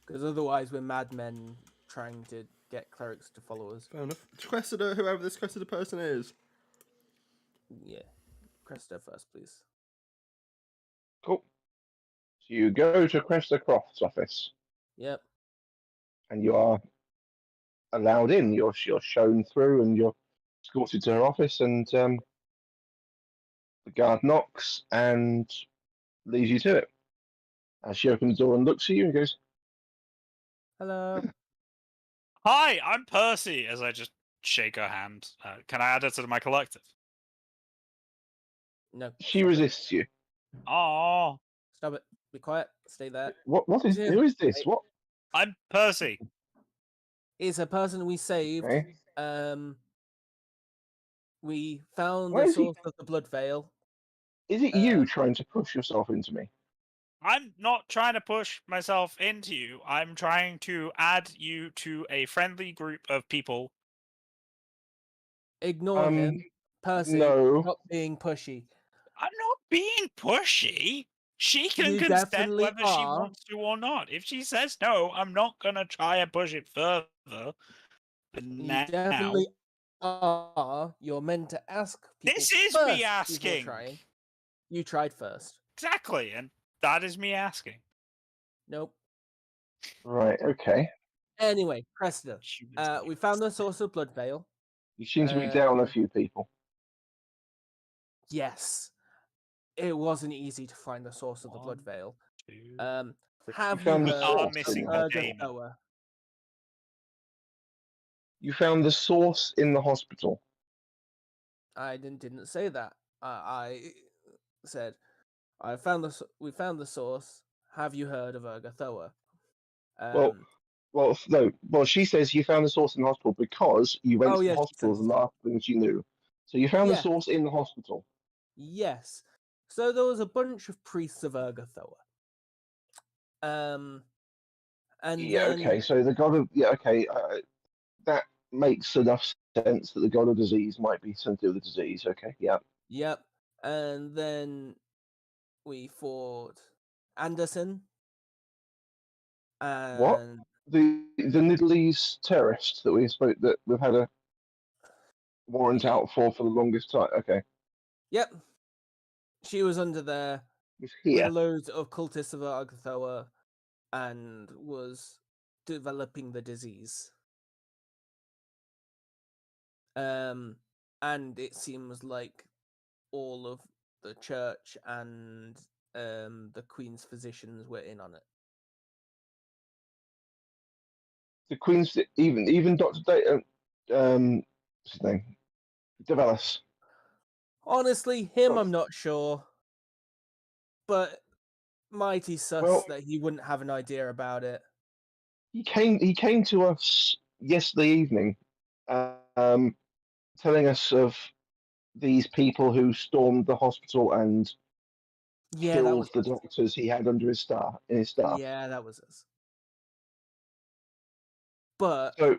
Because otherwise, we're madmen trying to get clerics to follow us. Fair enough. Cressida, whoever this Cressida person is. Yeah, Cressida first, please. Cool. So you go to Cressida Croft's office. Yep. And you are allowed in. You're shown through, and you're escorted to her office. And the guard knocks and leads you to it. As she opens the door and looks at you and goes, Hello. Hi, I'm Percy. As I just shake her hand. Can I add her to my collective? No. she stop it. resists you. Oh, Stop it. Be quiet. Stay there. What is? Yeah. Who is this? Wait. What? I'm Percy. It's a person we saved. Okay. We found Why the is he- source of the blood veil. Is it you trying to push yourself into me? I'm not trying to push myself into you. I'm trying to add you to a friendly group of people. Ignore him. Percy, no. stop being pushy. I'm not being pushy. She can You consent definitely whether she are. wants to or not. If she says no, I'm not gonna try and push it further. But You now, definitely are. You're meant to ask people this is first me before asking. trying. You tried first. Exactly, and that is me asking. Nope. Right. Okay. Anyway, Cressida. She was We found the source of blood veil. You seem to be down a few people. Yes. It wasn't easy to find the source of the blood veil. two. Have you found the heard source, are of missing didn't the you? Damon. Ergothoa? You found the source in the hospital. I didn't say that. I said we found the source. Have you heard of Ergothoa? No. Well, she says you found the source in the hospital because you went Oh, to the yes, she hospital said as the so. last thing she knew. So you found the Yeah. source in the hospital. Yes. So there was a bunch of priests of Urgathoa. And Yeah, then okay. So the god of okay, that makes enough sense that the god of disease might be something to do with the disease. Okay, yeah. yep. And then we fought Anderson What? and The Nidlees terrorist that we spoke that we've had a warrant yeah. out for the longest time. Okay, Yep. She was under there it's with here. loads of cultists of Urgathoa and was developing the disease. And it seems like all of the church and the Queen's physicians were in on it. The Queen's even Doctor what's his name? Develis. Honestly, him, Doc- I'm not sure, but mighty sus Well, that he wouldn't have an idea about it. he came to us yesterday evening, telling us of these people who stormed the hospital and Yeah, that was killed the us. doctors he had under his staff. In his staff. Yeah, that was us. But So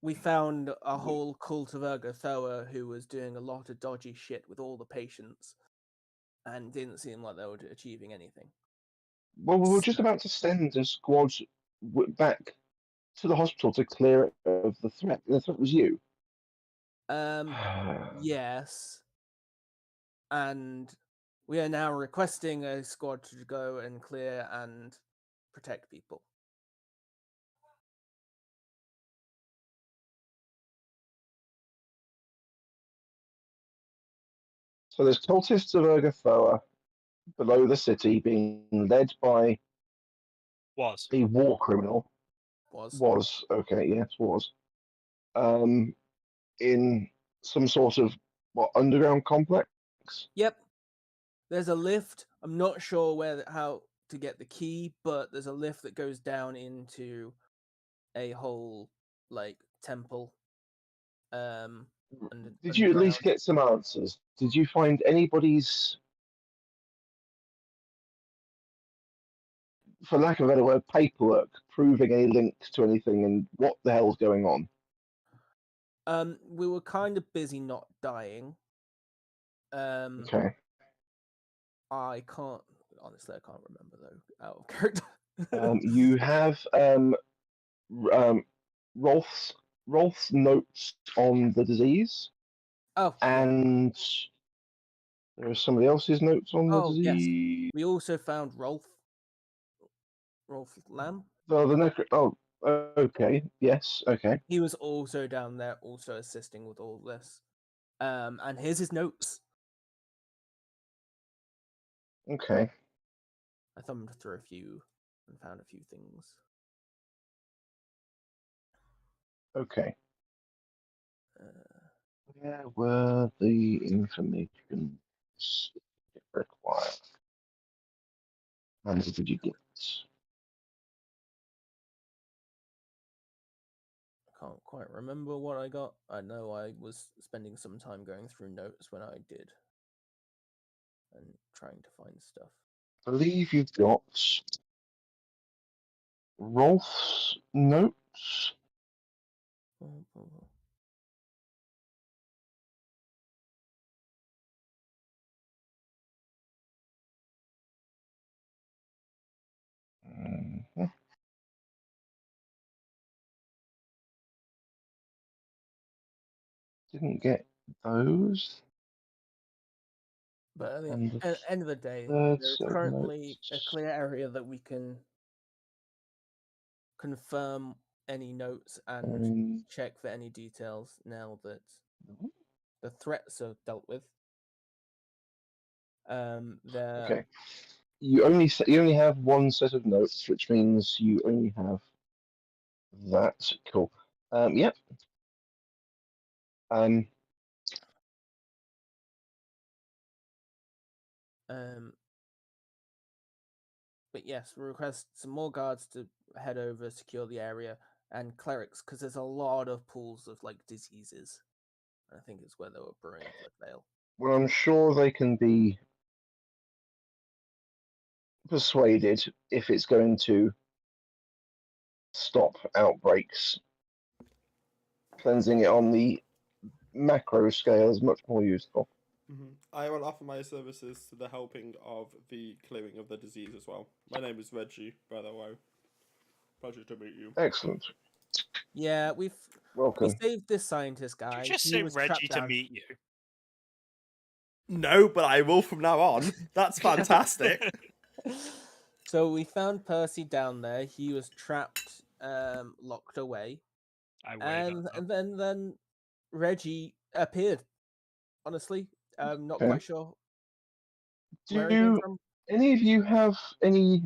we found a whole cult of Urgathoa who was doing a lot of dodgy shit with all the patients and didn't seem like they were achieving anything. well, we were So, just about to send a squad back to the hospital to clear it of the threat. The threat was you. yes. And we are now requesting a squad to go and clear and protect people. So there's cultists of Urgathoa below the city being led by Was. a war criminal. Was. Was okay, yes, was. In some sort of underground complex. Yep. There's a lift. I'm not sure how to get the key, but there's a lift that goes down into a whole like temple. Did you at Underground. least get some answers? Did you find anybody's, for lack of a better word, paperwork proving any links to anything and what the hell's going on? We were kind of busy not dying. Okay. I can't honestly. I can't remember though. Out of character. You have um, Rolf's Rolf's notes on the disease, Oh, yeah. and there are somebody else's notes on the Oh, yes. disease. We also found Rolf Lamb. Oh, the necro. Oh, okay. Yes. Okay. He was also down there, also assisting with all this. And here's his notes. Okay. I thumbed through a few and found a few things. Okay. Uh, Where were the information required? And did you get? I can't quite remember what I got. I know I was spending some time going through notes when I did and trying to find stuff. I believe you've got Rolf's notes. Mhm. Didn't get those. But And the at the end of the day, third there's set of currently a notes. clear area that we can confirm any notes and check for any details now that the threats are dealt with. Okay. You only have one set of notes, which means you only have that. Cool. Yep. But yes, we request some more guards to head over, secure the area, and clerics, because there's a lot of pools of like diseases. I think it's where they were brewing Bloodvale. Well, I'm sure they can be persuaded if it's going to stop outbreaks. Cleansing it on the macro scale is much more useful. I will offer my services to the helping of the clearing of the disease as well. My name is Reggie, by the way. Pleasure to meet you. Excellent. Yeah, we Welcome. saved this scientist Did guy. you just He say was Reggie trapped to down. meet you? No, but I will from now on. That's fantastic. So we found Percy down there. He was trapped, locked away, I wave at them. and then Reggie appeared. Honestly, I'm not Okay. quite sure where he came Do from. any of you have any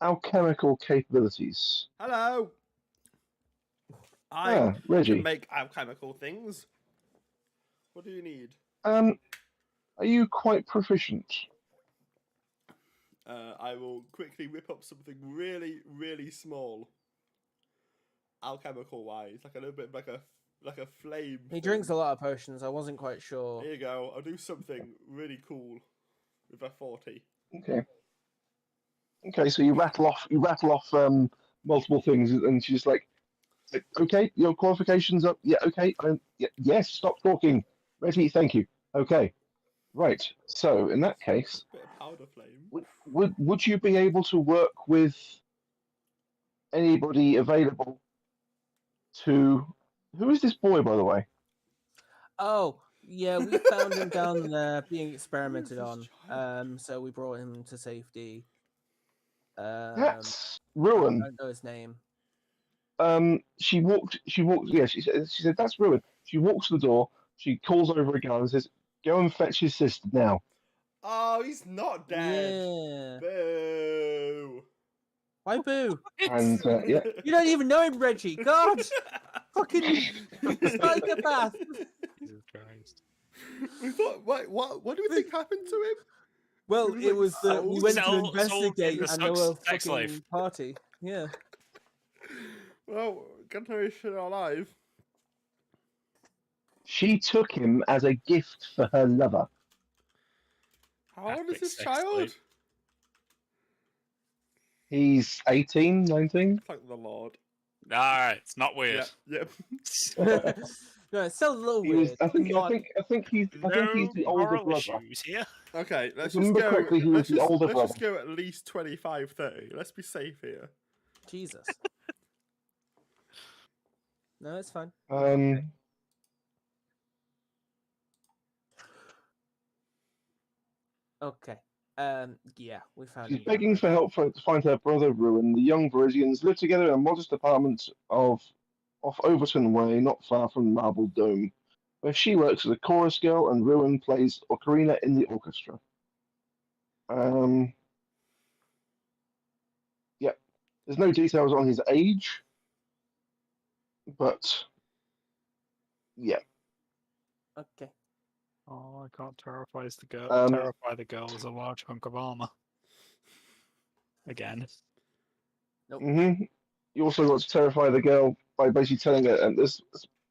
alchemical capabilities? Hello. I can Reggie. make alchemical things. What do you need? Are you quite proficient? I will quickly whip up something really, really small. Alchemical wise, like a little bit like a flame. He drinks a lot of potions. I wasn't quite sure. Here you go. I'll do something really cool with a 40. Okay. Okay, so you rattle off multiple things, and she's like, "Okay, your qualifications up. Yeah, okay. Yes. Stop talking. Reggie, thank you. Okay, right. So in that case, Bit of powder flame. would you be able to work with anybody available to? Who is this boy, by the way? Oh, yeah, we found him down there being experimented this on. child? So we brought him to safety. That's I Ruin. don't know his name. She walked. Yeah, she said that's Ruin. She walks to the door. She calls over a guy and says, "Go and fetch his sister now." Oh, he's not dead. Yeah. Boo. Why boo? And yeah, You don't even know him, Reggie. God, fucking psychopath. Jesus Christ. We thought, what do we think happened to him? Well, He was, it like, was that we went to sold investigate into and there were sex slave. fucking party. Yeah. Well, good to know she's alive. she took him as a gift for her lover. How old is Epic this sex child? slave. He's 18, 19. Thank the Lord. Alright, it's not weird. Yep. No, it sounds a little He was. weird. I think he's No the older moral brother. issues here. Okay, let's If I just remember go. correctly, he was the older let's just brother. go at least 25, 30. Let's be safe here. Jesus. No, it's fine. Okay. Yeah, we found She's him down begging there. for help to find her brother Ruin. The young Parisians live together in a modest apartment off Overton Way, not far from Marble Dome, where she works as a chorus girl and Ruin plays ocarina in the orchestra. Yeah, there's no details on his age, but yeah. Okay. Oh, I can't terrify the girl. Um, Terrify the girl with a large hunk of armor. Again. Nope. You also got to terrify the girl by basically telling her there's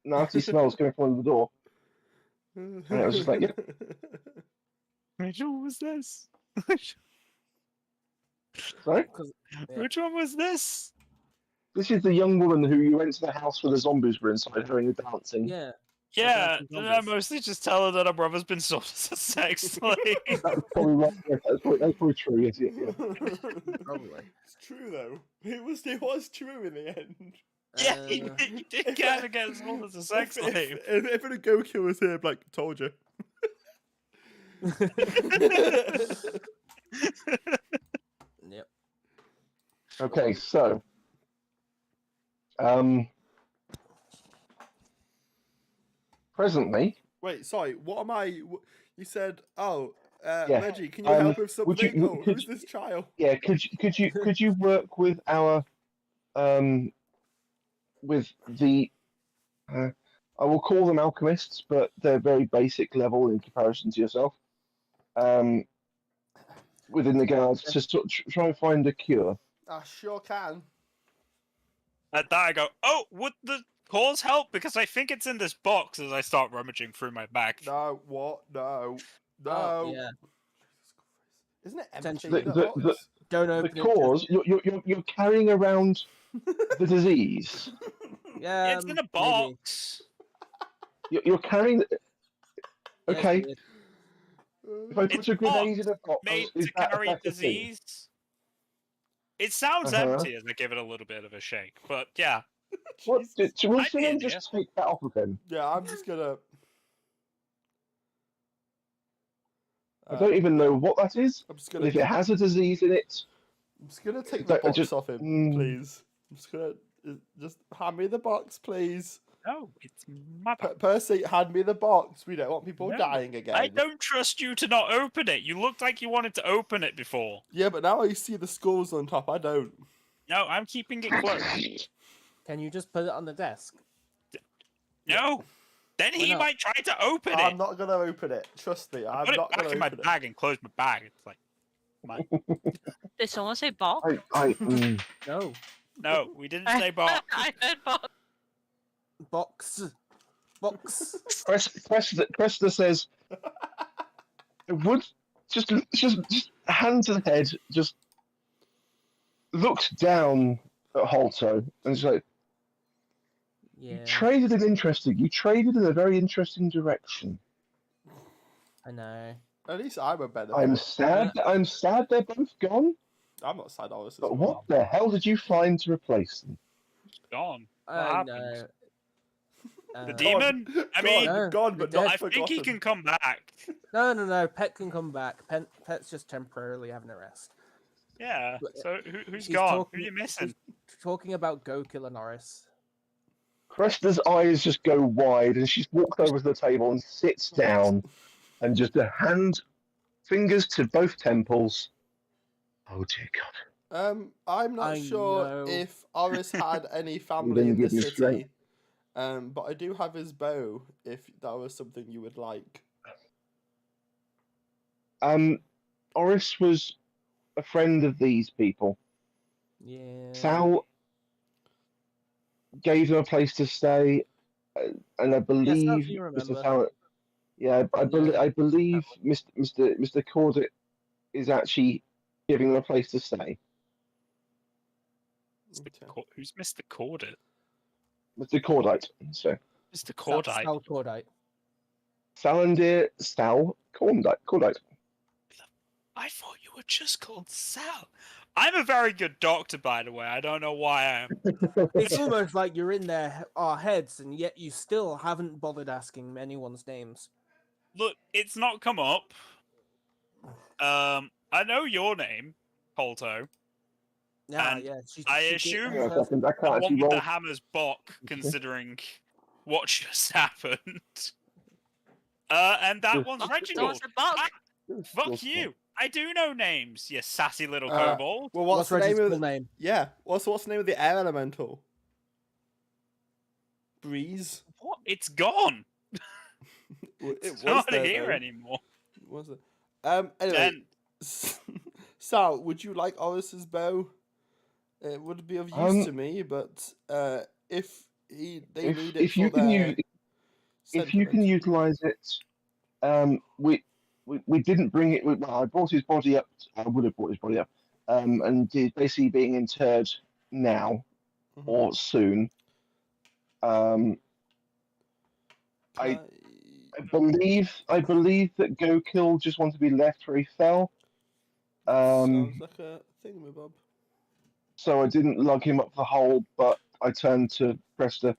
nasty smells coming from the door. And it was just like, yeah. Which one was this? Sorry? Yeah. Which one was this? This is the young woman who you went to the house where the zombies were inside her and you're dancing. Yeah. Yeah, some did I zombies. mostly just tell her that her brother's been sold as a sex slave? That's probably right. Yeah, that's probably true. Yes, yeah. Probably. It's true though. It was true in the end. Yeah, he did kind of get sold as a sex slave. If a Goku was here, I'd be like, told you. Yep. Okay, so presently, Wait, sorry. What am I? You said, "Oh, Yeah, Reggie, can you help with would you- something?" Oh, could who's this child? yeah, could you work with our with the I will call them alchemists, but they're very basic level in comparison to yourself. Within the guards to try and find a cure. I sure can. At that, I go, oh, would the Cause help because I think it's in this box as I start rummaging through my bag. No, what? No. No. Oh, yeah. Isn't it empty, Potentially. that The- box? Don't The open it. cause you're carrying around the disease. Yeah, It's in a maybe. box. You're carrying. Yeah, it's Okay, weird. if I It's put a grenade in a box, Made is to that a carry better thing? disease. It sounds Uh-huh. empty as I give it a little bit of a shake, but yeah. What? Jesus. Will I'd be someone in just take that off of him? Yeah, I'm just gonna. I don't even know what that is. I'm just But gonna. if it has a disease in it, I'm just gonna take the don't- box just- off him, please. I'm just gonna. Just hand me the box, please. No, it's my box. Percy, hand me the box. We don't want people No, dying again. I don't trust you to not open it. You looked like you wanted to open it before. Yeah, but now I see the skulls on top. I don't. No, I'm keeping it closed. Can you just put it on the desk? No. Then Why he not? might try to open it. I'm not gonna open it. Trust me, I'm Put it not back gonna in my open it. bag and close my bag. It's like, come on. Did someone say box? No. No, we didn't say box. I heard box. Box. Box. Cressida says, "I would just hand to the head, just looked down at Holto and she's like, Yeah, you traded in a very interesting direction. I know. At least I'm a benefit. I'm sad they're both gone, I'm not sad. Honestly. but what the hell did you find to replace them? Gone. What I happened? know. The Uh, demon? I mean, No, gone, but they're not I forgotten. think he can come back. No. Pet can come back. Pet's just temporarily having a rest. Yeah. But, So who's She's gone? talking- Who are you missing? she's talking about Go Killer Norris. Cressida's eyes just go wide and she's walked over to the table and sits down and just fingers to both temples. Oh dear God. I'm not I sure know. if Oris had any family didn't in the give me city. strength. But I do have his bow. If that was something you would like. Oris was a friend of these people. Yeah. Sal gave them a place to stay, and I believe you Mr. remember. Sal. Yeah, Yeah. I believe Mr. Cordet is actually giving them a place to stay. Who's Mr. Cordite? Mr. Cordite. So Mr. Cordite. Sal Cordite. Salandir Sal Cordite. I thought you were just called Sal. I'm a very good doctor, by the way. I don't know why I am. It's almost like you're in our heads, and yet you still haven't bothered asking anyone's names. Look, it's not come up. I know your name, Holto. Yeah, And yeah. I did assume Hang on a her- second, I The can't one actually with the roll. hammer's Bok, considering what just happened. And that one's Someone Reginald. said box. Fuck you. I do know names, you sassy little Uh, kobold. Well, What's the name Reggie's of full name? Yeah. What's the name of the air elemental? Breeze. What? It's gone. It It's was not there, here though. anymore. Was it? Anyway, Then Sal, would you like Oris's bow? It would be of use to me, but if they need it If you for can their if you can sentiment. utilize it, we didn't bring it. Well, I brought his body up. I would have brought his body up, and he's basically being interred now Mhm. or soon. I believe that Gokil just wanted to be left where he fell. Sounds like a thingamabob. So I didn't lug him up the hole, but I turned to Cresta.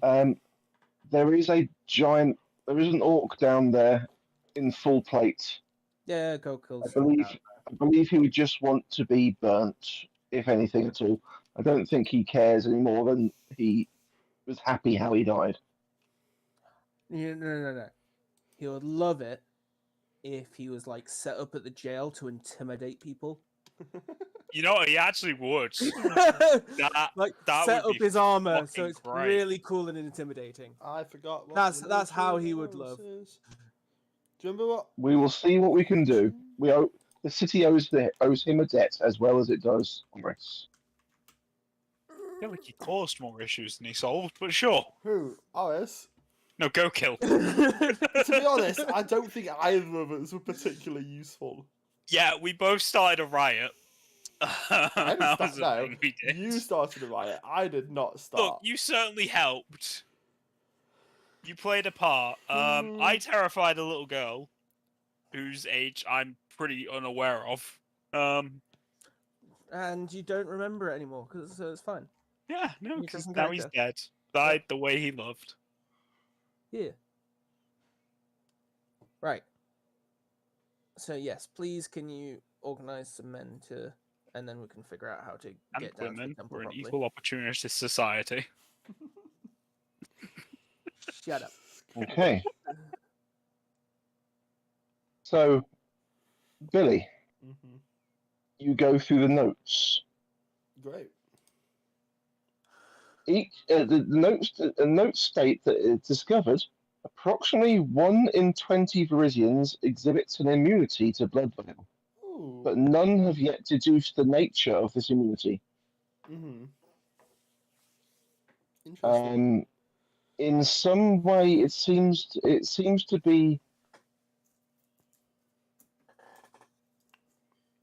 There is an orc down there in full plate. Yeah, Go Kill. I believe he would just want to be burnt, if anything at all. I don't think he cares any more than he was happy how he died. No. He would love it if he was like set up at the jail to intimidate people. you know what? He actually would. Like that set would up be his armor so fucking it's great. really cool and intimidating. I forgot. What That's how he would Oris love. is. Do you remember what? We will see what we can do. The city owes him a debt as well as it does Oris. feel like he caused more issues than he solved, but sure. Who? Alice? No, go kill. To be honest, I don't think either of us were particularly useful. Yeah, we both started a riot. I didn't That start. was a No, thing we did. you started a riot. I did not start. Look, you certainly helped. You played a part. I terrified a little girl whose age I'm pretty unaware of. And you don't remember it anymore, so it's fine. Yeah, no, You're because different now he's character. dead. Died the way he loved. Yeah. Right. So yes, please can you organize some men to, and then we can figure out how to And get down to the women, temple we're an properly. equal opportunity society. Shut up. Okay. So, Billy, Mm-hmm. you go through the notes. Great. The notes state that it's discovered approximately 1 in 20 Varisians exhibits an immunity to blood veil, Ooh. but none have yet deduced the nature of this immunity. Mm-hmm. Interesting. In some way, it seems to be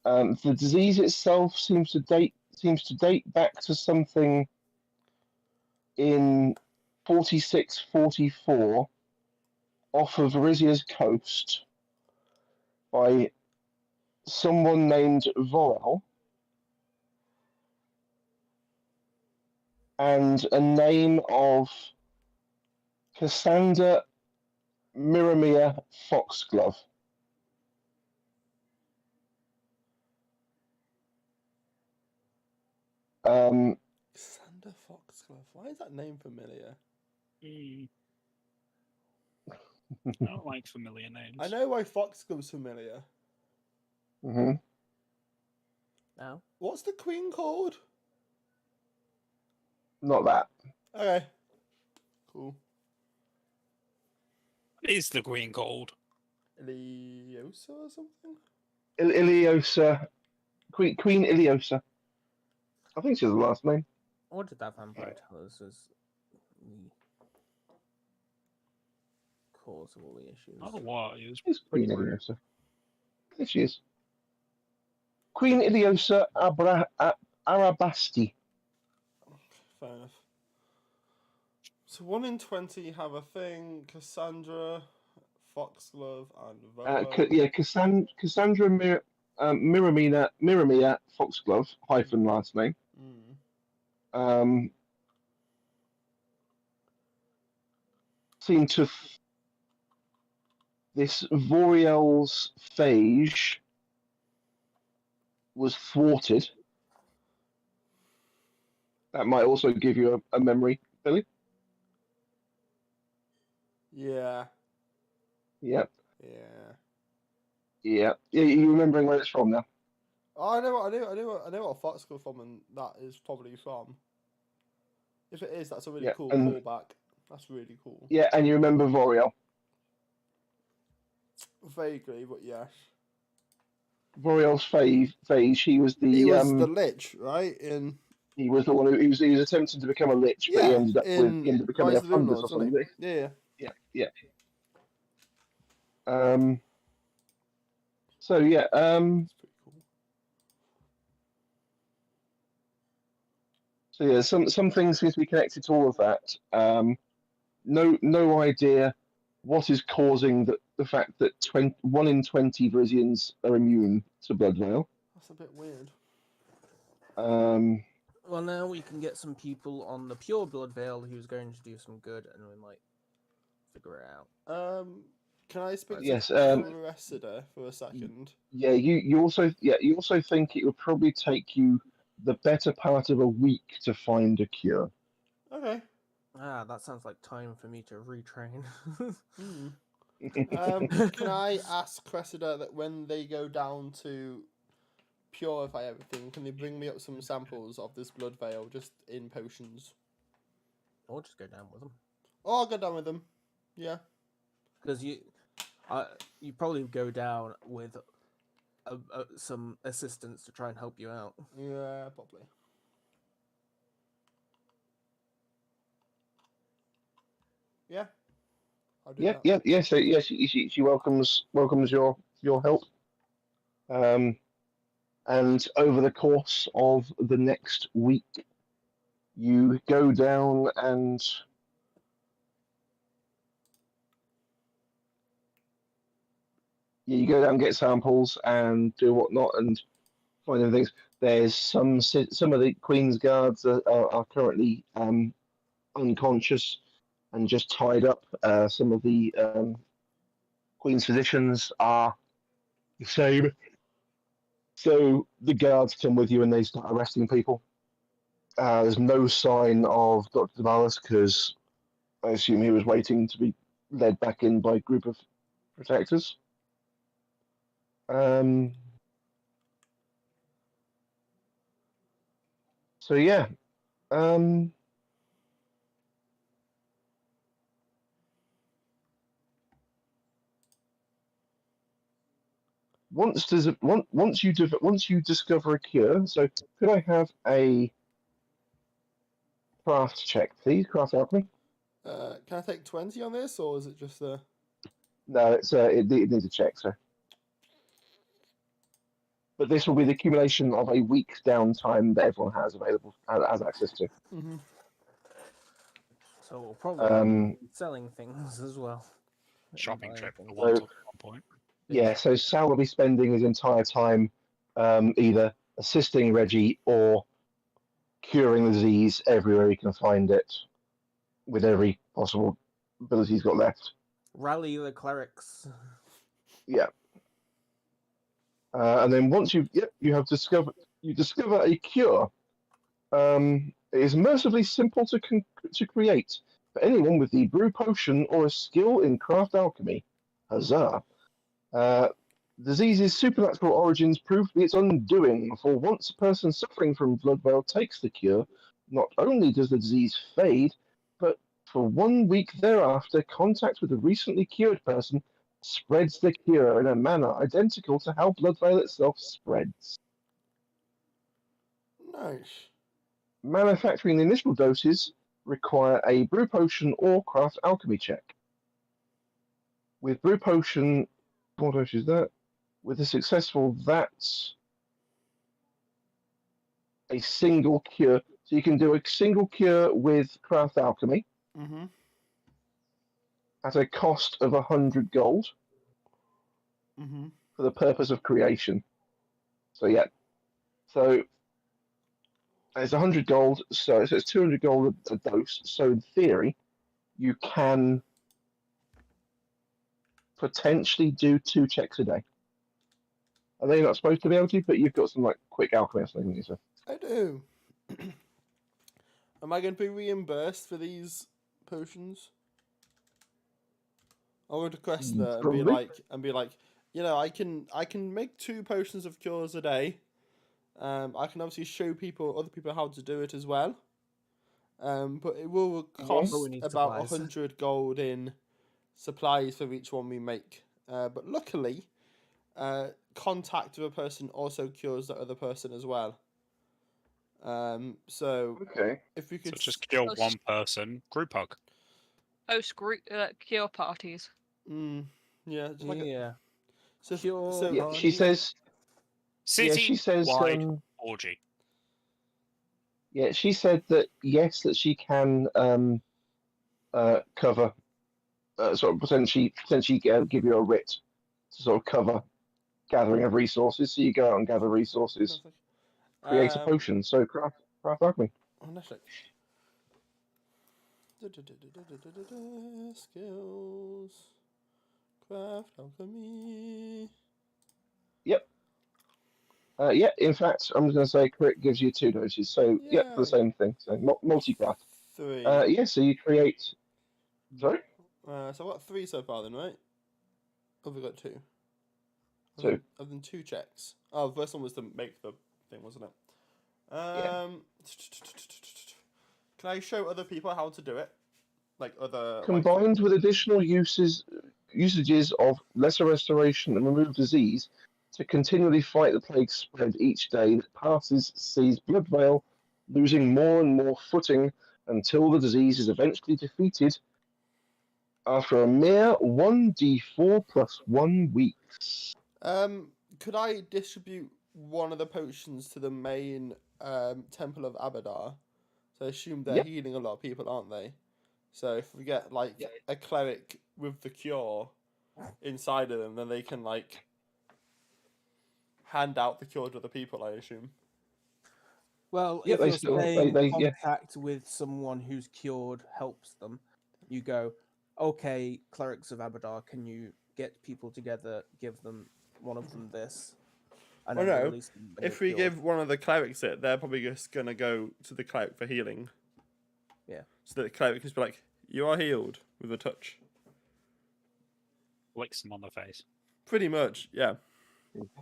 the disease itself seems to date back to something in 46-44 off of Varisia's coast by someone named Vorel, and a name of Cassandra Miramia Foxglove. Sander Foxglove. Why is that name familiar? I don't like familiar names. I know why Foxglove's familiar. Mm-hmm. Now, What's the queen called? Not that. Okay. Cool. What is the green gold? Iliosa or something? Iliosa, Queen Iliosa. I think she's the last name. what did that vampire tell us was the cause of all the issues? Otherwise, It's pretty Queen rude. Iliosa. There she is. Queen Iliosa Arabasti. Fair enough. So 1 in 20 have a thing. Cassandra, Foxglove, and Volo. Cassandra Miramia Foxglove hyphen last name. Seem to this Voriel's phage was thwarted. That might also give you a memory, Billy. Yeah. Yep. Yeah. Yeah. You remembering where it's from now? Oh, I know what Foxglove from, and that is probably from. If it is, that's a really cool callback. That's really cool. Yeah, and you remember Voriel. Vaguely, but yes. Voriel's phage. He was the the Lich, right? he was the one who he was attempting to become a Lich, but he ended up becoming Rise a of the Moon fungus Lords, or wasn't something. he? Yeah. So yeah. That's pretty cool. So yeah, some things seem to be connected to all of that. No idea what is causing the fact that 1 in 20 Varisians are immune to blood veil. That's a bit weird. Well, now we can get some people on the pure blood veil who's going to do some good, and we might figure it out. Can I speak Yes, to Cressida for a second? Yeah, you also think it would probably take you the better part of a week to find a cure. Okay. That sounds like time for me to retrain. Can I ask Cressida that when they go down to purify everything, can they bring me up some samples of this blood veil just in potions? Or just go down with them. Oh, I'll go down with them. Yeah. Because you probably go down with some assistance to try and help you out. Yeah, probably. Yeah. I'll do Yeah, that. yeah, yeah. So yeah, she welcomes your help. And over the course of the next week, you go down and you go down and get samples and do whatnot and find other things. There's some of the Queen's guards are currently unconscious and just tied up. Some of the Queen's physicians are the same. So the guards come with you and they start arresting people. There's no sign of Dr. Damalis because I assume he was waiting to be led back in by a group of protectors. So yeah. Once you discover a cure, so could I have a craft check, please? Craft alchemy. Can I take 20 on this, or is it just a? No, it needs a check, so. But this will be the accumulation of a week's downtime that everyone has available, has access to. Mm-hmm. So we'll probably Um, be selling things as well. and Shopping buying trip for things. once So- at one point. Yeah, so Sal will be spending his entire time either assisting Reggie or curing the disease everywhere he can find it, with every possible ability he's got left. Rally the clerics. Yeah. And then once you discover a cure. It is mercifully simple to create for anyone with the brew potion or a skill in craft alchemy. Huzzah! Disease's supernatural origins prove to be its undoing, for once a person suffering from blood veil takes the cure, not only does the disease fade, but for 1 week thereafter, contact with a recently cured person spreads the cure in a manner identical to how blood veil itself spreads. Nice. Manufacturing the initial doses require a brew potion or craft alchemy check. With brew potion, what dose is that? With a successful, that's a single cure. So you can do a single cure with craft alchemy Mm-hmm. at a cost of 100 gold Mm-hmm. for the purpose of creation. So yeah, so it's 100 gold, so it's 200 gold a dose. So in theory, you can potentially do 2 checks a day. I know you're not supposed to be able to, but you've got some like quick alchemy or something. So. I do. Am I going to be reimbursed for these potions? I would request that and be like, you know, I can make 2 potions of cures a day. I can obviously show other people how to do it as well. But it will cost But we need about supplies. 100 gold in supplies for each one we make. But luckily, contact with a person also cures that other person as well. So Okay. if we So could just kill one person, group hug. Host group cure parties. yeah, just like Yeah. so, Cure so Yeah, she says. City She says. wide orgy. Yeah, she said that yes, that she can cover, sort of potentially give you a writ to sort of cover gathering of resources. So you go out and gather resources, create a potion. So craft alchemy. Oh, that's like skills, craft alchemy. Yep. Yeah. In fact, I'm going to say crit gives you 2 doses. So yeah, for the same thing. So multi-craft. 3. Yeah. So you create. Sorry. So I've got 3 so far then, right? Or have we got 2? 2. Other than 2 checks. Oh, the first one was to make the thing, wasn't it? Yeah. Can I show other people how to do it? Like other Combined with additional usages of lesser restoration and remove disease to continually fight the plague spread each day that passes sees Blood Veil losing more and more footing until the disease is eventually defeated After a mere 1d4 plus 1 weeks. Could I distribute one of the potions to the main Temple of Abadar? So I assume they're Yep. healing a lot of people, aren't they? So if we get like a cleric with the cure inside of them, then they can like hand out the cure to other people, I assume. Well, Yeah, if they you're still- staying they- in yeah. contact with someone who's cured helps them, you go, okay, clerics of Abadar, can you get people together, give them one of them this, and Well, then no, release them when If you're we cured. give one of the clerics it, they're probably just gonna go to the cleric for healing. Yeah. So that the cleric can just be like, "You are healed" with a touch. Licks them on the face. Pretty much, yeah.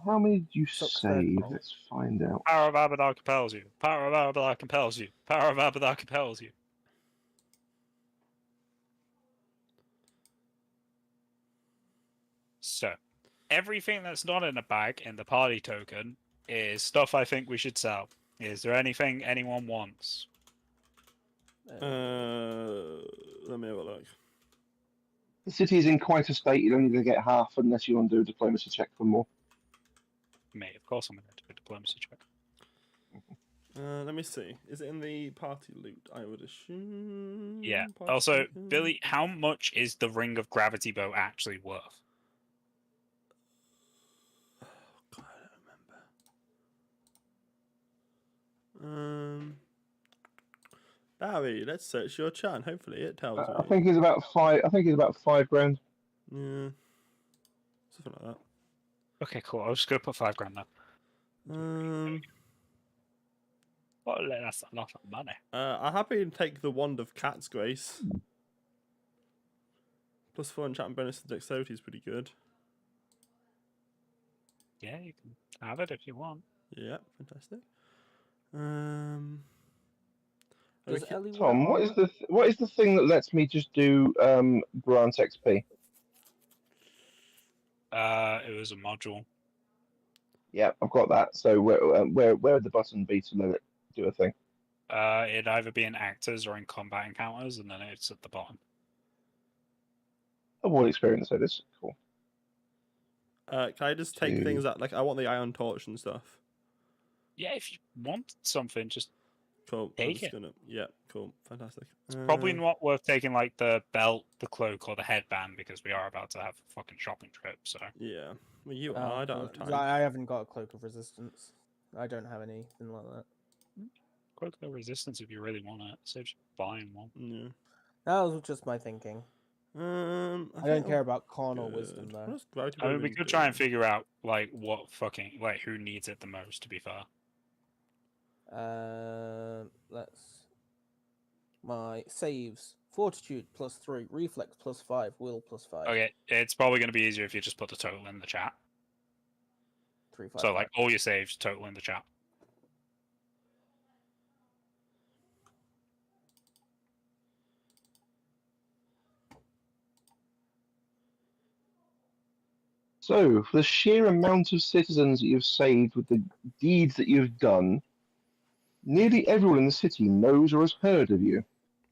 How many did you Sucks their save? throat. Let's find out. Power of Abadar compels you. Power of Abadar compels you. Power of Abadar compels you. So, everything that's not in a bag in the party token is stuff I think we should sell. Is there anything anyone wants? Let me have a look. The city is in quite a state. You're only going to get half unless you want to do a diplomacy check for more. Me, of course I'm going to do a diplomacy check. Let me see. Is it in the party loot? I would assume. Yeah. Party Also, token? Billy, how much is the Ring of Gravity bow actually worth? Oh, God, I don't remember. Barry, let's search your chat and hopefully it tells me. I think it's about 5. I think it's about 5 grand. Yeah. Something like that. Okay, cool. I was just going to put 5 grand now. Well, that's a lot of money. I'm happy to take the Wand of Cat's Grace. Plus 4 enchantment bonus to dexterity is pretty good. Yeah, you can have it if you want. Yeah, fantastic. Does Okay. Ellie wear Tom, what armor? is the thing that lets me just do grant XP? It was a module. Yeah, I've got that. So where would the button be to let it do a thing? It'd either be in actors or in combat encounters, and then it's at the bottom. Avoid experience. So this cool. Can I just take Two. things that, like, I want the iron torch and stuff. Yeah, if you want something, just Cool. Take I'm just it. gonna. Yeah, cool. Fantastic. probably not worth taking like the belt, the cloak, or the headband because we are about to have a fucking shopping trip. So Yeah. Well, you Oh, are. I don't well, have time. I haven't got a cloak of resistance. I don't have anything like that. cloak no resistance if you really want it. Saves you buying one. Yeah. That was just my thinking. I think don't care I'm about con or good. wisdom What though. does gravity I mean, bow we even could try and do? figure out like what fucking like who needs it the most. To be fair. Let's. My saves: fortitude +3, reflex +5, will +5. Okay, it's probably going to be easier if you just put the total in the chat. 3, 5, So like all your saves total in the chat. So for the sheer amount of citizens that you've saved with the deeds that you've done, nearly everyone in the city knows or has heard of you.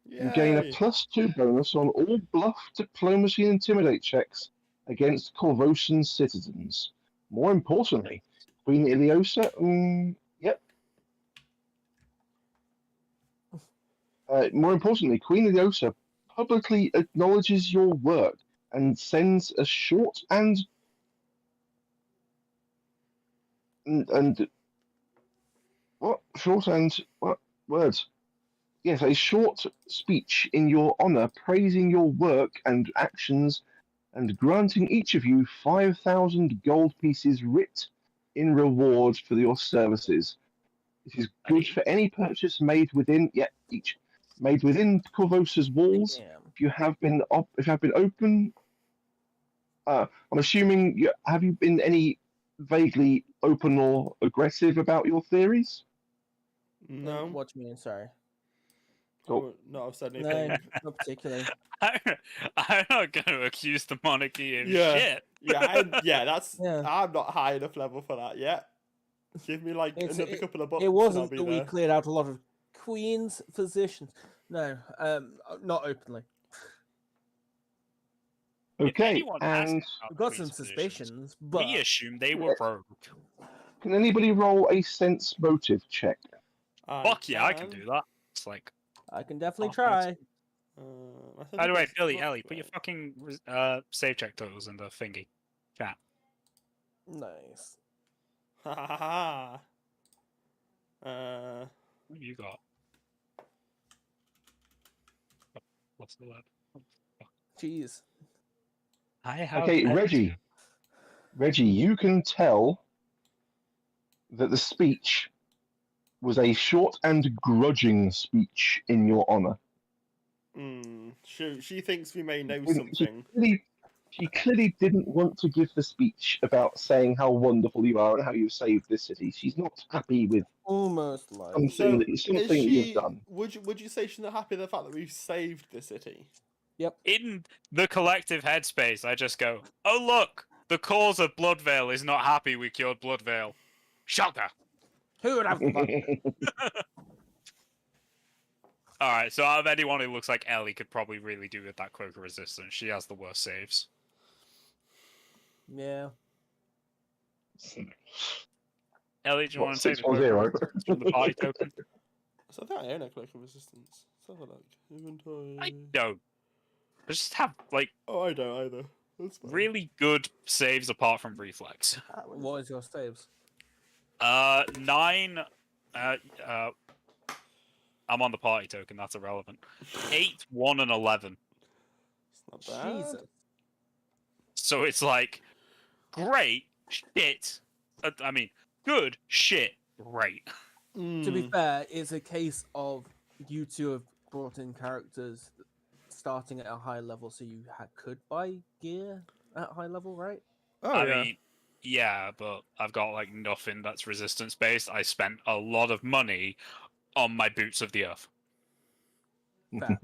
You gain a Yay. +2 bonus on all bluff, diplomacy, and intimidate checks against Corvosan citizens. More importantly, Queen Iliosa. Yep. More importantly, Queen Iliosa publicly acknowledges your work and sends a short and what short and what words? Yes, a short speech in your honor, praising your work and actions, and granting each of you 5,000 gold pieces writ in reward for your services. It is good for any purchase made within each made within Corvosa's walls. Damn. If you have been open, I'm assuming have you been any vaguely open or aggressive about your theories? No. What do you mean? Sorry. I would not have said No, anything. not particularly. I'm not going to accuse the monarchy of Yeah. shit. That's. Yeah. I'm not high enough level for that yet. Give me like It's- another couple of books. It and I'll wasn't be that we there. cleared out a lot of Queen's physicians. No, not openly. If Okay, anyone asks and about We've the got some Queen's positions, suspicions, but we assume they were rogue. can anybody roll a sense motive check? Fuck yeah, I can do that. It's like, I can definitely Oh, try. by the way, Billy, Ellie, put your fucking save check totals in the thingy. Chat. Nice. Ha ha ha. What have you got? What's the word? Oh, fuck. Jeez. I have. Okay, Reggie. Reggie, you can tell that the speech was a short and grudging speech in your honor. She thinks we may know She something. she clearly didn't want to give the speech about saying how wonderful you are and how you've saved this city. She's not happy with Almost like something that is that she? you've done. Would you say she's not happy with the fact that we've saved the city? Yep. In the collective headspace, I just go, oh look, the cause of Bloodvale is not happy we cured Bloodvale. Shocker! Who would have thought? Alright, so out of anyone who looks like Ellie could probably really do with that Cloak of Resistance. She has the worst saves. Yeah. Ellie, do you What, want to take the Cloak of 610? Resistance from the party token? So I think I own a Cloak of Resistance. Let's have a look. Inventory. I don't. I just have, like, Oh, I don't either. That's fine. really good saves apart from reflex. What is your saves? 9. I'm on the party token. That's irrelevant. 8, 1, and 11. It's not bad. Jesus. So it's like, great, shit. I mean, good, shit, great. To be fair, it's a case of you two have brought in characters starting at a high level, so you could buy gear at high level, right? Oh, I yeah. mean, yeah, but I've got like nothing that's resistance based. I spent a lot of money on my Boots of the Earth. Fair.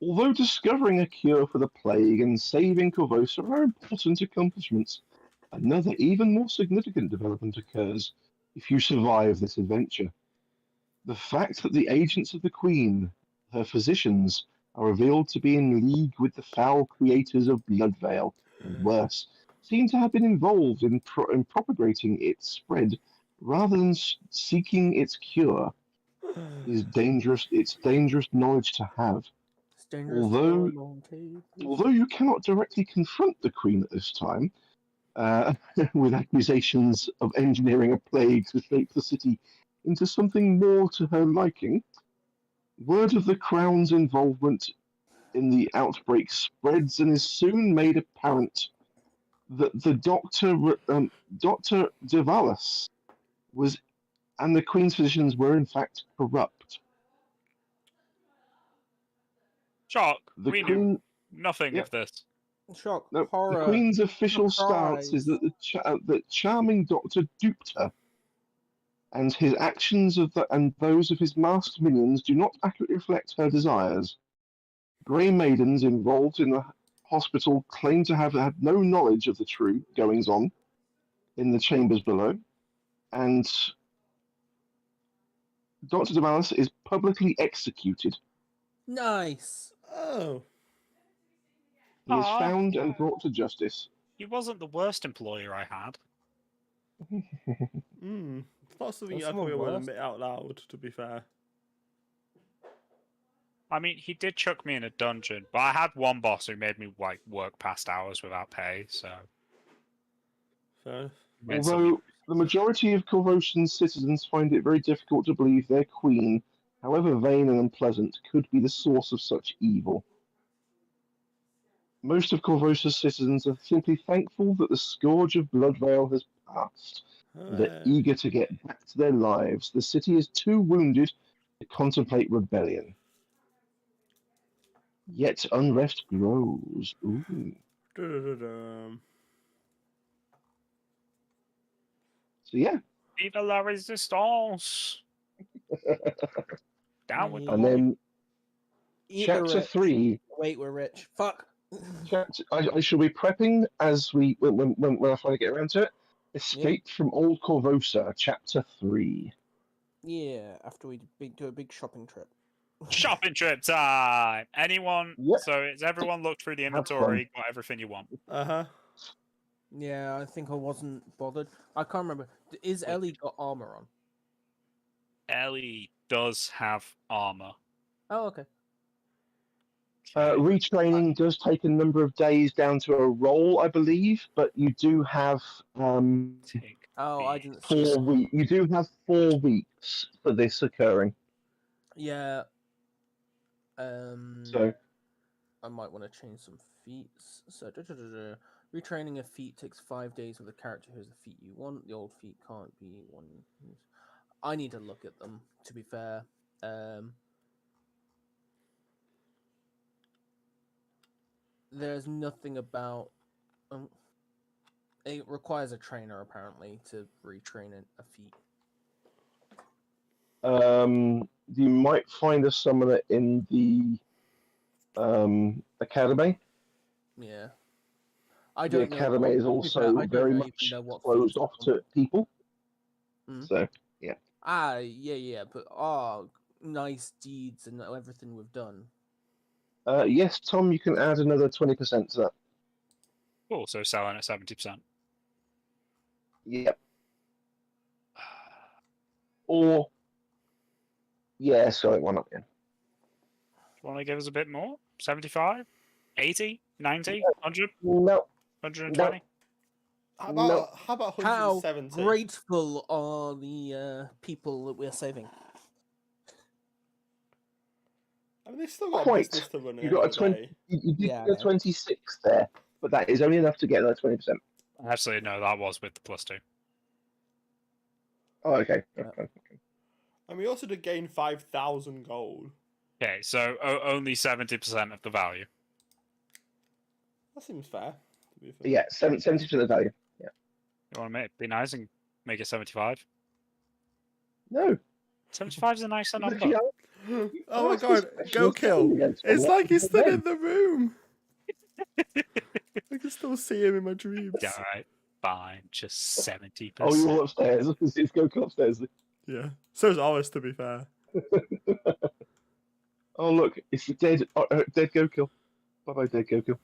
Although discovering a cure for the plague and saving Corvosa are important accomplishments, another even more significant development occurs if you survive this adventure. The fact that the agents of the Queen, her physicians, are revealed to be in league with the foul creators of Bloodvale, and worse, seem to have been involved in propagating its spread rather than seeking its cure, is dangerous. It's dangerous knowledge to have. It's dangerous Although- for Monty. Although you cannot directly confront the Queen at this time, with accusations of engineering a plague to shape the city into something more to her liking, word of the Crown's involvement in the outbreak spreads and is soon made apparent that the Dr. Devalis was, and the Queen's physicians were in fact corrupt. Shock. The We Queen, knew nothing Yep. of this. Shock. no, Horror. the Queen's official stance is surprise. that that charming doctor duped her, and his actions and those of his masked minions do not accurately reflect her desires. Grey maidens involved in the hospital claim to have had no knowledge of the true goings on in the chambers below, and Dr. Devalis is publicly executed. Nice. Oh. He is Aw. found and brought to justice. He wasn't the worst employer I had. It's not something That's I probably someone won't worse. admit out loud, to be fair. I mean, he did chuck me in a dungeon, but I had one boss who made me like work past hours without pay, so. Fair. Although the majority of Corvosan's citizens find it very difficult to believe their queen, however vain and unpleasant, could be the source of such evil. Most of Corvosa's citizens are simply thankful that the scourge of Bloodvale has passed. They're eager to get back to their lives. The city is too wounded to contemplate rebellion. Yet unrest grows. Ooh. Dun-dun-dun-dun. So yeah, Viva la resistance! Down with the and moon. then Eat the chapter rich. 3. Wait, we're rich. Fuck. I shall be prepping as when I finally get around to it. Escape from Old Corvosa, chapter 3. Yeah, after we do a big shopping trip. Shopping trip time. Anyone? Yep. So it's everyone looked through the Have fun. inventory, got everything you want. Yeah, I think I wasn't bothered. I can't remember. Is Ellie got armor on? Ellie does have armor. Oh, okay. Retraining does take a number of days down to a roll, I believe, but you do have Take Oh, I the- didn't see. 4 weeks. You do have 4 weeks for this occurring. Yeah. So I might want to change some feats. So, retraining a feat takes 5 days with a character who has the feat you want. The old feat can't be one. I need to look at them. To be fair, there's nothing about. It requires a trainer apparently to retrain a feat. you might find a summoner in the academy. Yeah. I The don't know. academy is To be fair, also I don't very know much even know what closed feats off are to people. Mm. So yeah, but nice deeds and everything we've done. yes, Tom, you can add another 20% to that. Cool. So selling at 70%. Yep. Or yeah, sorry, one up again. Want to give us a bit more? 75? 80? 90? 100? No, 120? How No. about How 170? grateful are the people that we're saving? I mean, they've still got a quite. business to run at You the got end a of the 20. day. You did Yeah, I get a know. 26 there, but that is only enough to get that 20%. Actually, no, that was with the +2. Oh, okay. Yeah. Okay. And we also did gain 5,000 gold. Okay, so only 70% of the value. That seems fair, to be fair. Yeah, 70% of the value. Yeah. You want to be nice and make it 75? No. 75 is a nicer But number. Oh my asked god, this question, go you're kill! standing against It's one, like what he's do still you in the room! I can still see him in my dreams. Alright, fine, just 70%. Oh, you're all upstairs. It's Goku upstairs. Yeah. So's ours, to be fair. Oh, look, it's the dead Goku. Bye-bye, dead Goku.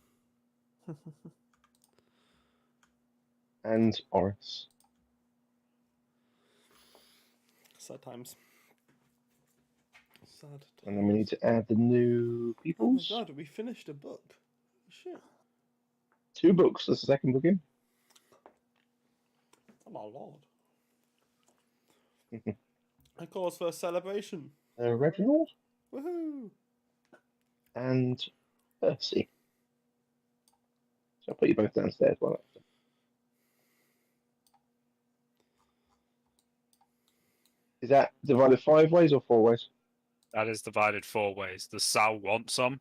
And Oris. Sad times. Sad times. And then we need to add the new Oh my peoples. god, we finished a book. Shit. 2 books. That's the second book in. Oh my lord. Of course, for a celebration. Reginald Woohoo! and Percy. So I'll put you both downstairs. Why not? Is that divided 5 ways or 4 ways? That is divided 4 ways. Does Sal want some?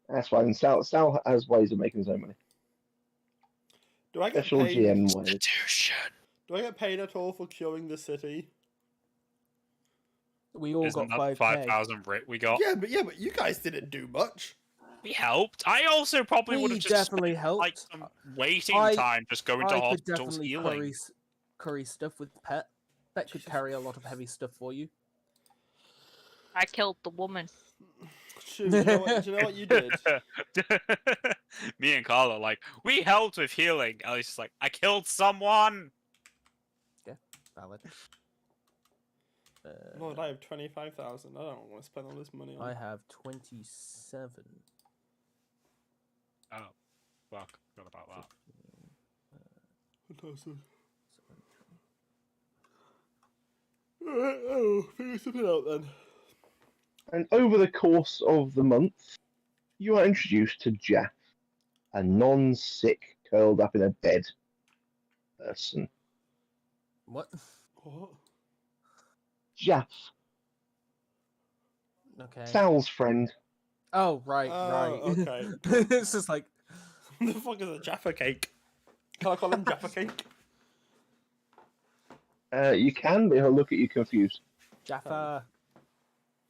That's fine. Sal has ways of making his own money. Do I get Special paid? GM ways. Institution. Do I get paid at all for curing the city? We all Isn't got that 5K. 5,000 writ we got? Yeah, but you guys didn't do much. We helped. I also probably would We have just definitely spent, helped. like some waiting I- time just going to I could hospitals definitely healing. curry stuff with Pet. Pet could Jesus carry a lot of heavy stuff for you. I killed the woman. Shoot, do you know what you did? Me and Carla are like, we helped with healing. Ellie's just like, I killed someone. Valid. Lord, I have 25,000. I don't want to spend all this money on. I have 27. Oh, fuck. Forgot about that. Fantastic. Alright, oh, figure something out then. And over the course of the month, you are introduced to Jaff, a non-sick, curled up in a bed person. What? What? Jaff, Okay. Sal's friend. Oh, right, Oh, right. okay. It's just like, What the fuck is a Jaffa cake? Can I call him Jaffa cake? You can, but he'll look at you confused. Jaffa.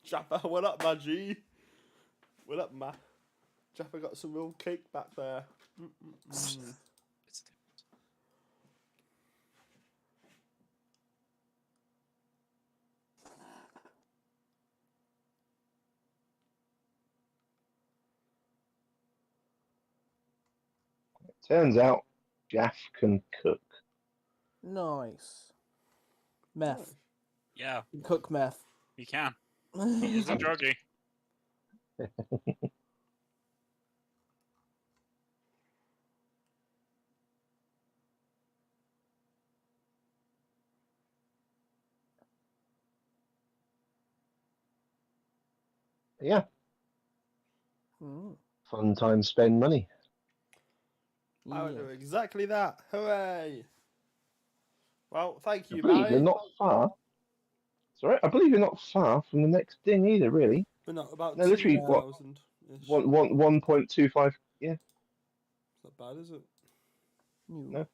Jaffa, what up, my G? What up, ma? Jaffa got some real cake back there. Mm-mm-mm. Turns out Jaff can cook. Nice. Meth. Yeah, Cook meth. he can. He is a druggie. Yeah, Mm. fun time, spend money. I would do Yeah. exactly that. Hooray! Well, thank I you, believe you're Barry. not far. Sorry, I believe you're not far from the next ding either, really. We're not about No, literally, what, 2,000 ish. 1.25, yeah, It's not bad, is it? no.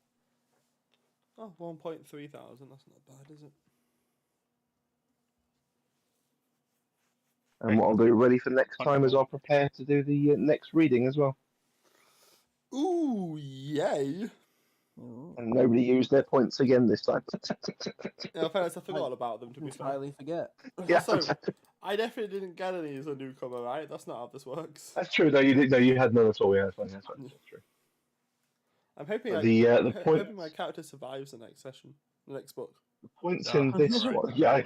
Oh, 1.3 thousand. That's not bad, is it? And what I'll do ready for next time is Wonderful. I'll prepare to do the next reading as well. Ooh, yay! Ooh. And nobody used their points again this time. In fairness, I forgot about them, to be fair. Entirely forget. Yeah. Also, I definitely didn't get any as a newcomer, right? That's not how this works. That's true. No, you did. No, you had none at all. Yeah, that's fine. That's true. I'm hoping But I'm the point, hoping my character survives the next session, the next book. the points Ah, in this right. one, yeah,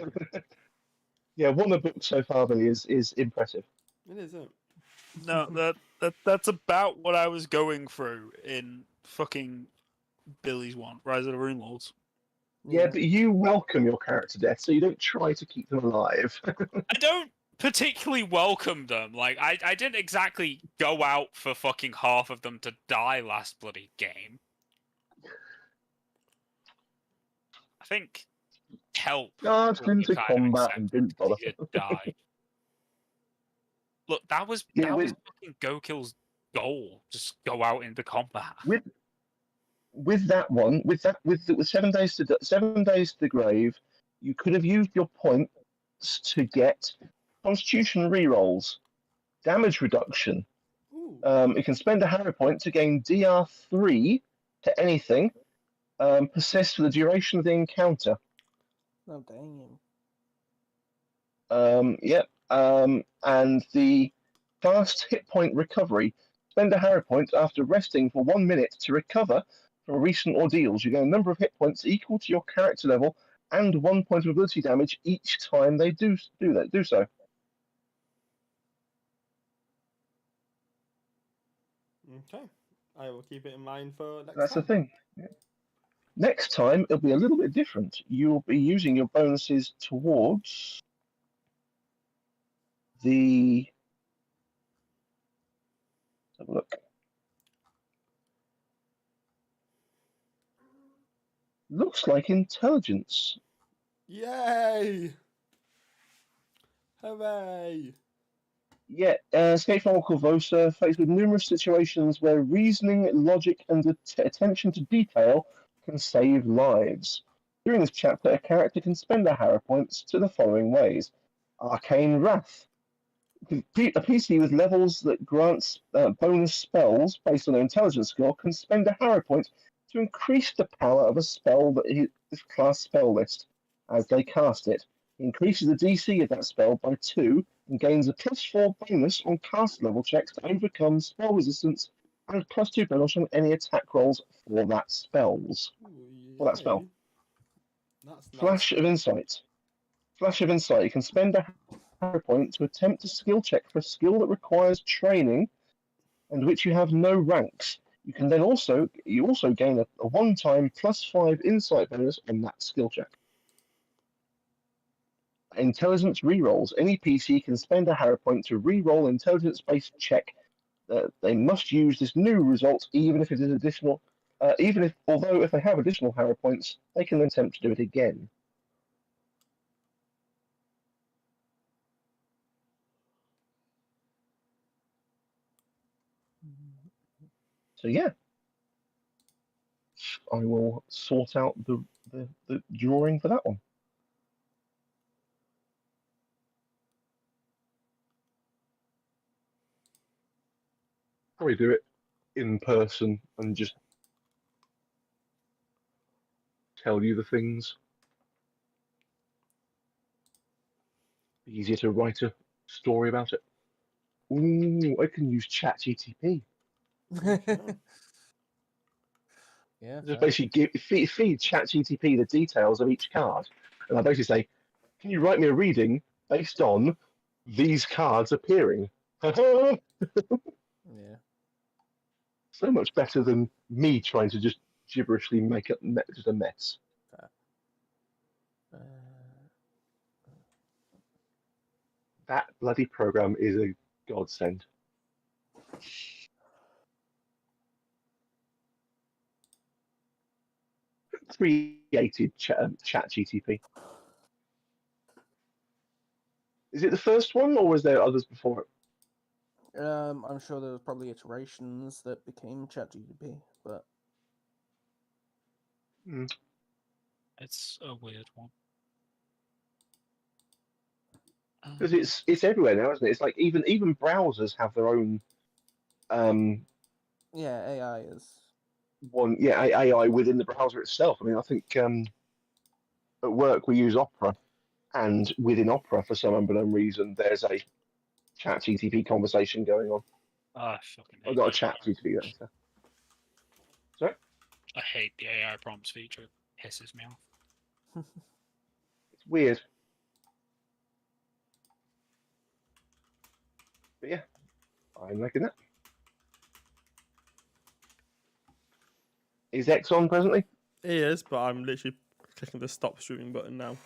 yeah, one of the books so far, Billy, is impressive. It is, isn't it? No, that's about what I was going through in fucking Billy's one, Rise of the Rune Lords. Yeah, but you welcome your character death, so you don't try to keep them alive. I don't particularly welcome them. Like, I didn't exactly go out for fucking half of them to die last bloody game. I think help. Charged will be into kind of combat and accepted didn't bother. because he did die. Look, that was Yeah, fucking Gokil's goal. Just go out into combat. with that one, with 7 days to 7 days to the grave, you could have used your points to get Constitution rerolls, damage reduction. Ooh. You can spend a hero point to gain DR3 to anything. Persist for the duration of the encounter. Oh, damn. Yep. And the fast hit point recovery. Spend a hero point after resting for 1 minute to recover from recent ordeals. You gain a number of hit points equal to your character level and 1 point of ability damage each time they do so. Okay. I will keep it in mind for next That's time. the thing. Yeah. Next time it'll be a little bit different. You'll be using your bonuses towards the. Let's have a look. Looks like intelligence. Yay! Hooray! Yeah, Escape from Corvosa, faced with numerous situations where reasoning, logic, and attention to detail can save lives. During this chapter, a character can spend their hero points to the following ways: Arcane Wrath. A PC with levels that grants bonus spells based on their intelligence score can spend a hero point to increase the power of a spell that is class spell list as they cast it. It increases the DC of that spell by 2 and gains a +4 bonus on cast level checks to overcome spell resistance and +2 bonus on any attack rolls for that spells. Ooh, For that spell. yay. That's nice. Flash of Insight. Flash of Insight. You can spend a hero point to attempt a skill check for a skill that requires training and which you have no ranks. You can then also gain a one-time +5 insight bonus on that skill check. Intelligence rerolls. Any PC can spend a hero point to reroll intelligence-based check. They must use this new result even if it is additional. Although if they have additional hero points, they can then attempt to do it again. So yeah, I will sort out the drawing for that one. Probably do it in person and just tell you the things. Easier to write a story about it. Ooh, I can use ChatGTP. Yeah. Just fair. basically feed ChatGTP the details of each card, and I basically say, "Can you write me a reading based on these cards appearing?" So Yeah. much better than me trying to just gibberishly make up just a mess. Fair. That bloody program is a godsend. Created ChatGTP. Is it the first one, or was there others before it? I'm sure there was probably iterations that became ChatGPT, but It's a weird one. Because it's everywhere now, isn't it? It's like even browsers have their own yeah, AI is. AI within the browser itself. I mean, I think at work we use Opera, and within Opera, for some unknown reason, there's a chat GTP conversation going on. I fucking Oh, hate not a the chat AI. GTP. Answer. Sorry, I hate the AI prompts feature. It pisses me off. it's weird. But yeah, I'm liking that. Is X on presently? It is, but I'm literally clicking the stop streaming button now.